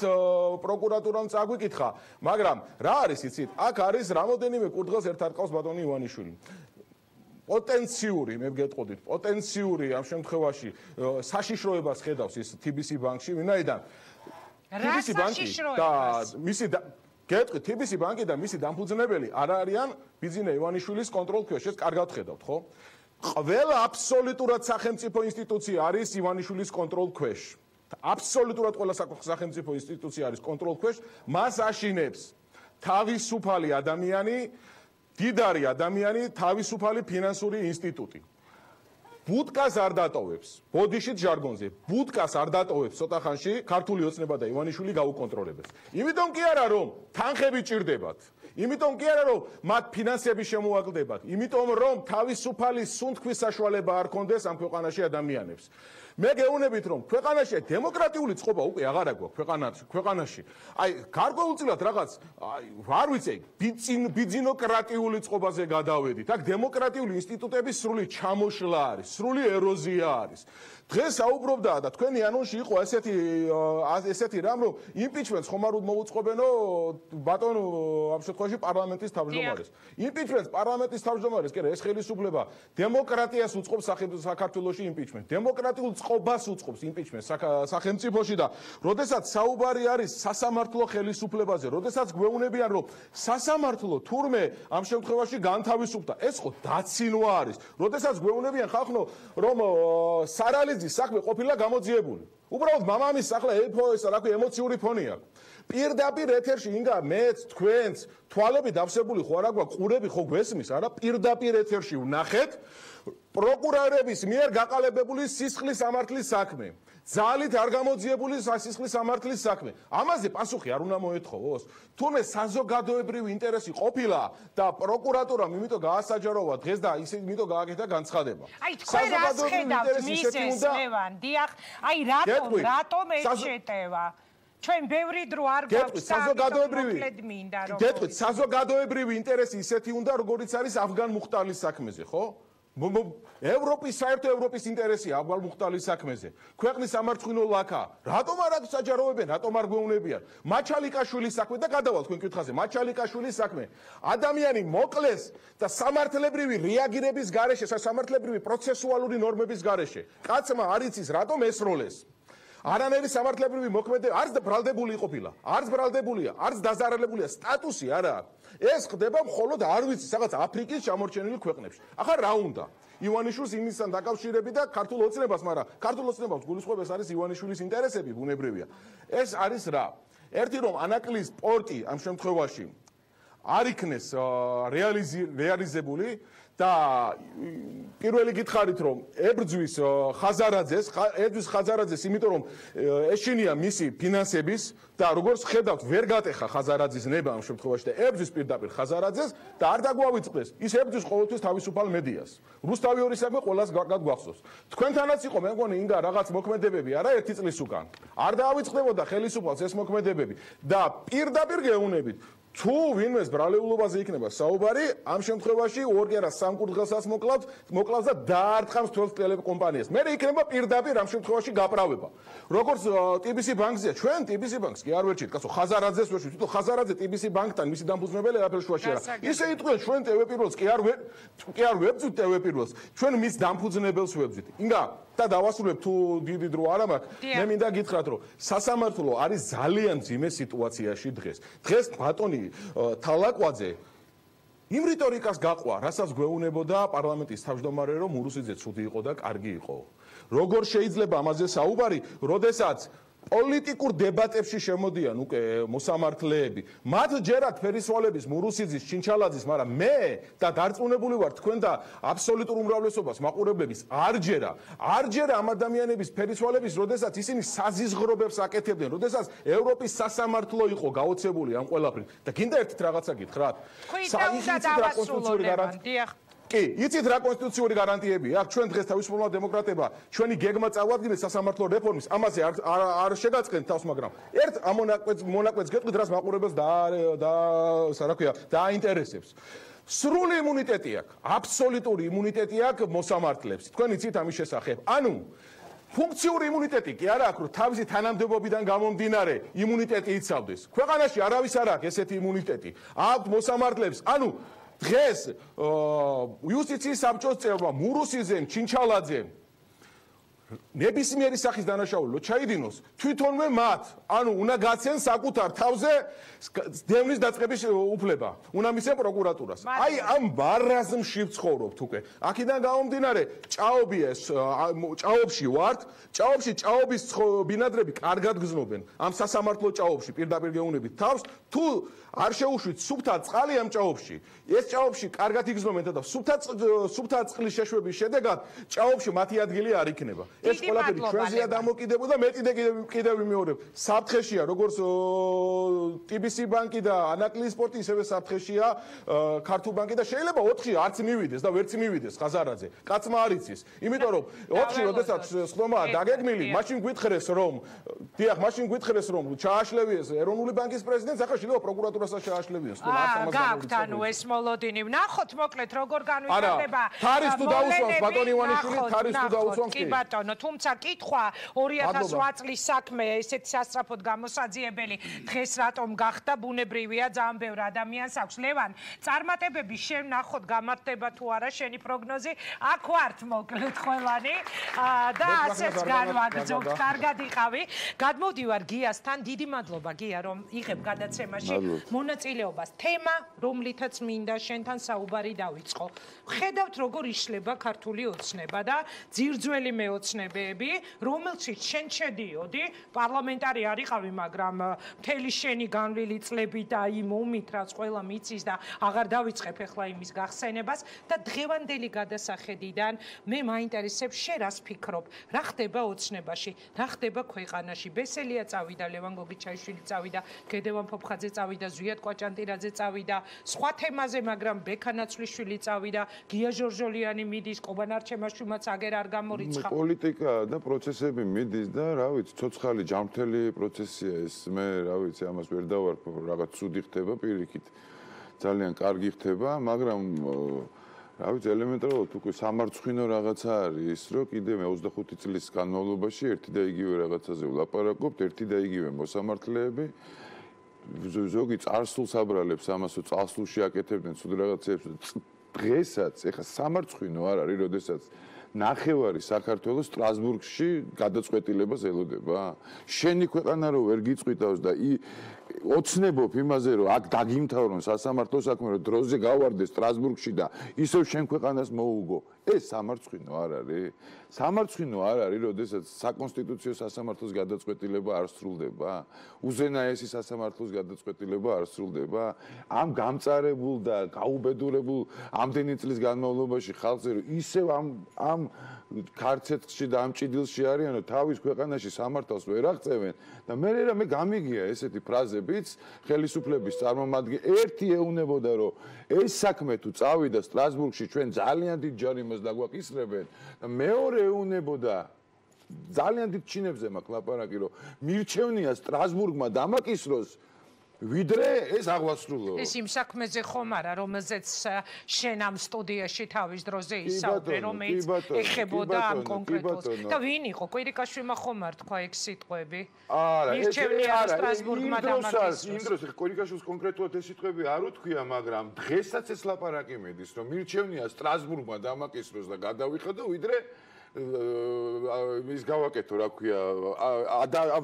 პროკურატურამ წაგვიკითხა, მაგრამ რა არის იცით, აქ არის რამოდენიმე კურდღელს ერთ არყავს ბატონი ივანიშვილი. პოტენციური, მე გეტყოდით, პოტენციური ამ შემთხვევაში საშიშროებას ხედავს ის TBC ბანკში, ვინაიდან TBC ბანკი და მისი გეტყვით, TBC ბანკი და მისი დამფუძნებელი არ არიან ბიძინა ივანიშვილის კონტროლქვეშ, ეს კარგად ხედავთ, ხო? ყველა აბსოლუტურად სახელმწიფო ინსტიტუცია არის ივანიშვილის კონტროლქვეშ. აბსოლუტურად ყველა სახელმწიფო ინსტიტუცია არის კონტროლქვეშ, მას აშინებს თავისუფალი ადამიანი, დიდარი ადამიანი, თავისუფალი ფინანსური ინსტიტუტი. ბუდკას არ დატოვებს. ბოდიშით ჟარგონზე. ბუდკას არ დატოვებს ცოტა ხანში ქართული ოცნება და ივანიშვილი გაუკონტროლებებს. იმიტომ კი არა რომ თანხები ჭირდებათ. იმიტომ კი არა რომ მათ ფინანსები შემოაკლდებათ. იმიტომ რომ თავისუფალი სუნთქვის საშუალება არ ქონდეს ამ ქვეყანაში ადამიანებს. მე გეუბნებით რომ ქვეყანაში დემოკრატიული წყობა უკვე აღარ აქვს ქვეყანაში. აი გარკვეულწილად რაღაც არ ვიცი ბიძინოკრატიული წყობაზე გადავედით. აქ დემოკრატიული ინსტიტუტების სრული ჩამოშლა არის, სრული ეროზია არის. დღეს საუბრობდა და თქვენი ანონსში იყო ესეთი რამ რომ იმპიჩმენტს ხომ არ მოუწყობენო ბატონ ამ შემთხვევაში პარლამენტის თავმჯდომარეს. იმპიჩმენტს პარლამენტის თავმჯდომარეს კი რა ეს ხელისუფლება დემოკრატიას უწყობს საქართველოში იმპიჩმენტს. დემოკრატიულ წყობას უწყობს იმპიჩმენტს სახელმწიფოში და როდესაც საუბარი არის სასამართლო ხელისუფლებაზე, როდესაც გვეუბნებიან რომ სასამართლო თურმე ამ შემთხვევაში განთავისუფლდა, ეს ხო დაცინვა არის. როდესაც გვეუბნებიან ხალხო რომ სარალიძის საქმე ყოფილა გამოძიებული. უბრალოდ მამამის ახლა რა ქვია ემოციური ფონი აქვს. პირდაპირ ეთერში ინგა მეც თქვენც თვალები დავსებული ხო არა გვაქვს, ყურები ხო გვესმის, არა პირდაპირ ეთერში ვნახეთ პროკურორების მიერ გაყალიბებული სისხლის სამართლის საქმე. ძალით არ გამოძიებული სისხლის სამართლის საქმე. ამაზე პასუხი არ უნდა მოეთხოვოს. თუმცა საზოგადოებრივი ინტერესი ყოფილა და პროკურატურამ იმიტომ გაასაჯაროვა დღეს და ისე იმიტომ გააკეთა განცხადება. აი თქვენ რას ხედავთ მისეს ლევან? დიახ, აი რატომ ეს შეტევა? ჩვენ ბევრი დრო არ გვაქვს საზოგადოებრივი ინტერესი ისეთი უნდა როგორიც არის ავგან მუხტალის საქმეზე, ხო? საერთო ევროპის ინტერესია ავგან მუხტალის საქმეზე. ქვეყნის სამარცხვინო ლაქა. რატომ არ აქვს საჯაროებენ, რატომ არ გვეუბნებიან? მაჩალიკაშვილის საქმე და გადავალ თქვენ კითხვაზე, მაჩალიკაშვილის საქმე. ადამიანი მოკლეს და სამართლებრივი რეაგირების გარეშე, სამართლებრივი პროცესუალური ნორმების გარეშე. კაცმა არ იცის რატომ ესროლეს. არანაირი სამართლებრივი მოქმედება არც ბრალდებული ყოფილა, არც ბრალდებულია, არც დაზარალებულია, სტატუსი არა აქვს. ეს ხდება მხოლოდ არ ვიცი, რაღაც აფრიკის ჩამორჩენილი ქვეყნებში. ახლა რა უნდა? ივანიშვილს იმისთან დაკავშირებით და ქართულ ოცნებას, მაგრამ ქართულ ოცნებას გულისხმობს არის ივანიშვილის ინტერესები, ბუნებრივია. ეს არის რა? ერთი რომ ანაკლის პორტი ამ შემთხვევაში არ იქნეს რეალიზებული და პირველი გითხარით რომ ებრძვის ხაზარაძეს, იმიტომ რომ ეშინია მისი ფინანსების და როგორც ხედავთ ვერ გატეხა ხაზარაძის ნება ამ შემთხვევაში და ებრძვის პირდაპირ ხაზარაძეს და არ დაგვავიწყდეს ის ებრძვის ყოველთვის თავისუფალ მედიას. რუსთავი ორი საქმე ყველას კარგად გვახსოვს. თქვენთანაც იყო მე მგონი ინგა რაღაც მოქმედებები არა ერთი წლის უკან. არ დაავიწყდებოდა ხელისუფალს ეს მოქმედებები და პირდაპირ გეუბნებით თუ ვინმეს ბრალეულობაზე იქნება საუბარი, ამ შემთხვევაში ორგერას სამკურდღელსაც მოკლავს და დაარტყამს 12 ტელეკომპანიას. მე იქნება პირდაპირ ამ შემთხვევაში გაправება. როგორც TBC ბანკზეა, ჩვენ TBC ბანკს კი არ ვერჩით, კაცო, ხაზარაძეს ვერჩით, თვითონ ხაზარაძე TBC ბანკთან მისი დამფუძნებელი არაფერ შუაში არა. ისე იტყვიან ჩვენ TV პირველს კი არ ვებძვით TV პირველს, ჩვენ მის დამფუძნებელს ვებძვით. ინგა და დავასრულებ თუ დიდი დრო არ მაქვს, მე მინდა გითხრათ რომ სასამართლო არის ძალიან ძიმე სიტუაციაში დღეს. დღეს ბატონი თალაკვაძე იმ რიტორიკას გაყვა, რასაც გვეუბნებოდა პარლამენტის თავმჯდომარე რომ ურუსიძე ცუდი იყო და კარგი იყო. როგორ შეიძლება ამაზე საუბარი, როდესაც პოლიტიკურ დებატებში შემოდიან უკვე მოსამართლეები. მათ ჯერათ ფერისვალების, მურუსიძის, ჩინჩალაძის, მაგრამ მე და დარწმუნებული ვარ თქვენ და აბსოლუტურ უმრავლესობას მაყურებლების არ ჯერა ამ ადამიანების ფერისვალების, როდესაც ისინი საზიზღრობებს აკეთებდნენ, როდესაც ევროპის სასამართლო იყო გაოცებული ამ ყველაფრით. და გინდა ერთით რაღაცა გითხრათ? კი, იცით რა კონსტიტუციური გარანტიებია აქვს? ჩვენ დღეს თავისუფლმა დემოკრატებმა ჩვენი გეგმა წავადგინეთ სასამართლო რეფორმის, ამაზე არ შეგაწყენთ თავს, მაგრამ ერთ მონაკვეთს გეტყვით, რაც მაყურებელს დააინტერესებს. სრული იმუნიტეტი აქვს, აბსოლუტური იმუნიტეტი აქვს მოსამართლეებს. თქვენ იცით ამის შესახებ. ანუ ფუნქციური იმუნიტეტი კი არა აქვს, რომ თავისი თანამდებობიდან გამომდინარე იმუნიტეტი იცავდეს. ქვეყანაში არავის არ აქვს ესეთი იმუნიტეტი. აქვს მოსამართლეებს. ანუ დღეს იუსტიციის საბჭოს წევრმა მურუსიძემ, ჩინჩალაძემ ნებისმიერი სახის დანაშაული ჩაიდინოს თვითონვე მათ ანუ უნდა გაცენ საკუთარ თავზე დევნის დაწყების უფლება უნდა მისცენ პროკურატურას აი ამ მარაზმში ვცხოვრობთ უკვე აქედან გამომდინარე ჭაობია ჭაობში ვართ ჭაობის ბინადრები კარგად გზნობენ ამ სასამართლო ჭაობში პირდაპირ გეუნებით თავს თუ არ შეუშვით სუფთა წყალი ამ ჭაობში ეს ჭაობში კარგად იგზნობენ და სუფთა წყლის შეშვების შედეგად ჭაობში მათი ადგილი არ იქნება ეს ყველაფერი ჩვენზეა დამოკიდებული და მეტი კიდევ ვიმეორებ საფრთხეშია როგორც TBC ბანკი და ანაკლიის სპორტი ისევე საფრთხეშია ქართულ ბანკი და შეიძლება 4-ში არც მივიდეს და ვერც მივიდეს ხაზარაძე კაცმა არ იცის იმიტომ რომ 4-ში როდესაც სხდომაა დაგეგმილი მაშინ გვითხრეს რომ ჩააშლევიეს ეროვნული ბანკის პრეზიდენტს ახლა შეიძლება პროკურატურასაც ჩააშლევიეს თუ არც ამას გაქვთ ანუ ეს მოლოდინი ვნახოთ მოკლედ როგორ განვითარდება თარის თუ დაუსვამს ბატონ ივანიშვილი თარის თუ დაუსვამს კი ბატონო თუმცა კითხვა 2008 წლის საქმე ესეთ სასწრაფოდ გამოსაძიებელი დღეს რატომ გახდა ბუნებრივია ძალიან ბევრ ადამიანს აქვს ლევან წარმატებები შევნახოთ გამართდება თუ არა შენი პროგნოზი აქ ვართ მოკლედ ყველანი და ასეც განვაგრძობთ კარგად იყავი გადმოვდივარ გიასთან დიდი მადლობა გია რომ იღებ გადაცემაში მონაწილეობას თემა რომლითაც მინდა შენთან საუბარი დავიწყო ხედავთ როგორ იშლება ქართული ოცნება და ძირძველი მეოცნებები რომელშიც შენ შედიოდი პარლამენტარი არ იყავი მაგრამ მთელი შენი განვლილი წლები და იმ ომით რაც ყველა მიცის და აღარ დავიწყებ ახლა იმის გახსენებას და დღევანდელი გადასახედიდან მე მაინტერესებს შენ რას ფიქრობ რა ხდება ოცნებაში რა ხდება ქვეყანაში ბესელია წავიდა ლევან გოგიჩაიშვილი წავიდა გედევან ფოფხაძე წავიდა ზვიად კვაჭანტირაძე წავიდა სხვა თემაზე მაგრამ ბექანაცვლიშვილი წავიდა გია ჟორჟოლიანი მიდის ყობან არჩემაშვილმაც აგერ არ გამორიცხა პოლიტიკა და პროცესები მიდის და რა ვიცი ცოცხალი ჯანმრთელი პროცესია ეს მე რა ვიცი ამას ვერ დავარქვა რაღაც ცუდი ხდება პირიქით ძალიან კარგი ხდება მაგრამ რა ვიცი ელემენტარულად უკვე სამარცხვინო რაღაცა არის რომ კიდე მე 25 წლის განმავლობაში ერთი და იგივე რაღაცაზე ვლაპარაკობთ ერთი და იგივე მოსამართლეები ზოგი წარსულს აბრალებს ამასო წარსულში აკეთებდნენ ცუდ რაღაცებს დღესაც ეხა სამარცხვინო არ არის როდესაც ნახევარი საქართველოს სტრასბურგში გადაწყვეტილებას ელოდება შენი ქვეყანა რო ვერ გიწყვიტავს და ოცნებობ იმაზე რომ აქ დაგიმთავრონ სასამართლო საქმე რომ დროზე გავარდეს სტრასბურგში და ისევ შენ ქვეყანას მოუგო ეს სამარცხვინო არ არის სამარცხვინო არ არის როდესაც საკონსტიტუციო სასამართლოს გადაწყვეტილება არ სრულდება უზენაესი სასამართლოს გადაწყვეტილება არ სრულდება ამ გამწარებულ და გაუბედურებულ ამდენი წლის განმავლობაში ხალხზე რომ ისევ ამ ქარცეთში და ამ ჭიდილში არიანო თავის ქვეყანაში სამართალს ვერ აღწევენ და მე გამიგია ესეთი ფრაზებიც ხელისუფლების წარმომადგენლ ერთი ეუნებოდა რომ ეს საქმე თუ წავიდა სტრასბურგში ჩვენ ძალიან დიდ ჯარიმას დაგვაკისრებენ და მეორე ეუნებოდა ძალიან დიდ ჩინებზე მაქვს ლაპარაკი რომ მირჩევნია სტრასბურგმა დამაკისროს ვიდრე ეს აღვასრულო ეს იმ საქმეზე ხომ არა რომელზეც შენ ამ სტუდიაში თავის დროზე ისაუბრე რომელიც ეხებოდა ამ კონკრეტულს და ვინ იყო კვირიკაშვილმა ხომ არ თქვა ეგ სიტყვები მირჩევნია სტრასბურგმა დამაკისროს იმ დროს კვირიკაშვილს კონკრეტულად ეს სიტყვები არ უთქვია მაგრამ დღესაც ეს ლაპარაკი მედის რომ მირჩევნია სტრასბურგმა დამაკისროს და გადავიხადო ვიდრე ის გავაკეთო რა ქვია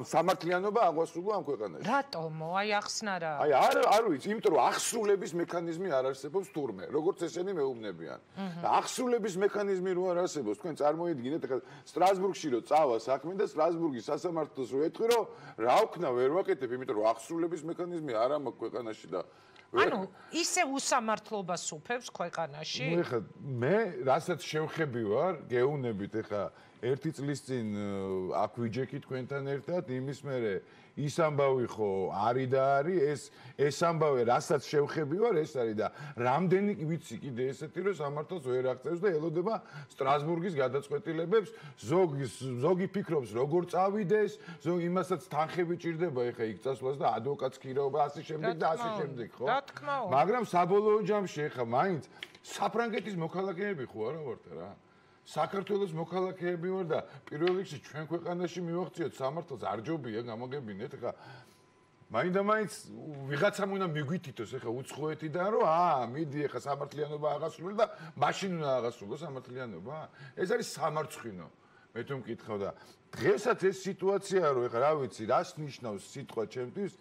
სამართლიანობა აღვასრულო ამ ქვეყანაში რატომო აი ახსნა რა აი არ ვიცი იმიტომ რომ აღსრულების მექანიზმი არ არსებობს თურმე როგორც ესენი მეუბნებიან და აღსრულების მექანიზმი რო არ არსებობს თქვენ წარმოიდგინეთ ახლა სტრასბურგში რო წავა საქმე და სტრასბურგის სასამართლოს რო ეთქვი რომ რა ვქნა ვერ ვაკეთებ იმიტომ რომ აღსრულების მექანიზმი არ ამაქვს ქვეყანაში და ანუ ისე უსამართლობას უფევს ქვეყანაში? ნუ ეხლა მე რასაც შევხები ვარ, გეუნებით ეხლა ერთი წლის წინ აქ ვიჯექი თქვენთან ერთად, იმის მერე ის ამბავი ხო არის და არის, ეს ამბავი რასაც შევხები ვარ, ეს არის და რამდენი ვიცი კიდე ესეთი რომ სამართალს ვერ აღწევს და ელოდება სტრასბურგის გადაწყვეტილებებს, ზოგი ფიქრობს როგორ წავიდეს, ზოგი იმასაც თანხები ჭირდება ეხლა იქ წასვლას და ადვოკატს ქირაობა ასე შემდეგ და ასე შემდეგ, ხო? მაგრამ საბოლოო ჯამში ეხლა მაინც საფრანგეთის მოქალაქეები ხო არა ვართ რა? საქართველოს მოქალაქეები ვარ და პირველ რიგში ჩვენ ქვეყანაში მივახციოთ სამართალს არ ჯობია გამოგებინეთ ხა მაინდა-მაინც ვიღაცამ უნდა მიგვითითოს ხა უცხოეთიდან რომ მიდი ხა სამართლიანობა აღასრულე და მაშინ უნდა აღასრულო სამართლიანობა ეს არის სამარცხვინო მე თუ მკითხავ და დღესაც ეს სიტუაცია რომ ეხლა რა ვიცი რას ნიშნავს სიტყვა ჩემთვის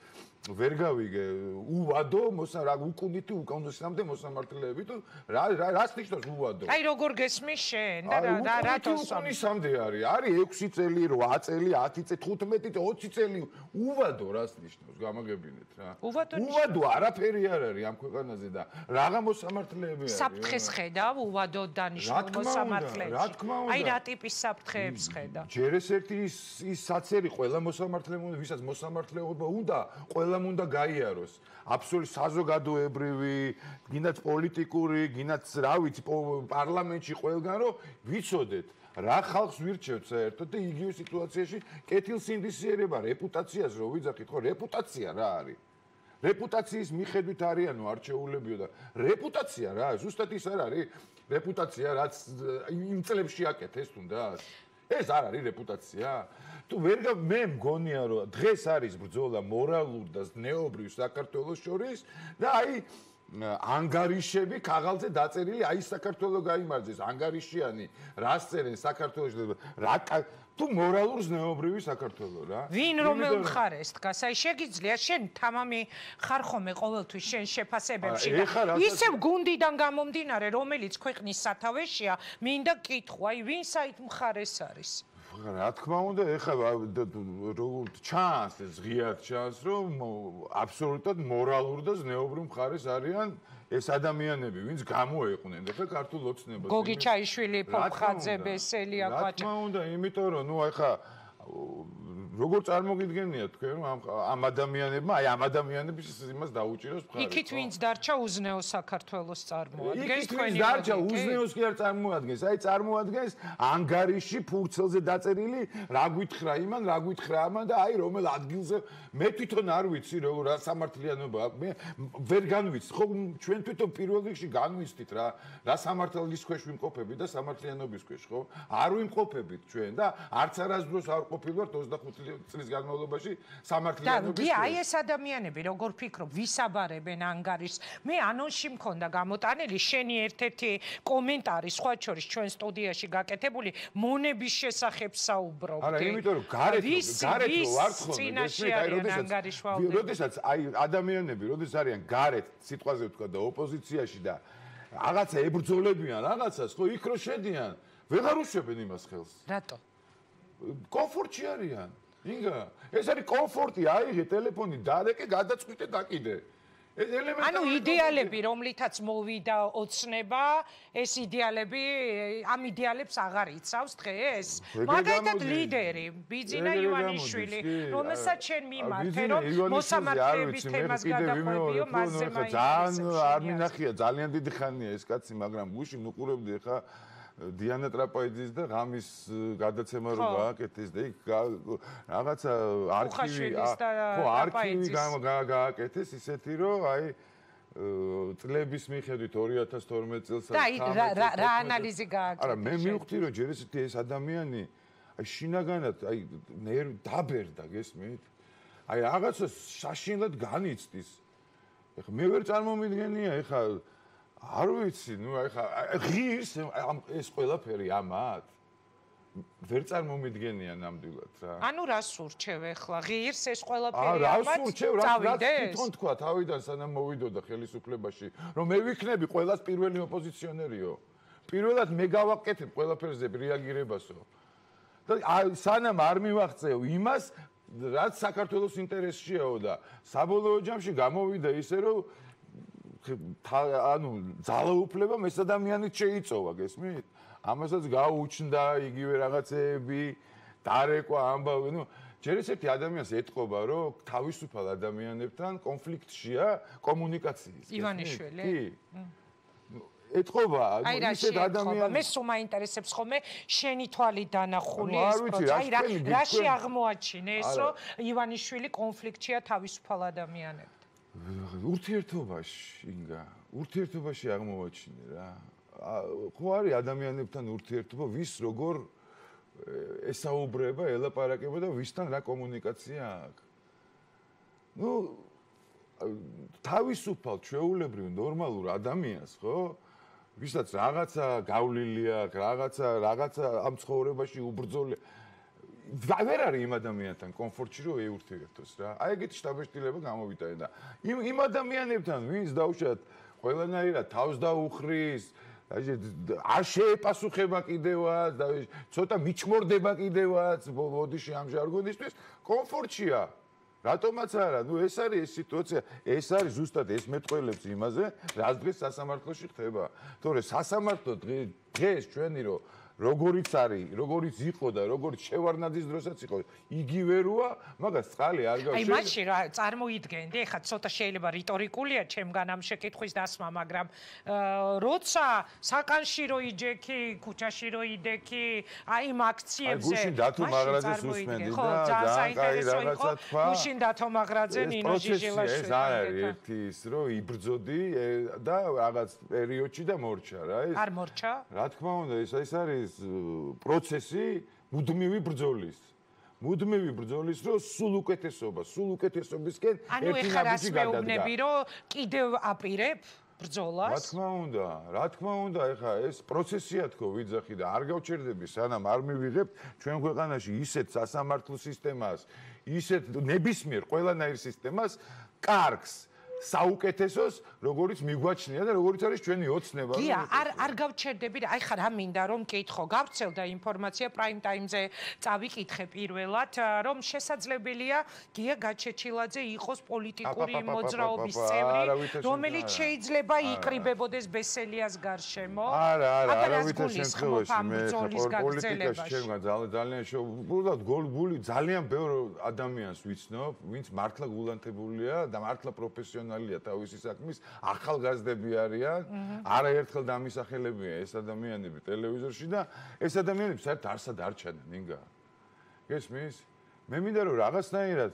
ვერ გავიგე უვადო რა უკუნითი უკანონოსამდე მოსამართლეები თუ რას ნიშნავს უვადო აი როგორ გესმის შენ და რატოს უკუნისამდე არის 6 წელი 8 წელი 10 წელი 15 წელი 20 წელი უვადო რას ნიშნავს გამაგებინეთ რა უვადო არაფერი არ არის ამ ქვეყანაზე და რაღა მოსამართლეები არის საფრთხეს ხედავ უვადო დანიშნულ მოსამართლეებში აი რა ტიპის საფრთხეებს ხედავ ჯერ ერთი ის საცერი ყველა მოსამართლემ უნდა ვისაც მოსამართლეობა უნდა ყველამ უნდა გაიაროს აბსოლუტურად საზოგადოებრივი გინდათ პოლიტიკური გინდათ რა ვიცი პარლამენტში ყველგან რომ ვიცოდეთ რა ხალხს ვირჩევთ საერთოდ და იგივე სიტუაციაში კეთილსინდისიერება რეპუტაციას რო ვიძახით ხო რეპუტაცია რა არის რეპუტაციის მიხედვით არიანო არჩეულებიო და რეპუტაცია რა ზუსტად ის არ არის რეპუტაცია რაც იმ წლებში აკეთეს თუნდაც ეს არ არის რეპუტაცია თუ მე მგონია რომ დღეს არის ბრძოლა მორალურ და ზნეობრივ საქართველოს შორის და აი ანგარიშები ქაღალდზე დაწერილი აი საქართველო გაიმარჯვეს ანგარიშიანი რას წერენ საქართველოში რა თუ მორალურ ზნეობრივი საქართველო რა ვინ რომელ მხარეს დგას აი შეგიძლია შენ თამამი ხარ ხოლმე ყოველთვის შენ შეფასებებში და ისევ გუნდიდან გამომდინარე რომელიც ქვეყნის სათავეშია მინდა კითხვა აი ვინ საით მხარეს არის რა თქმა უნდა ეხლა ჩანს ეს ღიად ჩანს რომ აბსოლუტურად მორალურ და ზნეობრივ მხარეს არიან ეს ადამიანები ვინც გამოეყვნენ და ქართულ ოცნებას გოგი ჩაიშვილი ფოფხაძე ბესელია კვაჭა რა თქმა უნდა იმიტომ რომ ნუ ეხლა როგორ წარმოგიდგენიათ თქვენ რომ ამ ადამიანებმა აი ამ ადამიანების იმას დაუჭიროს მხარი იქით ვინც დარჩა უზნეო საქართველოს წარმოადგენს თქვენი დარჩა უზნეოს კი არ წარმოადგენს აი წარმოადგენს ანგარიში ფურცელზე დაწერილი რა გვითხრა იმან რა გვითხრა ამან და აი რომელ ადგილზე მე თვითონ არ ვიცი როგორ რა სამართლიანობა მე ვერ განვიცდი ხო ჩვენ თვითონ პირველ რიგში განვიცდით რა სამართლის ქვეშ ვიმყოფებით და სამართლიანობის ქვეშ ხო არ ვიმყოფებით ჩვენ და არც არასდროს არ ყოფილვართ 25 წლის განმავლობაში სამართლიანობის და აი ეს ადამიანები როგორ ფიქრობ ვისაბარებენ ანგარიშს მე ანონსში მქონდა გამოტანილი შენი ერთ-ერთი კომენტარი სხვა შორის ჩვენ სტუდიაში გაკეთებული მონების შესახებ საუბრობდი არა იმიტომ რომ გარეთ ვარ ხოლმე როდესაც აი ადამიანები როდესაც არიან გარეთ სიტყვაზე ვთქვა და ოპოზიციაში და რაღაცა ებრძოლებიან რაღაცას ხო იქ რო შედიან ვეღარ უშვებენ იმას ხელს რატო კომფორტში არიან ინგა ეს არის კომფორტი აიღე ტელეფონი დადეკე გადაწყვიტე დაკიდე ეს ელემენტარული ანუ იდეალები რომლითაც მოვიდა ოცნება ეს იდეალები ამ იდეალებს აღარ იცავს დღეს მაგალითად ლიდერი ბიძინა ივანიშვილი რომელსაც შენ მიმართე რომ მოსამართლეების თემას გადაყვებიო მასზე მაინტერესებს ძალიან არ მინახია ძალიან დიდი ხანია ეს კაცი მაგრამ გუში მუყურებდი ხა დიანა ტრაპაიძის და ღამის გადაცემა რო გააკეთეს და იქ რაღაცა არქივი გააკეთეს ისეთი რომ აი წლების მიხედვით 2012 წელს და რა ანალიზი გააკეთეს არა მე მივხვდი რომ ჯერ ესეთი ეს ადამიანი აი შინაგანად აი დაბერდა გესმით აი რაღაცა საშინლად განიცდის ეხლა მე ვერ წარმომიდგენია ეხლა არ ვიცი, ნუ ეხა ღირს ეს ყველაფერი ამათ. ვერ წარმომიდგენია ნამდვილად რა. ანუ რას ურჩევ ეხლა? ღირს ეს ყველაფერი ამათ. რას ურჩევ, რაც თვითონ თქვა თავიდან სანამ მოვიდოდა ხელისუფლებაში, რომ მე ვიქნები ყველას პირველი ოპოზიციონერიო. პირველად მე გავაკეთებ ყველაფერზე რეაგირებასო. და სანამ არ მივაღწევ იმას, რაც საქართველოს ინტერესშიაო და საბოლოო ჯამში გამოვიდა ისე რომ ანუ ძალაუფლება ეს ადამიანით შეიწოვა, გესმით? ამასაც გაუჩნდა იგივე რაღაცეები, დარეკვა ამბავი, ნუ ჯერ ესეთი ადამიანს ეთყობა, რომ თავისუფალ ადამიანებთან კონფლიქტშია კომუნიკაციის. ივანიშვილი? კი. ეთყობა, ისეთ ადამიანს მე სულ მაინტერესებს ხოლმე შენი თვალი დანახული ეს პროცესი. აი რაში აღმოაჩინე ეს, რომ ივანიშვილი კონფლიქტშია თავისუფალ ადამიანებთან? ურთიერთობაში, ინგა, ურთიერთობაში აღმოვაჩინე რა. ხო არის ადამიანებთან ურთიერთობა, ვის როგორ ესაუბრება, ელაპარაკება და ვისთან რა კომუნიკაცია აქვს. ნუ თავისუფალ, ჩვეულებრივ, ნორმალურ ადამიანს, ხო? ვისაც რაღაცა გავლილი აქვს, რაღაცა ამ ცხოვრებაში უბრძოლე ვერ არის იმ ადამიანთან კომფორტში რომ ეურთიერთოს რა. აი ეგეთი შთაბეჭდილება გამოვიტანე და იმ ადამიანებთან ვინც დაუშვათ ყველანაირად თავს დაუხრის არ შეეპასუხება კიდევაც და ცოტა მიჩმორდება კიდევაც ბოდიში ამ ჟარგონისთვის კომფორტშია. რატომაც არა, ეს არის ეს სიტუაცია, ეს არის ზუსტად ეს მეტყველებს იმაზე, რაც დღეს სასამართლოში ხდება. თორე სასამართლო დღეს ჩვენი როგორიც არის, როგორიც იყო და როგორც შევარნაძის დროსაც იყო, იგივე როა, მაგას წყალი არ გავშევ. აი მაშინ რა წარმოიდგენდი, ეხლა ცოტა შეიძლება რიტორიკულია ჩემგან ამ შეკითხვის დასმა, მაგრამ როცა საკანში რო იჯექი, ქუჩაში რო იდექი, აი იმ აქციებზე გუშინ დათო მაღრაძეს უსმენდი და ძალიან საინტერესო იყო. გუშინ დათო მაღრაძე, ნინო ჟიჟელაშვილი. ეს არის ერთი ის რომ იბრძოდი და რაღაც პერიოდში და მორჩა რა ეს. არ მორჩა? რა თქმა უნდა, ეს არის პროცესი მუდმივი ბრძოლის. მუდმივი ბრძოლის რო სულ უკეთესობისკენ ანუ ეხლა რას მეუბნები რომ კიდევ აპირებ ბრძოლას? რა თქმა უნდა, ეხლა ეს პროცესია თქო ვიძახი და არ გავჩერდები სანამ არ მივიღებ ჩვენ ქვეყანაში ისეთ სასამართლო სისტემას, ისეთ ნებისმიერ ყველანაირ სისტემას კარგს საუკეთესოს, როგორც მიგვაჩნია და როგორც არის ჩვენი ოცნება. გია, არ გავჩერდები და აი ხა რა მინდა რომ მკითხო, გავცელდა ინფორმაცია პრაიმ ტაიმზე წავიკითხე პირველად, რომ შესაძლებელია გია გაჩეჩილაძე იყოს პოლიტიკური მოძრაობის წევრი, რომელიც შეიძლება ikribebodes ბესელიას გარშემო. არა, არავითარ შემთხვევაში მე პოლიტიკაში ჩემგან ძალიან შეუბრუნდათ გული ძალიან ბევრ ადამიანს ვიცნობ, ვინც მართლა გულანთებულია და მართლა პროფესიონალია თავისი საქმის, ახალგაზრდები არიან, არაერთხელ დამისახელებია ეს ადამიანები ტელევიზორში და ეს ადამიანები საერთოდ არსად არ ჩადნენ, ინგა. გესმის? მე მინდა რომ რაღაცნაირად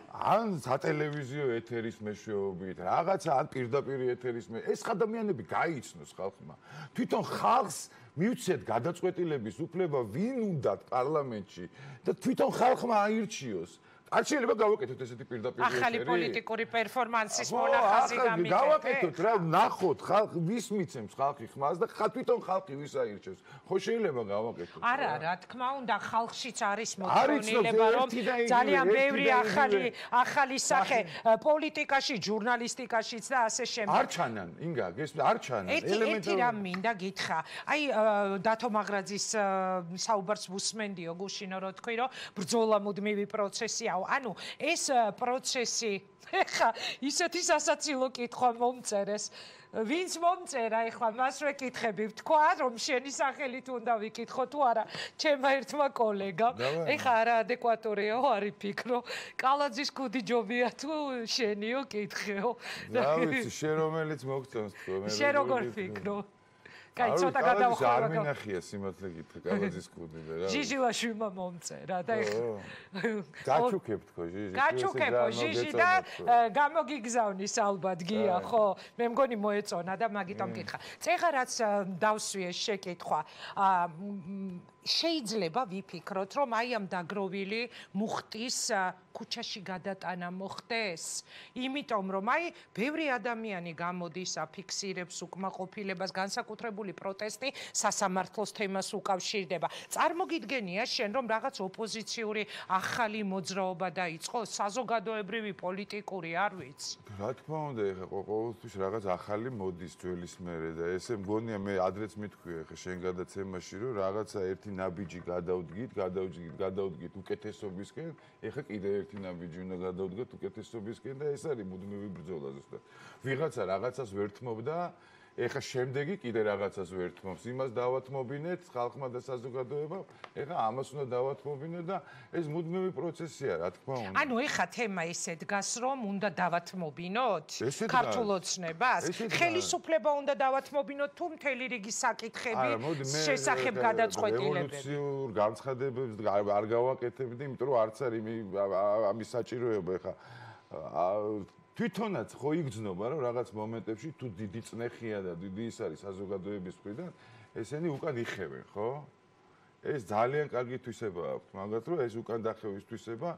ან სატელევიზიო ეთერის მეშვეობით, რაღაცა ან პირდაპირ ეთერის ეს ადამიანები გაიცნოს ხალხმა. თვითონ ხალხს მივცეთ გადაწყვეტილების უფლება ვინ უნდათ პარლამენტში და თვითონ ხალხმა აირჩიოს. არ შეიძლება გავაკეთოთ ესეთი პირდაპირ ეთერი. ახალი პოლიტიკური პერფორმანსის მონახაზი გამიგეთ. გავაკეთოთ რა, ნახოთ ხალხი ვის მიცემს ხალხი ხმას და თვითონ ხალხი ვის აირჩევს. ხო შეიძლება გავაკეთოთ. არა, რა თქმა უნდა, ხალხშიც არის მოთხოვნილება, რომ ძალიან ბევრი ახალი სახე პოლიტიკაში, ჟურნალისტიკაშიც და ასე შემდეგ. არ ჩანან, ინგა, გესმის, არ ჩანან. ელემენტი რა მინდა გითხრა. აი დათო მაღრაძის საუბარს ვუსმენდიო გუშინო რო თქვი, რომ ბრძოლა მუდმივი პროცესია. ანუ ეს პროცესი ეხა ისეთი სასაცილო კითხვა მომწერეს ვინც მომწერა ეხლა მას ვეკითხები თქვა რომ შენი სახელით უნდა ვიკითხო თუ არა ჩემმა ერთმა კოლეგამ ეხა არაადეკვატურია არის ფიქრო კალაძის კუდი ჯობია თუ შენიო კითხეო რა ვიცი შენ რომელიც მოგწონს თქო მე შენ როგორ ფიქრო კაი ცოტა გადავხურვა არ მინახია სიმართლე გითხრა კალაძის კუდი და რა ჟიჟილაშვილმა მომწერა და გაჩუქებ თქო ჟიჟი გაჩუქებო ჟიჟი და გამოგიგზავნის ალბათ გია ხო მე მგონი მოეწონა და მაგიტომ გითხრა წეხა რაც დავსვიე შეკითხვა შეიძლება ვიფიქროთ რომ აი ამ დაგროვილი მუხტის ქუჩაში გადატანა მოხდეს იმიტომ რომ აი ბევრი ადამიანი გამოდის აფიქსირებს უკმაყოფილებას განსაკუთრებული პროტესტი სასამართლოს თემას უკავშირდება წარმოგიდგენია შენ რომ რაღაც ოპოზიციური ახალი მოძრაობა დაიწყო საზოგადოებრივი პოლიტიკური არ ვიცი რა თქმა უნდა ეხა ყოველთვის რაღაც ახალი მოდის ძველის მერე და ესე მგონია მე ადრეც მithქვია ეხა შენ გადაცემაში რომ რაღაცა ერთი ნაბიჯი გადავდგით უკეთესობისკენ ეხა კიდე ერთი ნაბიჯი უნდა გადავდგეთ უკეთესობისკენ და ეს არის მუდმივი ბრძოლა ზუსტად ვიღაცა რაღაცას ვერთმობდა ეხა შემდეგი კიდე რაღაცას ვერთმობს იმას დავათმობინეთ ხალხმა და საზოგადოებამ ეხა ამას უნდა დავათმობინოთ და ეს მუდმივი პროცესია რა თქმა უნდა ანუ ეხა თემა ისე დგას რომ უნდა დავათმობინოთ ქართულ ოცნებას ხელისუფლება უნდა დავათმობინოთ თუ მთელი რიგი საკითხები შესახებ გადაწყვეტილებები ევოლუციურ განცხადებებს არ გავაკეთებდი იმიტომ რომ არც არის ამის საჭიროება ეხა თვითონაც ხო იგრძნობა რომ რაღაც მომენტებში თუ დიდი წნეხია და დიდი ის არის საზოგადოების მხრიდან ესენი უკან იხევენ ხო ეს ძალიან კარგი თვისება აქვს მაგათ რომ ეს უკან დახევის თვისება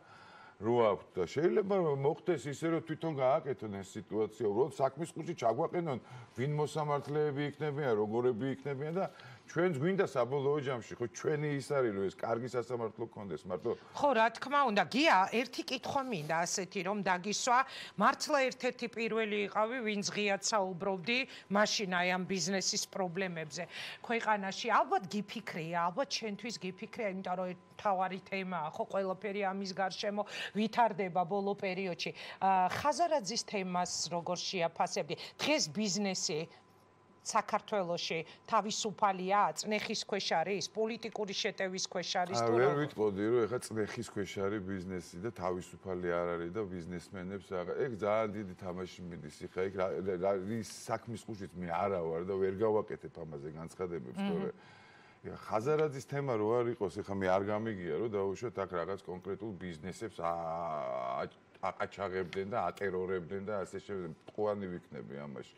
რო აქვთ და შეიძლება მოხდეს ისე რომ თვითონ გააკეთონ ეს სიტუაცია, უბრალოდ საქმის კურსი ჩაგვაყენონ, ვინ მოსამართლეები იქნებიან, როგორები იქნებიან და ჩვენც გვინდა საბოლოო ჯამში, ხო ჩვენი ის არის რომ ეს კარგი სასამართლო გქონდეს, მარტო ხო, რა თქმა უნდა, გია, ერთი კითხვა მინდა ასეთი რომ დაგისვა, მართლა ერთ-ერთი პირველი იყავი, ვინც ღიად საუბრობდი მაშინ აი ამ ბიზნესის პრობლემებზე ქვეყანაში. ალბათ გიფიქრია, ალბათ ჩვენთვის გიფიქრია, იმიტომ რომ თავარი თემაა, ხო, ყველაფერი ამის გარშემო ვითარდება ბოლო პერიოდში. ხაზარაძის თემას როგორ შეაფასებდი? დღეს ბიზნესი საქართველოში თავისუფალია, წნეხის ქვეშ არის, პოლიტიკური შეტევის ქვეშ არის თუ ვერ ვიტყოდი რომ ეხა წნეხის ქვეშ არის ბიზნესი და თავისუფალი არ არის და ბიზნესმენებს ეგ ძალიან დიდი თამაში მიდის ხა ეგ ის საქმის ყუშით მე არა ვარ და ვერ გავაკეთებ ამაზე განცხადებებს თორე ხაზარაძის თემა რო არ იყოს ეხა მე არ გამიგია რომ დაუშვათ აქ რაღაც კონკრეტულ ბიზნესებს აყაჩაღებდნენ და ატერორებდნენ და ასე შემდეგ ყვანი ვიქნები ამაში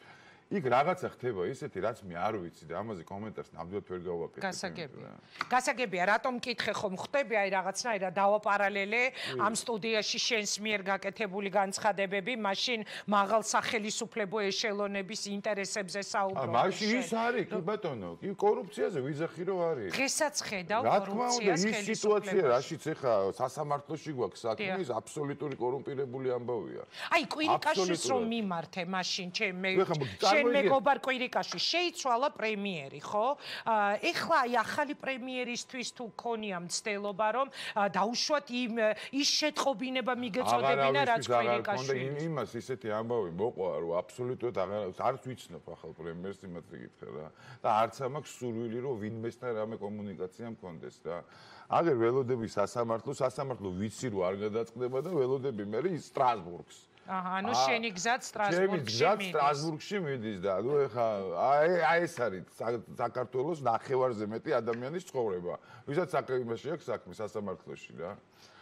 იქ რაღაცა ხდება ისეთი რაც მე არ ვიცი და ამაზე კომენტარს ნამდვილად ვერ გავაკეთებ. გასაგებია, რატომ მკითხე ხომ ხტები აი რაღაცნაირად დავაპარალელე ამ სტუდიაში შენს მიერ გაკეთებული განცხადებები, მაშინ მაღალ სახელისუფლებო ეშელონების ინტერესებზე საუბრობ. მაშინ ის არის, კი ბატონო, კი კორუფციაზე ვიზახი რო არის. დღესაც ხედავ კორუფციას ხელისუფლებაში. ის სიტუაცია, რაშიც ეხა სასამართლოში გვაქვს საქმე, ის აბსოლუტური კორუმპირებული ამბავია. აი კვირიკაშვილს რომ მიმართე, მაშინ შენ მეგობარ კვირიკაშვილი შეიცვალა პრემიერი, ხო? ეხლა აი ახალი პრემიერისთვის თუ გქონია მცდელობა, რომ დაუშვათ ის შეტყობინება მიგეწოდებინა, რაც კვირიკაშვილს. იმას ისეთი ამბავი მოყვა, რომ აბსოლუტურად არც ვიცნობ ახალ პრემიერს იმათ გითხრა რა. და არც ამაქვს სურვილი, რომ ვინმესთან რამე კომუნიკაცია მქონდეს რა. აგერ ველოდები სასამართლო ვიცი რომ არ გადაწყდება და ველოდები მე სტრასბურგს. ანუ შენი გზად სტრასბურგში მიდის. სტრასბურგში მიდის და ნუ ეხა აი ეს არის საქართველოს ნახევარზე მეტი ადამიანის ცხოვრება. ვისაც იმაში აქვს საქმე სასამართლოში რა.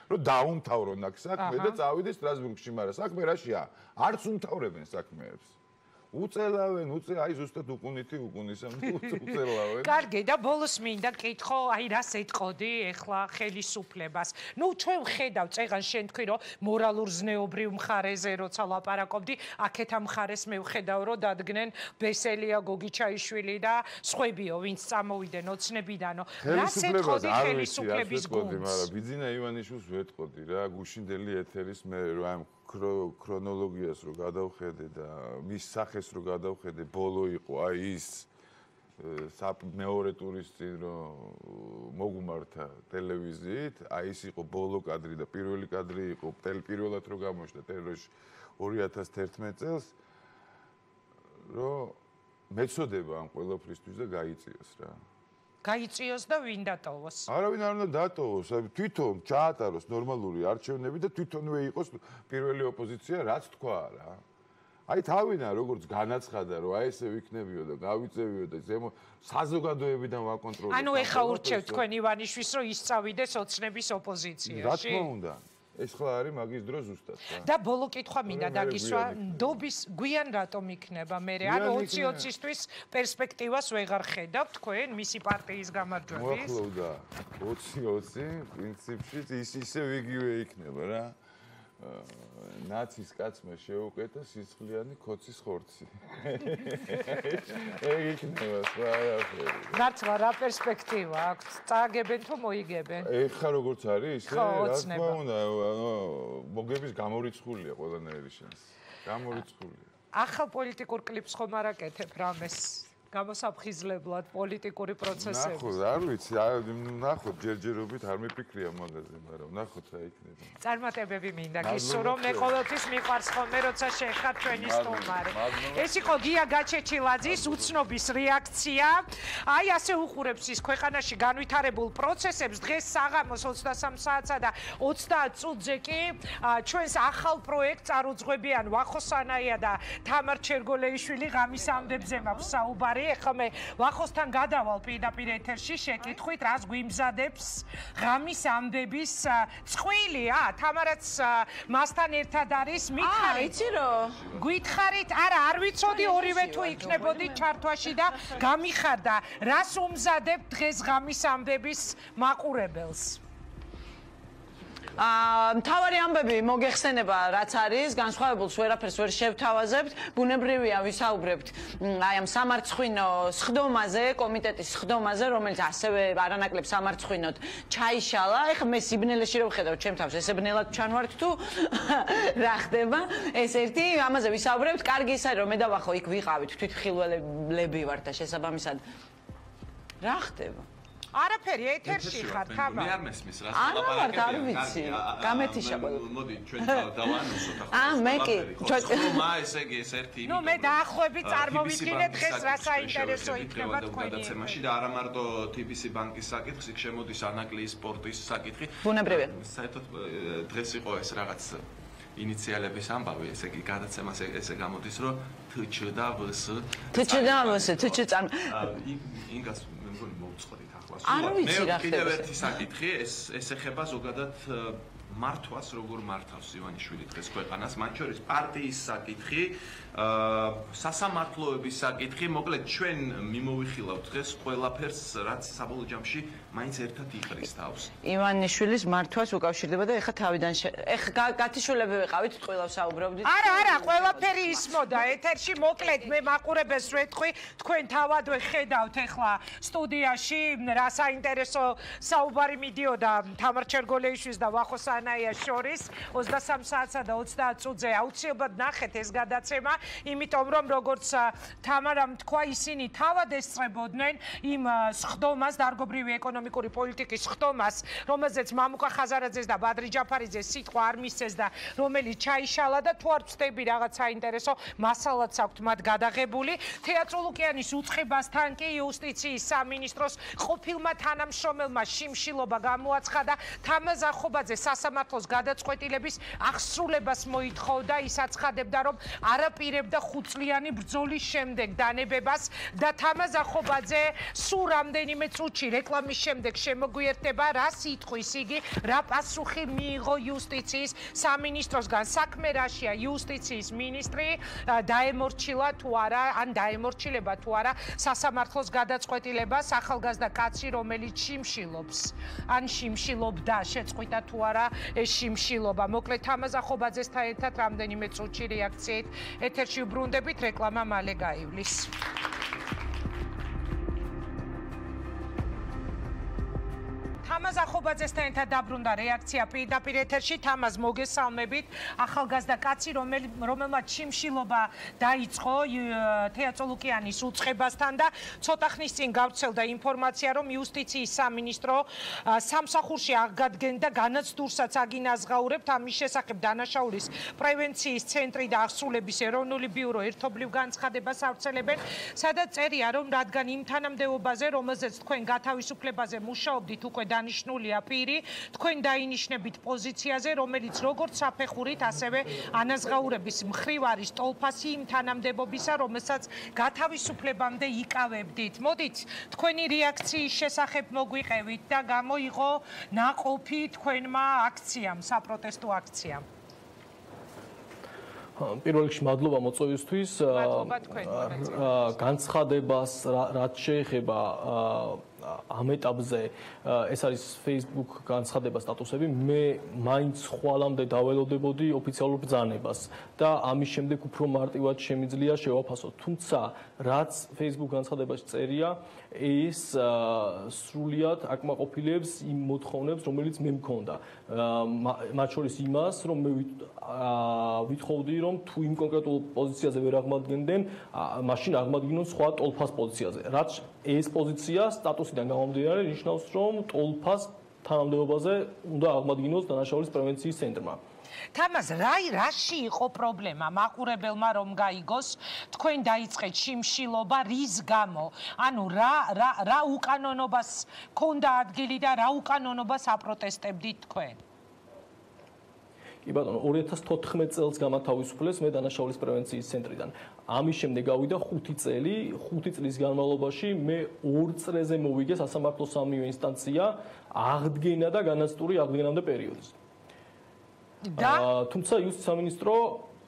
რომ დაუმთავრონ აქ საქმე და წავიდეს სტრასბურგში, მაგრამ საქმე რაშია? არც უმთავრებენ საქმეებს. უწელავენ, აი ზუსტად უკუნისამ უწელავენ. კარგი და ბოლოს მინდა კითხო, აი რას ეტყოდი ეხლა ხელისუფლებას. ნუ ჩვენ ვხედავ, წეგან შენ თქვი რომ მორალურ ზნეობრივ მხარეზე როცა ლაპარაკობდი, აქეთ ამ მხარეს მე ვხედავ რომ დადგნენ ბესელია, გოგიჩაიშვილი და სხვებიო, ვინც წამოვიდნენ ოცნებიდანო. რას ეტყოდი ხელისუფლების გუნდს? მაგრამ ბიძინა ივანიშვილს ვეტყოდი რა, გუშინდელი ეთერის მე რომ ქრონოლოგიას რო გადავხედე და მის სახეს რო გადავხედე, ბოლო იყო აი ის მეორე ტურის წინ რო მოგუმართა ტელევიზიით, აი ის იყო ბოლო კადრი და პირველი კადრი იყო პირველად რო გამოჩნდა ტერორში 2011 წელს რომ მეწოდება ამ ყველაფრისთვის და გაიწიოს რა. გაიწიოს და ვინ დატოვოს? არავინ არ უნდა დატოვოს, თვითონ ჩაატაროს ნორმალური არჩევნები და თვითონვე იყოს პირველი ოპოზიცია, რაც თქვა რა. აი თავიდან როგორც განაცხადა, რომ აი ესე ვიქნებიო და გავიწევიო და ზემო საზოგადოებიდან ვაკონტროლებ. ანუ ეხა ურჩევთ თქვენ ივანიშვილს, რომ ისწავიდეს ოცნების ოპოზიციაში. რა თქმა უნდა. ეს ხლა არის მაგის დრო ზუსტად რა. და ბოლო კითხვა მინდა დაგისვა, ნდობის გვიან რატომ იქნება მე? ანუ 20-20-ისთვის პერსპექტივას ვეღარ ხედავ თქვენ მისი პარტიის გამარჯვების? მოახლოვდა 20-20, პრინციპში ისე იგივე იქნება რა. ნაცის კაცმა შეუკეთა სისხლიანი ქოცის ხორცი. ეგ იქნება სხვა არაფერი. მართლა რა პერსპექტივა აქვს? წააგებენ თუ მოიგებენ? ეხა როგორც არის, რა თქმა უნდა, მოგების გამორიცხულია ყველანაირი შენს. გამორიცხულია. ახალ პოლიტიკურ კლიპს ხომ არ აკეთებ რამეს? გამოსაფხიზლებლად პოლიტიკური პროცესები. ნახოთ, არ ვიცი, ნახოთ ჯერჯერობით არ მიფიქრია მაგაზე, მაგრამ ნახოთ რა იქნება. წარმატებები მინდა გისურვო, მე ყოველთვის მიყვარს ხოლმე, როცა შეხარ ჩვენი სტუმარი. ეს იყო გია გაჩეჩილაძის უცნობის რეაქცია. აი ასე უყურებს ის ქვეყანაში განვითარებულ პროცესებს. დღეს საღამოს 23 საათსა და 30 წუთზე კი ჩვენს ახალ პროექტს წარუძღვებიან ვახოსანაია და თამარ ჩერგოლეიშვილი ღამის ამდებზე მაქვს საუბარი. ეხლა მე ვახოსთან გადავალ პირდაპირ ეთერში, შეკითხვით, რას გვიმზადებს ღამის ამბების წყვილი? თამარაც მასთან ერთად არის, მითხარით. იცი რომ გითხარით, არა, არ ვიცოდი ორივე თუ იქნებოდი ჩართვაში და გამიხარდა. რას უმზადებთ დღეს ღამის ამბების მაყურებელს? მთავარი ამბები მოგეხსენება რაც არის, განსხვავებულს ვერაფერს ვერ შევთავაზებთ, ბუნებრივია ვისაუბრებთ აი ამ სამარცხვინო სხდომაზე, კომიტეტის სხდომაზე, რომელიც ასევე არანაკლებ სამარცხვინოდ ჩაიშალა. ეხლა მე სიბნელეში რომ ვხედავ ჩემ თავს, ესე ბნელად ჩანვართ თუ რა ხდება? ეს ერთი, ამაზე ვისაუბრებთ. კარგი ის არის რომ მე დავახო იქ ვიყავით, თვითმხილველები ვართ და შესაბამისად რა ხდება? არაფერი ეთერში ხარ თამა. მე არ მესმის რა ლაპარაკები. არ ვიცი. გამეთიშა ყველა. მოდი ჩვენ დავანუსოთ ახლა. მე კი. ხომა ესე იგი ეს ერთი. ნუ მე დაახლოებით წარმოვიდგინე დღეს რა საინტერესო იქნება თქვენი გადაცემაში და არა მარტო TBC ბანკის საკითხი, იქ შემოდის ანაკლიის სპორტის საკითხი. ბუნებრივია. საერთოდ დღეს იყო ეს რაღაც ინიციალების ამბავი, ესე იგი გადაცემას ესე გამოდის, რომ TČ და VS. TČ და VS, TČ წამ. ინგას მე მგონი მოვწყდით ახლა. არ ვიცი რა ხდება. კიდევ ერთი საკითხი, ეს ეხება ზოგადად მართვას, როგორ მართავს ივანიშვილი დღეს ქვეყანას, მათ შორის პარტიის საკითხი, სასამართლოების საკითხი, მოკლედ ჩვენ მიმოვიხილავთ დღეს ყველაფერს, რაც საბოლოო ჯამში მაინც ერთად იყრის თავს. ივანიშვილის მართვას უკავშირდება და ეხა თავიდან ეხა გათიშულები ვიყავით, ყველა საუბრობდით. არა, ყველაფერი ისმოდა ეთერში, მოკლედ მე მაყურებელს ვეთქვი, თქვენ თავადვე ხედავთ ეხლა სტუდიაში რა საინტერესო საუბარი მიდიოდა თამარ ჩერგოლეიშვილის და ვახო სანაიას შორის 23 საათსა და 30 წუთზე აუცილებლად ნახეთ ეს გადაცემა, იმიტომ რომ როგორც თამარამ თქვა, ისინი თავად ესწრებოდნენ იმ სხდომას, დარგობრივი ეკონომიკური პოლიტიკის სხდომას, რომელზეც მამუკა ხაზარაძეს და ბადრი ჯაფარიძეს სიტყვა არ მისცეს და რომელიც ჩაიშალა და თუ არ ვწდები რაღაც საინტერესო მასალაც აქვთ მათ გადაღებული. თეატროლუკიანის უწყებასთან კი იუსტიციის სამინისტროს ყოფილმა თანამშრომელმა შიმშილობა გამოაცხადა, თამაზ ახობაძე სასამართლოს გადაწყვეტილების აღსრულებას მოითხოვდა, ის აცხადებდა, რომ არაპირებდა 5 წლიანი ბრძოლის შემდეგ დანებებას და თამაზ ახობაძე სულ რამდენიმე წუთში რეკლამის შემდეგ შემოგვიერთდება, რა სიტყვის იგი, რა პასუხი მიიღო იუსტიციის სამინისტროსგან. საქმე რაშია, იუსტიციის მინისტრი დაემორჩილა თუ არა, ან დაემორჩილება თუ არა სასამართლოს გადაწყვეტილებას, ახალგაზრდა კაცი, რომელიც შიმშილობს, ან შიმშილობდა, შეწყვიტა თუ არა ეს შიმშილობა. მოკლედ თამაზ ახობაძესთან ერთად რამდენიმე წუთში რეაქციით ეთერში ვბრუნდებით, რეკლამა მალე გაივლის. თამაზ ახობაძესთან ერთად დაბრუნდა რეაქცია პირდაპირ ეთერში. თამაზ, მოგესალმებით. ახალგაზრდა კაცი, რომელმაც შიმშილობა დაიწყო თეატროლუკიანის უწყებასთან და ცოტა ხნის წინ გავრცელდა ინფორმაცია, რომ იუსტიციის სამინისტრო სამსახურში აღგადგენდა განაცდურსაც აგინაზღაურებთ. ამის შესახებ დანაშაულის პრევენციის ცენტრი და აღსრულების ეროვნული ბიურო ერთობლივ განცხადებას ავრცელებენ, სადაც წერია, რომ რადგან იმ თანამდებობაზე, რომელზეც თქვენ გათავისუფლებაზე მუშაობდით, უკვე დანიშნულია პირი, თქვენ დაინიშნებით პოზიციაზე, რომელიც როგორც საფეხურით, ასევე ანაზღაურების მხრივ არის ტოლფასი იმ თანამდებობისა, რომელსაც გათავისუფლებამდე იკავებდით. მოდით, თქვენი რეაქციის შესახებ მოგვიყევით და გამოიღო ნაყოფი თქვენმა აქციამ, საპროტესტო აქციამ. პირველ რიგში მადლობა მოწვევისთვის. განცხადებას რაც შეეხება ამ ეტაპზე ეს არის Facebook განცხადება სტატუსები, მე მაინც ხვალამდე დაველოდებოდი ოფიციალურ ბრძანებას და ამის შემდეგ უფრო მარტივად შემიძლია შევაფასო. თუმცა რაც Facebook განცხადებაში წერია, ეს სრულიად აკმაყოფილებს იმ მოთხოვნებს, რომელიც მე მქონდა. მათ შორის იმას, რომ მე ვითხოვდი, რომ თუ იმ კონკრეტულ პოზიციაზე ვერ აღმადგენდნენ, მაშინ აღმადგინონ სხვა ტოლფას პოზიციაზე. რაც ეს პოზიცია სტატუსიდან გამომდინარე ნიშნავს, რომ ტოლფას თანამდებობაზე უნდა აღმადგინოს დანაშაულის პრევენციის ცენტრმა. თამაზ, რაში იყო პრობლემა მაყურებელმა რომ გაიგოს, თქვენ დაიწყეთ შიმშილობა რის გამო? ანუ რა უკანონობას ქონდა ადგილი და რა უკანონობას აპროტესტებდით თქვენ? კი ბატონო, 2014 წელს გამათავისუფლეს მე დანაშაულის პრევენციის ცენტრიდან. ამის შემდეგ გავიდა 5 წელი, 5 წლის განმავლობაში მე 2 წრეზე მოვიგე სასამართლო სამივე ინსტანცია აღდგენა და განაცდური აღდგენამდე პერიოდის. თუმცა იუსტიციის სამინისტრო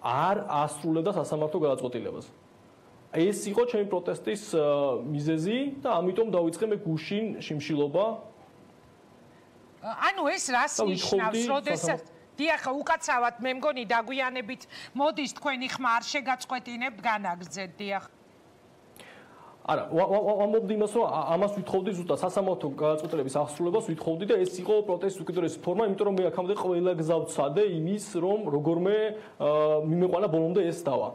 არ ასრულებდა სასამართლო გადაწყვეტილებას. ეს იყო ჩემი პროტესტის მიზეზი და ამიტომ დავიწყე მე გუშინ შიმშილობა ანუ ეს რას ნიშნავს, როდესაც დიახ, უკაცრავად მე მგონი დაგვიანებით მოდის თქვენი ხმა არ შეგაწყვეტინებთ განაგრძეთ, დიახ. არა, ამბობდი იმას, რომ ამას ვითხოვდი ზუსტად სასამართლო გადაწყვეტილების აღსრულებას ვითხოვდი და ეს იყო პროტესტის უკიდურესი ფორმა, იმიტომ რომ მე აქამდე ყველა გზა ვცადე იმის, რომ როგორმე მიმეყვანა ბოლომდე ეს დავა.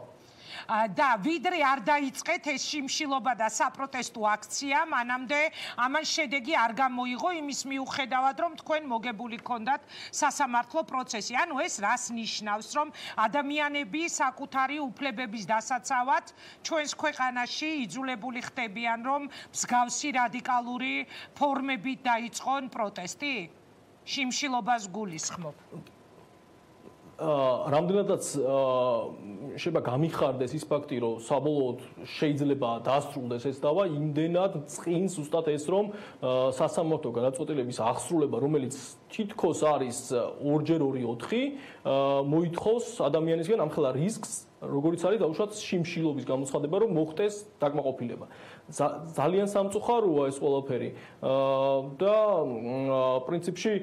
და ვიდრე არ დაიწყეთ ეს შიმშილობა და საპროტესტო აქცია, მანამდე ამან შედეგი არ გამოიღო იმის მიუხედავად, რომ თქვენ მოგებული გქონდათ სასამართლო პროცესი. ანუ ეს რას ნიშნავს, რომ ადამიანები საკუთარი უფლებების დასაცავად ჩვენს ქვეყანაში იძულებული ხდებიან, რომ მსგავსი რადიკალური ფორმებით დაიწყონ პროტესტი? შიმშილობას გულისხმობ. რამდენადაც შეიძლება გამიხარდეს ის ფაქტი, რომ საბოლოოდ შეიძლება დაასრულდეს ეს დავა, იმდენად წინ ზუსტად ეს, რომ სასამართლო გადაწყვეტილების აღსრულება, რომელიც თითქოს არის 2x2 4, მოითხოვს ადამიანისგან ამხელა რისკს, როგორც არის დაუშვათ შიმშილობის გამოცხადება, რომ მოხდეს დაკმაყოფილება. ძალიან სამწუხაროა ეს ყველაფერი და პრინციპში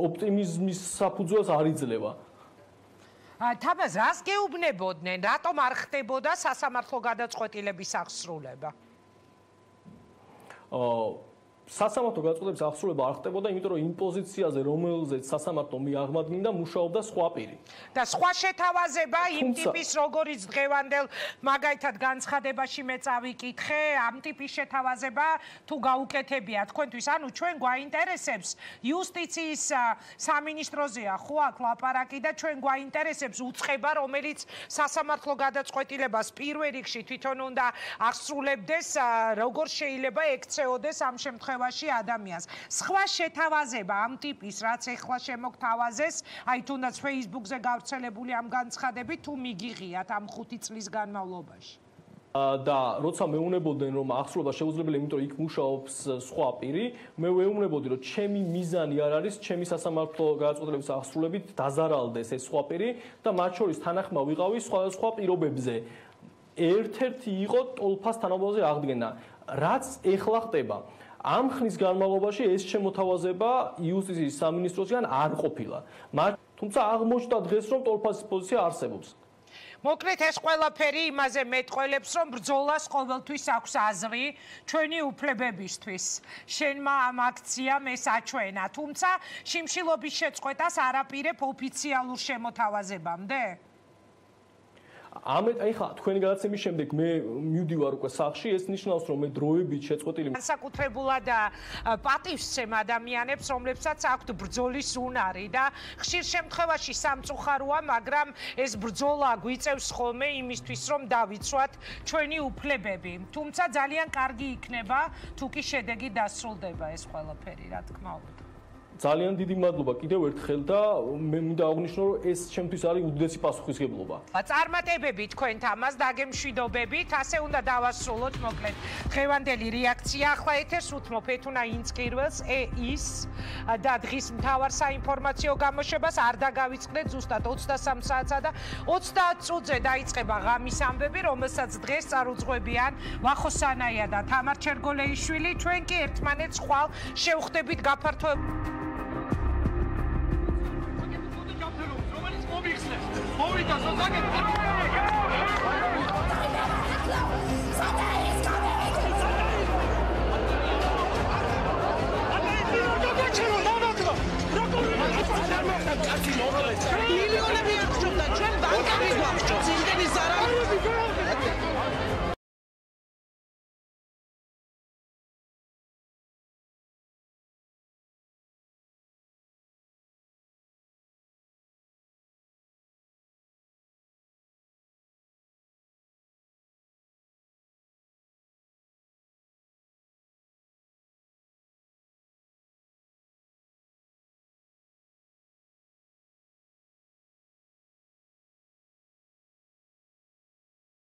ოპტიმიზმის საფუძველს არ იძლევა. თამაზ, რას გეუბნებოდნენ, რატომ არ ხდებოდა სასამართლო გადაწყვეტილების აღსრულება? სასამართლო გადაწყვეტილების აღსრულება არ ხდებოდა, იმიტომ რომ იმ პოზიციაზე, რომელზეც სასამართლო მიაღმადგინდა, მუშაობდა სხვა პირი. და სხვა შეთავაზება იმ ტიპის, როგორიც დღევანდელ მაგალითად განცხადებაში მე წავიკითხე, ამ ტიპის შეთავაზება თუ გაუკეთებია თქვენთვის, ანუ ჩვენ გვაინტერესებს იუსტიციის სამინისტროზეა ხო აქ ლაპარაკი და ჩვენ გვაინტერესებს უწყება, რომელიც სასამართლო გადაწყვეტილებას პირველ რიგში თვითონ უნდა აღსრულებდეს, როგორ შეიძლება ექცეოდეს ამ შემთხვევაში ადამიანს. სხვა შეთავაზება ამ ტიპის, რაც ეხლა შემოგთავაზეს, აი თუნდაც Facebook-ზე გავრცელებული ამ განცხადებით, თუ მიგიღიათ ამ 5 წლის განმავლობაში. და როცა მეუნებოდნენ, რომ აღსრულება შეუძლებელია, იმიტომ რომ იქ მუშაობს სხვა პირი, მე ვეუბნებოდი, რომ ჩემი მიზანი არ არის, ჩემი სასამართლო გადაწყვეტილების აღსრულებით დაზარალდეს ეს სხვა პირი და მათ შორის თანახმა ვიყავი სხვადასხვა პირობებზე. ერთ-ერთი იყო ტოლფას თანამდებობაზე აღდგენა, რაც ეხლა ხდება. ამ ხნის განმავლობაში ეს შემოთავაზება იუსტიციის სამინისტროსგან არ ყოფილა. თუმცა აღმოჩნდა დღეს, რომ ტოლფასის პოზიცია არსებობს. მოკლედ ეს ყველაფერი იმაზე მეტყველებს, რომ ბრძოლას ყოველთვის აქვს აზრი ჩვენი უფლებებისთვის. შენმა ამ აქციამ ეს აჩვენა, თუმცა შიმშილობის შეწყვეტას არ აპირებ ოფიციალურ შემოთავაზებამდე? აი ხა თქვენი გადაცემის შემდეგ მე მივდივარ უკვე სახლში, ეს ნიშნავს, რომ მე დროებით შეწყვეტილი განსაკუთრებულად პატივსცემ ადამიანებს, რომლებსაც აქვთ ბრძოლის უნარი და ხშირ შემთხვევაში სამწუხაროა, მაგრამ ეს ბრძოლა გვიწევს ხოლმე იმისთვის, რომ დავიცვათ ჩვენი უფლებები. თუმცა ძალიან კარგი იქნება, თუ კი შედეგი დასრულდება ეს ყველაფერი, რა თქმა უნდა. ძალიან დიდი მადლობა კიდევ ერთხელ და მე მინდა აღვნიშნო, რომ ეს ჩემთვის არის უდიდესი პასუხისგებლობა. წარმატებები თქვენთ ამას, დაგემშვიდობებით, ასე უნდა დავასრულოთ მოკლედ. დღევანდელი რეაქცია ახლა ეთერს უთმობ ეთუნა ინწყირველს ის და დღის მთავარ საინფორმაციო გამოშვებას არ დაგავიწყდეთ ზუსტად 23 საათსა და 30 წუთზე დაიწყება ღამის ამბები, რომელსაც დღეს წარუძღვებიან ვახო სანაია და თამარ ჩერგოლეიშვილი. ჩვენ კი ერთმანეთს ხვალ შევხვდებით გაფართოებულ მოვიხსნეს. მოვიდა ზოგადად.